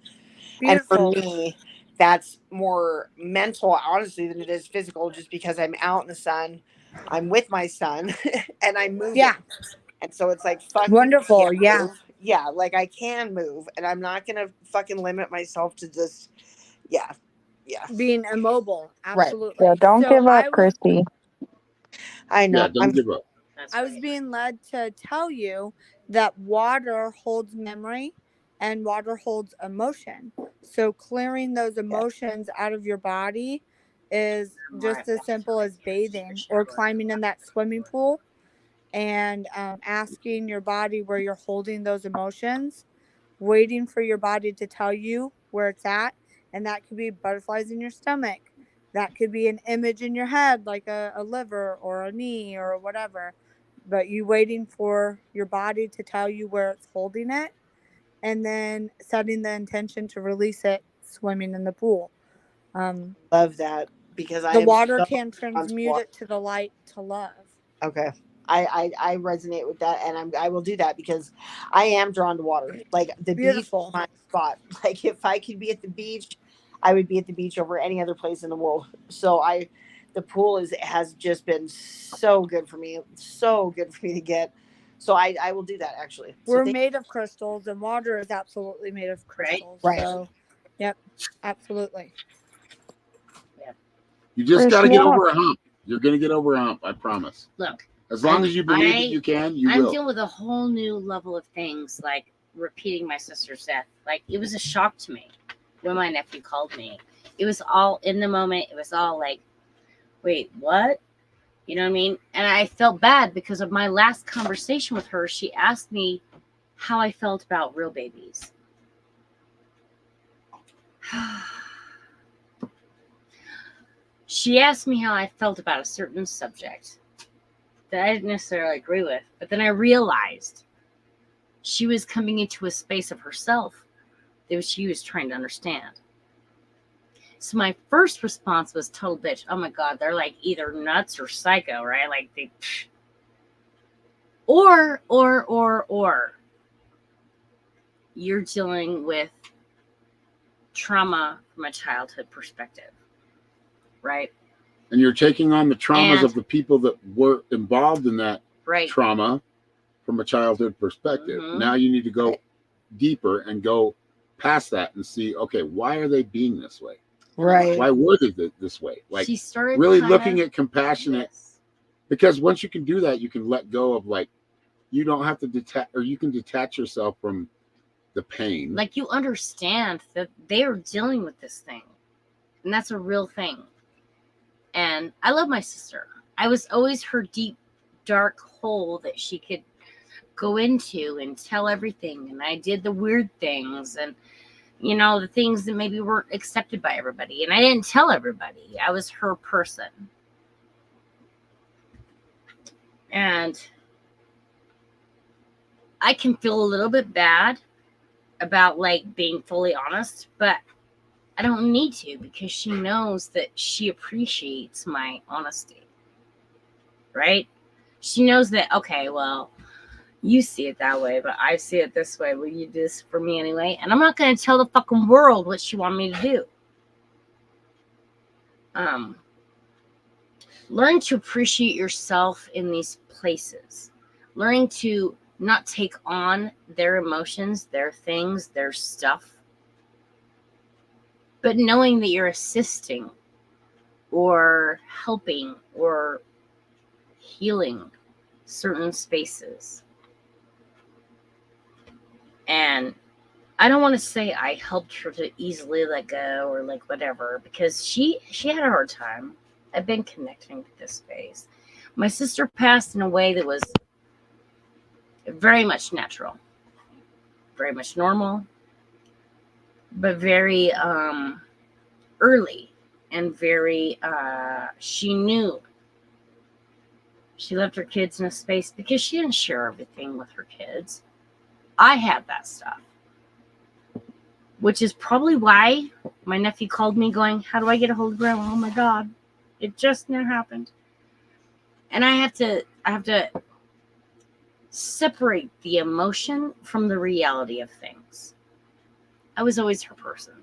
[SPEAKER 4] And for
[SPEAKER 8] Beautiful.
[SPEAKER 4] me, that's more mental, honestly, than it is physical, just because I'm out in the sun, I'm with my son, and I'm
[SPEAKER 8] Yeah.
[SPEAKER 4] moving. And so it's like, fuck you, I
[SPEAKER 8] Wonderful.
[SPEAKER 4] can't
[SPEAKER 8] Yeah.
[SPEAKER 4] move. Yeah, like I can move, and I'm not going to fucking limit myself to just, yeah, yeah.
[SPEAKER 8] Being immobile.
[SPEAKER 4] Right.
[SPEAKER 8] Absolutely.
[SPEAKER 7] Yeah, don't
[SPEAKER 8] So
[SPEAKER 7] give up, Christy.
[SPEAKER 4] I
[SPEAKER 1] Yeah,
[SPEAKER 4] know.
[SPEAKER 1] don't give up.
[SPEAKER 2] That's
[SPEAKER 8] I was
[SPEAKER 2] right.
[SPEAKER 8] being led to tell you that water holds memory and water holds emotion. So clearing those emotions out of your body is just as simple as bathing or climbing in that swimming pool and asking your body where you're holding those emotions, waiting for your body to tell you where it's at. And that could be butterflies in your stomach. That could be an image in your head, like a liver or a knee or whatever. But you waiting for your body to tell you where it's holding it, and then setting the intention to release it swimming in the pool.
[SPEAKER 4] Love that, because I
[SPEAKER 8] The
[SPEAKER 4] am
[SPEAKER 8] water
[SPEAKER 4] so
[SPEAKER 8] can
[SPEAKER 4] drawn to
[SPEAKER 8] transmute
[SPEAKER 4] water.
[SPEAKER 8] it to the light to love.
[SPEAKER 4] Okay. I resonate with that, and I will do that because I am drawn to water. Like the beach is
[SPEAKER 8] Beautiful.
[SPEAKER 4] my spot. Like if I could be at the beach, I would be at the beach over any other place in the world. So the pool has just been so good for me. So good for me to get. So I will do that actually. So
[SPEAKER 8] We're
[SPEAKER 4] thank
[SPEAKER 8] made of crystals, and water is absolutely made of
[SPEAKER 2] Right.
[SPEAKER 8] crystals.
[SPEAKER 4] Right.
[SPEAKER 8] So, yep, absolutely.
[SPEAKER 1] You just
[SPEAKER 7] Chris,
[SPEAKER 1] got to
[SPEAKER 7] you
[SPEAKER 1] get
[SPEAKER 7] wanna-
[SPEAKER 1] over a hump. You're going to get over a hump. I promise.
[SPEAKER 2] Look,
[SPEAKER 1] As long as you believe that
[SPEAKER 2] I-
[SPEAKER 1] you can, you
[SPEAKER 2] I'm
[SPEAKER 1] will.
[SPEAKER 2] dealing with a whole new level of things, like repeating my sister's death. Like it was a shock to me when my nephew called me. It was all in the moment. It was all like, wait, what? You know what I mean? And I felt bad because of my last conversation with her. She asked me how I felt about real babies. She asked me how I felt about a certain subject that I didn't necessarily agree with, but then I realized she was coming into a space of herself that she was trying to understand. So my first response was total bitch. Oh my God, they're like either nuts or psycho, right? Like they, or you're dealing with trauma from a childhood perspective, right?
[SPEAKER 1] And you're taking on the traumas
[SPEAKER 2] And-
[SPEAKER 1] of the people that were involved in that
[SPEAKER 2] Right.
[SPEAKER 1] trauma from a childhood perspective.
[SPEAKER 2] Mhm.
[SPEAKER 1] Now you need to go deeper and go past that and see, okay, why are they being this way?
[SPEAKER 4] Right.
[SPEAKER 1] Why were they this way? Like
[SPEAKER 2] She started
[SPEAKER 1] really
[SPEAKER 2] kinda-
[SPEAKER 1] looking at compassionate,
[SPEAKER 2] Yes.
[SPEAKER 1] because once you can do that, you can let go of, like, you don't have to detach, or you can detach yourself from the pain.
[SPEAKER 2] Like you understand that they are dealing with this thing, and that's a real thing. And I love my sister. I was always her deep, dark hole that she could go into and tell everything. And I did the weird things and, you know, the things that maybe weren't accepted by everybody. And I didn't tell everybody. I was her person. And I can feel a little bit bad about like being fully honest, but I don't need to, because she knows that she appreciates my honesty, right? She knows that, okay, well, you see it that way, but I see it this way. Will you do this for me anyway? And I'm not going to tell the fucking world what she wanted me to do. Learn to appreciate yourself in these places. Learning to not take on their emotions, their things, their stuff, but knowing that you're assisting or helping or healing certain spaces. And I don't want to say I helped her to easily let go or like whatever, because she had a hard time. I've been connecting to this space. My sister passed in a way that was very much natural, very much normal, but very early and very she knew she left her kids in a space because she didn't share everything with her kids. I had that stuff, which is probably why my nephew called me going, how do I get a hold of Grandma? Oh my God, it just now happened. And I have to separate the emotion from the reality of things. I was always her person.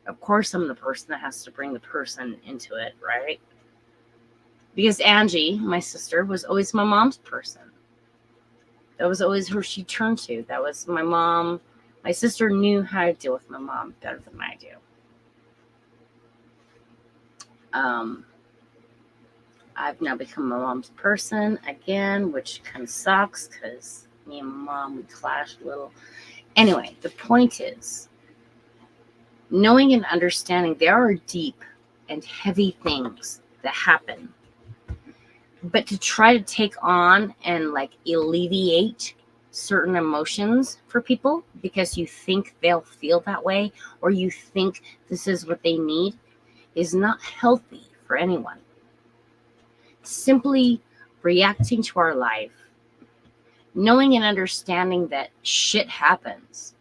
[SPEAKER 2] Of course, I'm the person that has to bring the person into it, right? Because Angie, my sister, was always my mom's person. That was always who she turned to. That was my mom. My sister knew how to deal with my mom better than I do. I've now become my mom's person again, which kind of sucks because me and my mom, we clashed a little. Anyway, the point is, knowing and understanding there are deep and heavy things that happen. But to try to take on and like alleviate certain emotions for people because you think they'll feel that way or you think this is what they need is not healthy for anyone. Simply reacting to our life, knowing and understanding that shit happens.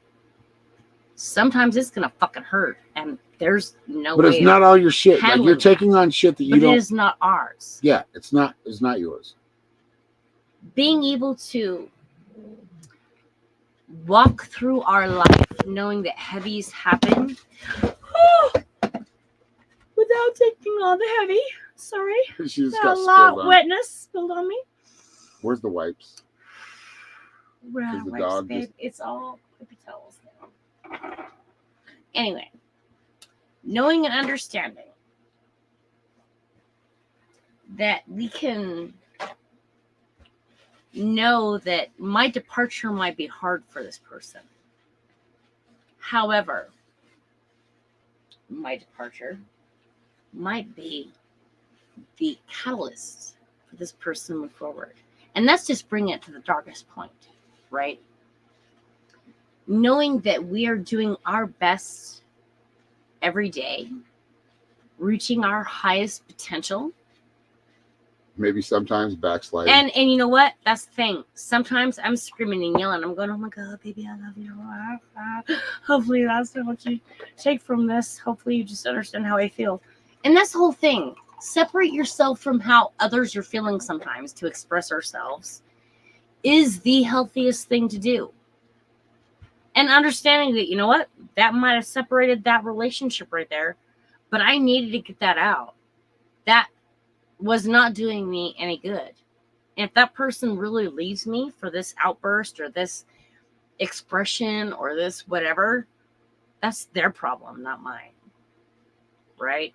[SPEAKER 2] Sometimes it's gonna fucking hurt, and there's no way.
[SPEAKER 1] But it's not all your shit. Like you're taking
[SPEAKER 2] that.
[SPEAKER 1] on shit that you
[SPEAKER 2] but
[SPEAKER 1] don't.
[SPEAKER 2] It is not ours.
[SPEAKER 1] Yeah, it's not yours.
[SPEAKER 2] Being able to walk through our life knowing that heavies happen without taking all the heavy. Sorry.
[SPEAKER 1] She just
[SPEAKER 2] got
[SPEAKER 1] got
[SPEAKER 2] a lot
[SPEAKER 1] on.
[SPEAKER 2] wetness spilled on me.
[SPEAKER 1] Where's the wipes?
[SPEAKER 2] Well,
[SPEAKER 1] the
[SPEAKER 2] wipes,
[SPEAKER 1] dog
[SPEAKER 2] babe.
[SPEAKER 1] just-
[SPEAKER 2] It's all paper towels now. Anyway, knowing and understanding that we can know that my departure might be hard for this person. However, my departure might be the catalyst for this person to move forward. And that's just bringing it to the darkest point, right? Knowing that we are doing our best every day, reaching our highest potential.
[SPEAKER 1] Maybe sometimes backsliding.
[SPEAKER 2] And you know what? That's the thing. Sometimes I'm screaming and yelling. I'm going, oh my God, baby, I love you. Hopefully that's not what you take from this. Hopefully you just understand how I feel. And that's the whole thing. Separate yourself from how others are feeling sometimes to express ourselves is the healthiest thing to do. And understanding that, you know what? That might have separated that relationship right there, but I needed to get that out. That was not doing me any good. And if that person really leaves me for this outburst or this expression or this whatever, that's their problem, not mine. Right?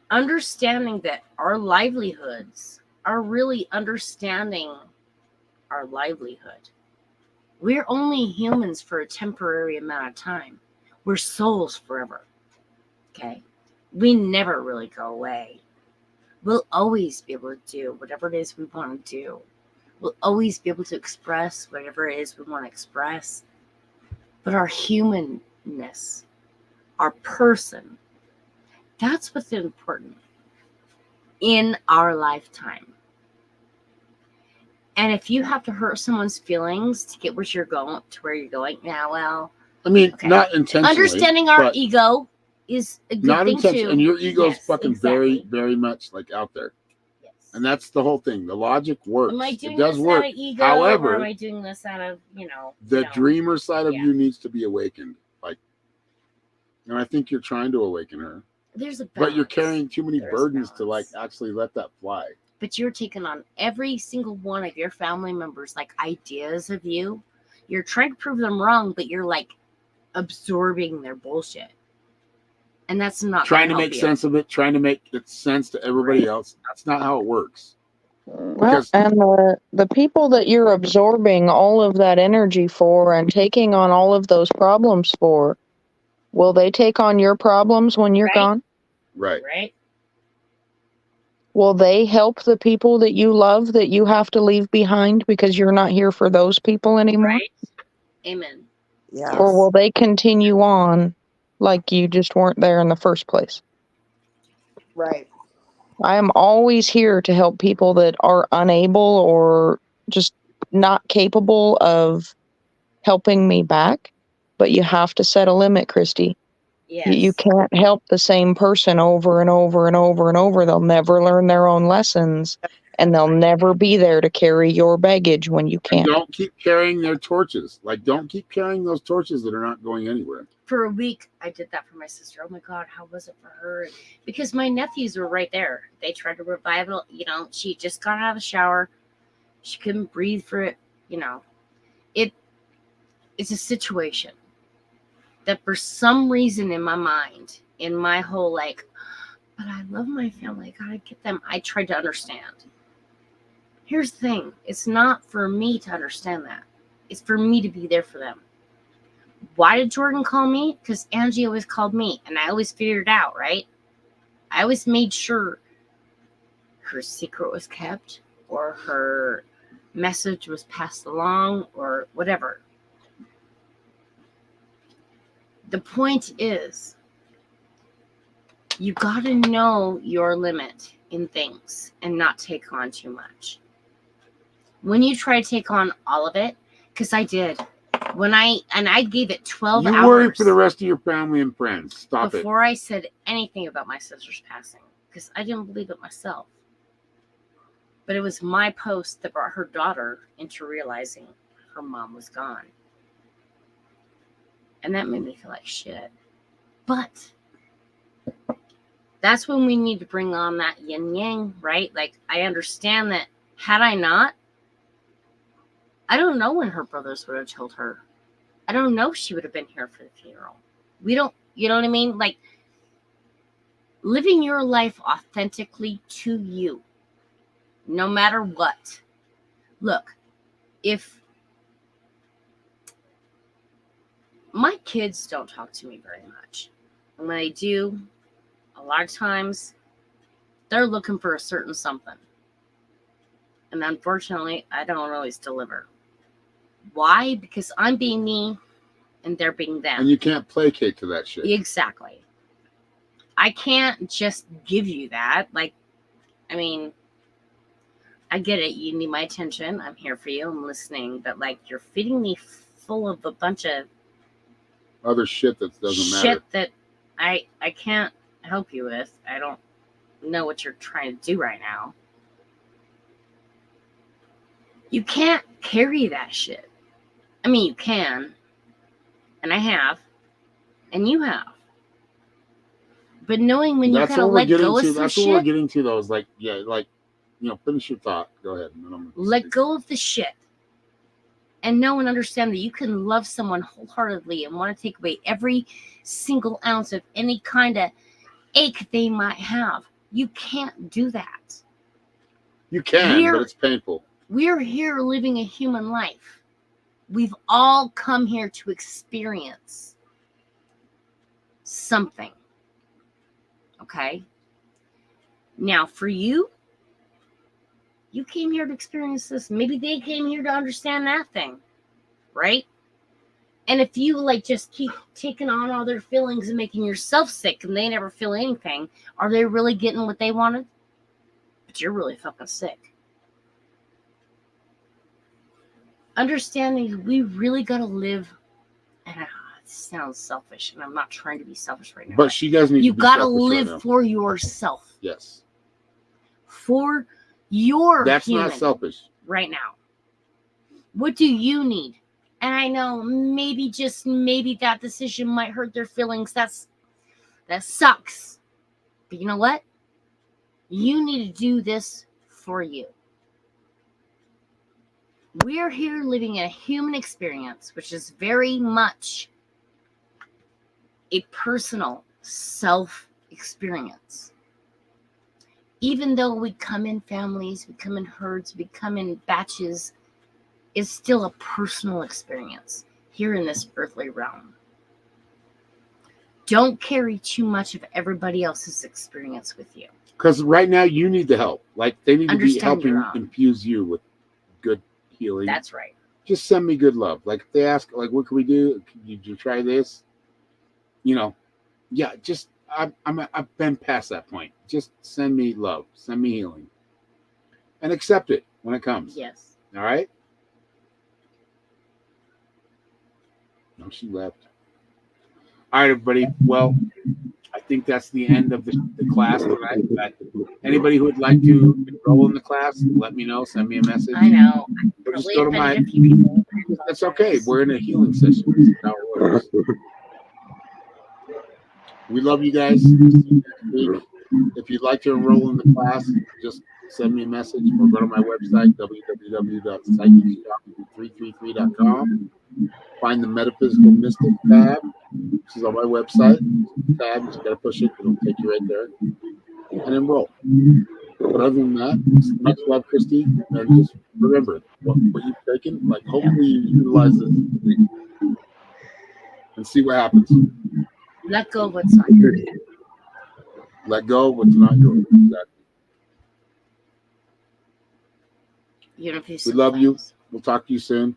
[SPEAKER 2] Understanding that our livelihoods are really understanding our livelihood. We're only humans for a temporary amount of time. We're souls forever. Okay? We never really go away. We'll always be able to do whatever it is we want to do. We'll always be able to express whatever it is we want to express. But our humanness, our person, that's what's important in our lifetime. And if you have to hurt someone's feelings to get where you're going,
[SPEAKER 1] I mean,
[SPEAKER 2] okay.
[SPEAKER 1] not intentionally.
[SPEAKER 2] Understanding our ego is a good
[SPEAKER 1] not
[SPEAKER 2] thing
[SPEAKER 1] intention,
[SPEAKER 2] too.
[SPEAKER 1] and your ego's
[SPEAKER 2] Yes,
[SPEAKER 1] fucking
[SPEAKER 2] exactly.
[SPEAKER 1] very much like out there.
[SPEAKER 2] Yes.
[SPEAKER 1] And that's the whole thing. The logic works.
[SPEAKER 2] Am I doing
[SPEAKER 1] It does
[SPEAKER 2] this
[SPEAKER 1] work.
[SPEAKER 2] out of ego,
[SPEAKER 1] However,
[SPEAKER 2] or am I doing this out of,
[SPEAKER 1] the dreamer side of
[SPEAKER 2] yeah.
[SPEAKER 1] you needs to be awakened. Like, and I think you're trying to awaken her.
[SPEAKER 2] There's a balance.
[SPEAKER 1] But you're carrying too many
[SPEAKER 2] There's
[SPEAKER 1] burdens to
[SPEAKER 2] balance.
[SPEAKER 1] like actually let that fly.
[SPEAKER 2] But you're taking on every single one of your family members, like ideas of you. You're trying to prove them wrong, but you're like absorbing their bullshit. And that's not
[SPEAKER 1] Trying to make sense of it, trying to make it sense to everybody else. That's not how it works.
[SPEAKER 7] Well, and the people that you're absorbing all of that energy for and taking on all of those problems for, will they take on your problems when you're gone?
[SPEAKER 1] Right.
[SPEAKER 2] Right.
[SPEAKER 7] Will they help the people that you love that you have to leave behind because you're not here for those people anymore?
[SPEAKER 2] Right. Amen.
[SPEAKER 4] Yeah.
[SPEAKER 7] Or will they continue on like you just weren't there in the first place?
[SPEAKER 4] Right.
[SPEAKER 7] I am always here to help people that are unable or just not capable of helping me back. But you have to set a limit, Christy.
[SPEAKER 2] Yes.
[SPEAKER 7] You can't help the same person over and over and over and over. They'll never learn their own lessons, and they'll never be there to carry your baggage when you
[SPEAKER 1] And
[SPEAKER 7] can't.
[SPEAKER 1] don't keep carrying their torches. Like, don't keep carrying those torches that are not going anywhere.
[SPEAKER 2] For a week, I did that for my sister. Oh my God, how was it for her? Because my nephews were right there. They tried to revive it. You know, she just got out of the shower. She couldn't breathe for it. You know, it's a situation that for some reason in my mind, in my whole like, but I love my family. I gotta get them. I tried to understand. Here's the thing. It's not for me to understand that. It's for me to be there for them. Why did Jordan call me? Because Angie always called me, and I always figured it out, right? I always made sure her secret was kept, or her message was passed along, or whatever. The point is, you got to know your limit in things and not take on too much. When you try to take on all of it, because I did. I gave it 12 hours.
[SPEAKER 1] You worry for the rest of your family and friends. Stop
[SPEAKER 2] before I said anything about my sister's passing, because I didn't believe it myself. But it was my post that brought her daughter into realizing her mom was gone. And that made me feel like shit. But that's when we need to bring on that yin yang, right? Like, I understand that had I not, I don't know when her brothers would have told her. I don't know if she would have been here for the funeral. We don't, you know what I mean? Like, living your life authentically to you, no matter what. Look, if my kids don't talk to me very much, and when they do, a lot of times they're looking for a certain something. And unfortunately, I don't always deliver. Why? Because I'm being me and they're being them.
[SPEAKER 1] And you can't placate to that shit.
[SPEAKER 2] Exactly. I can't just give you that. Like, I mean, I get it. You need my attention. I'm here for you. I'm listening. But, like, you're feeding me full of a bunch of
[SPEAKER 1] other shit that doesn't matter.
[SPEAKER 2] Shit that I can't help you with. I don't know what you're trying to do right now. You can't carry that shit. I mean, you can. And I have. And you have. But knowing when you gotta let go of some shit.
[SPEAKER 1] That's what we're getting to, though. Is like, yeah, like, you know, finish your thought. Go ahead.
[SPEAKER 2] Let go of the shit. And know and understand that you can love someone wholeheartedly and want to take away every single ounce of any kind of ache they might have. You can't do that.
[SPEAKER 1] You can, but it's painful.
[SPEAKER 2] We're here living a human life. We've all come here to experience something. Okay? Now, for you, you came here to experience this. Maybe they came here to understand that thing, right? And if you like just keep taking on all their feelings and making yourself sick and they never feel anything, are they really getting what they wanted? But you're really fucking sick. Understanding we really got to live, and it sounds selfish, and I'm not trying to be selfish right now.
[SPEAKER 1] But she doesn't need to be selfish. You got to
[SPEAKER 2] live for yourself.
[SPEAKER 1] Yes.
[SPEAKER 2] For your
[SPEAKER 1] That's not selfish.
[SPEAKER 2] Right now. What do you need? And I know maybe just maybe that decision might hurt their feelings. That sucks. But you know what? You need to do this for you. We're here living a human experience, which is very much a personal self experience. even though we come in families, we come in herds, we come in batches, it's still a personal experience here in this earthly realm. Don't carry too much of everybody else's experience with you.
[SPEAKER 1] Because right now you need the help. Like they need to be
[SPEAKER 2] Understand
[SPEAKER 1] helping
[SPEAKER 2] your own.
[SPEAKER 1] infuse you with good healing.
[SPEAKER 2] That's right.
[SPEAKER 1] Just send me good love. Like if they ask, like, what can we do? Did you try this? You know, yeah. Just I've been past that point. Just send me love. Send me healing, and accept it when it comes.
[SPEAKER 2] Yes.
[SPEAKER 1] All right. No, she left. All right, everybody. Well, I think that's the end of the class tonight. But anybody who would like to enroll in the class, let me know. Send me a message.
[SPEAKER 2] I know.
[SPEAKER 1] Or just
[SPEAKER 2] Probably
[SPEAKER 1] go to my.
[SPEAKER 2] offended a few people.
[SPEAKER 1] That's okay. We're in a healing session. That's how it works. We love you guys. See you next week. If you'd like to enroll in the class, just send me a message or go to my website, www.psychicshock333.com. Find the Metaphysical Mystic tab, which is on my website. Tab, you just got to push it, it'll take you right there, and enroll. But other than that, much love, Christy, and just remember what you've taken. Like, hopefully, you utilize this and see what happens.
[SPEAKER 2] Let go of what's not yours.
[SPEAKER 1] Let go of what's not yours. Exactly.
[SPEAKER 2] We
[SPEAKER 1] love you. We'll talk to you soon.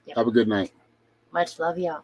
[SPEAKER 1] Yep. Have a good night.
[SPEAKER 2] Much love, y'all.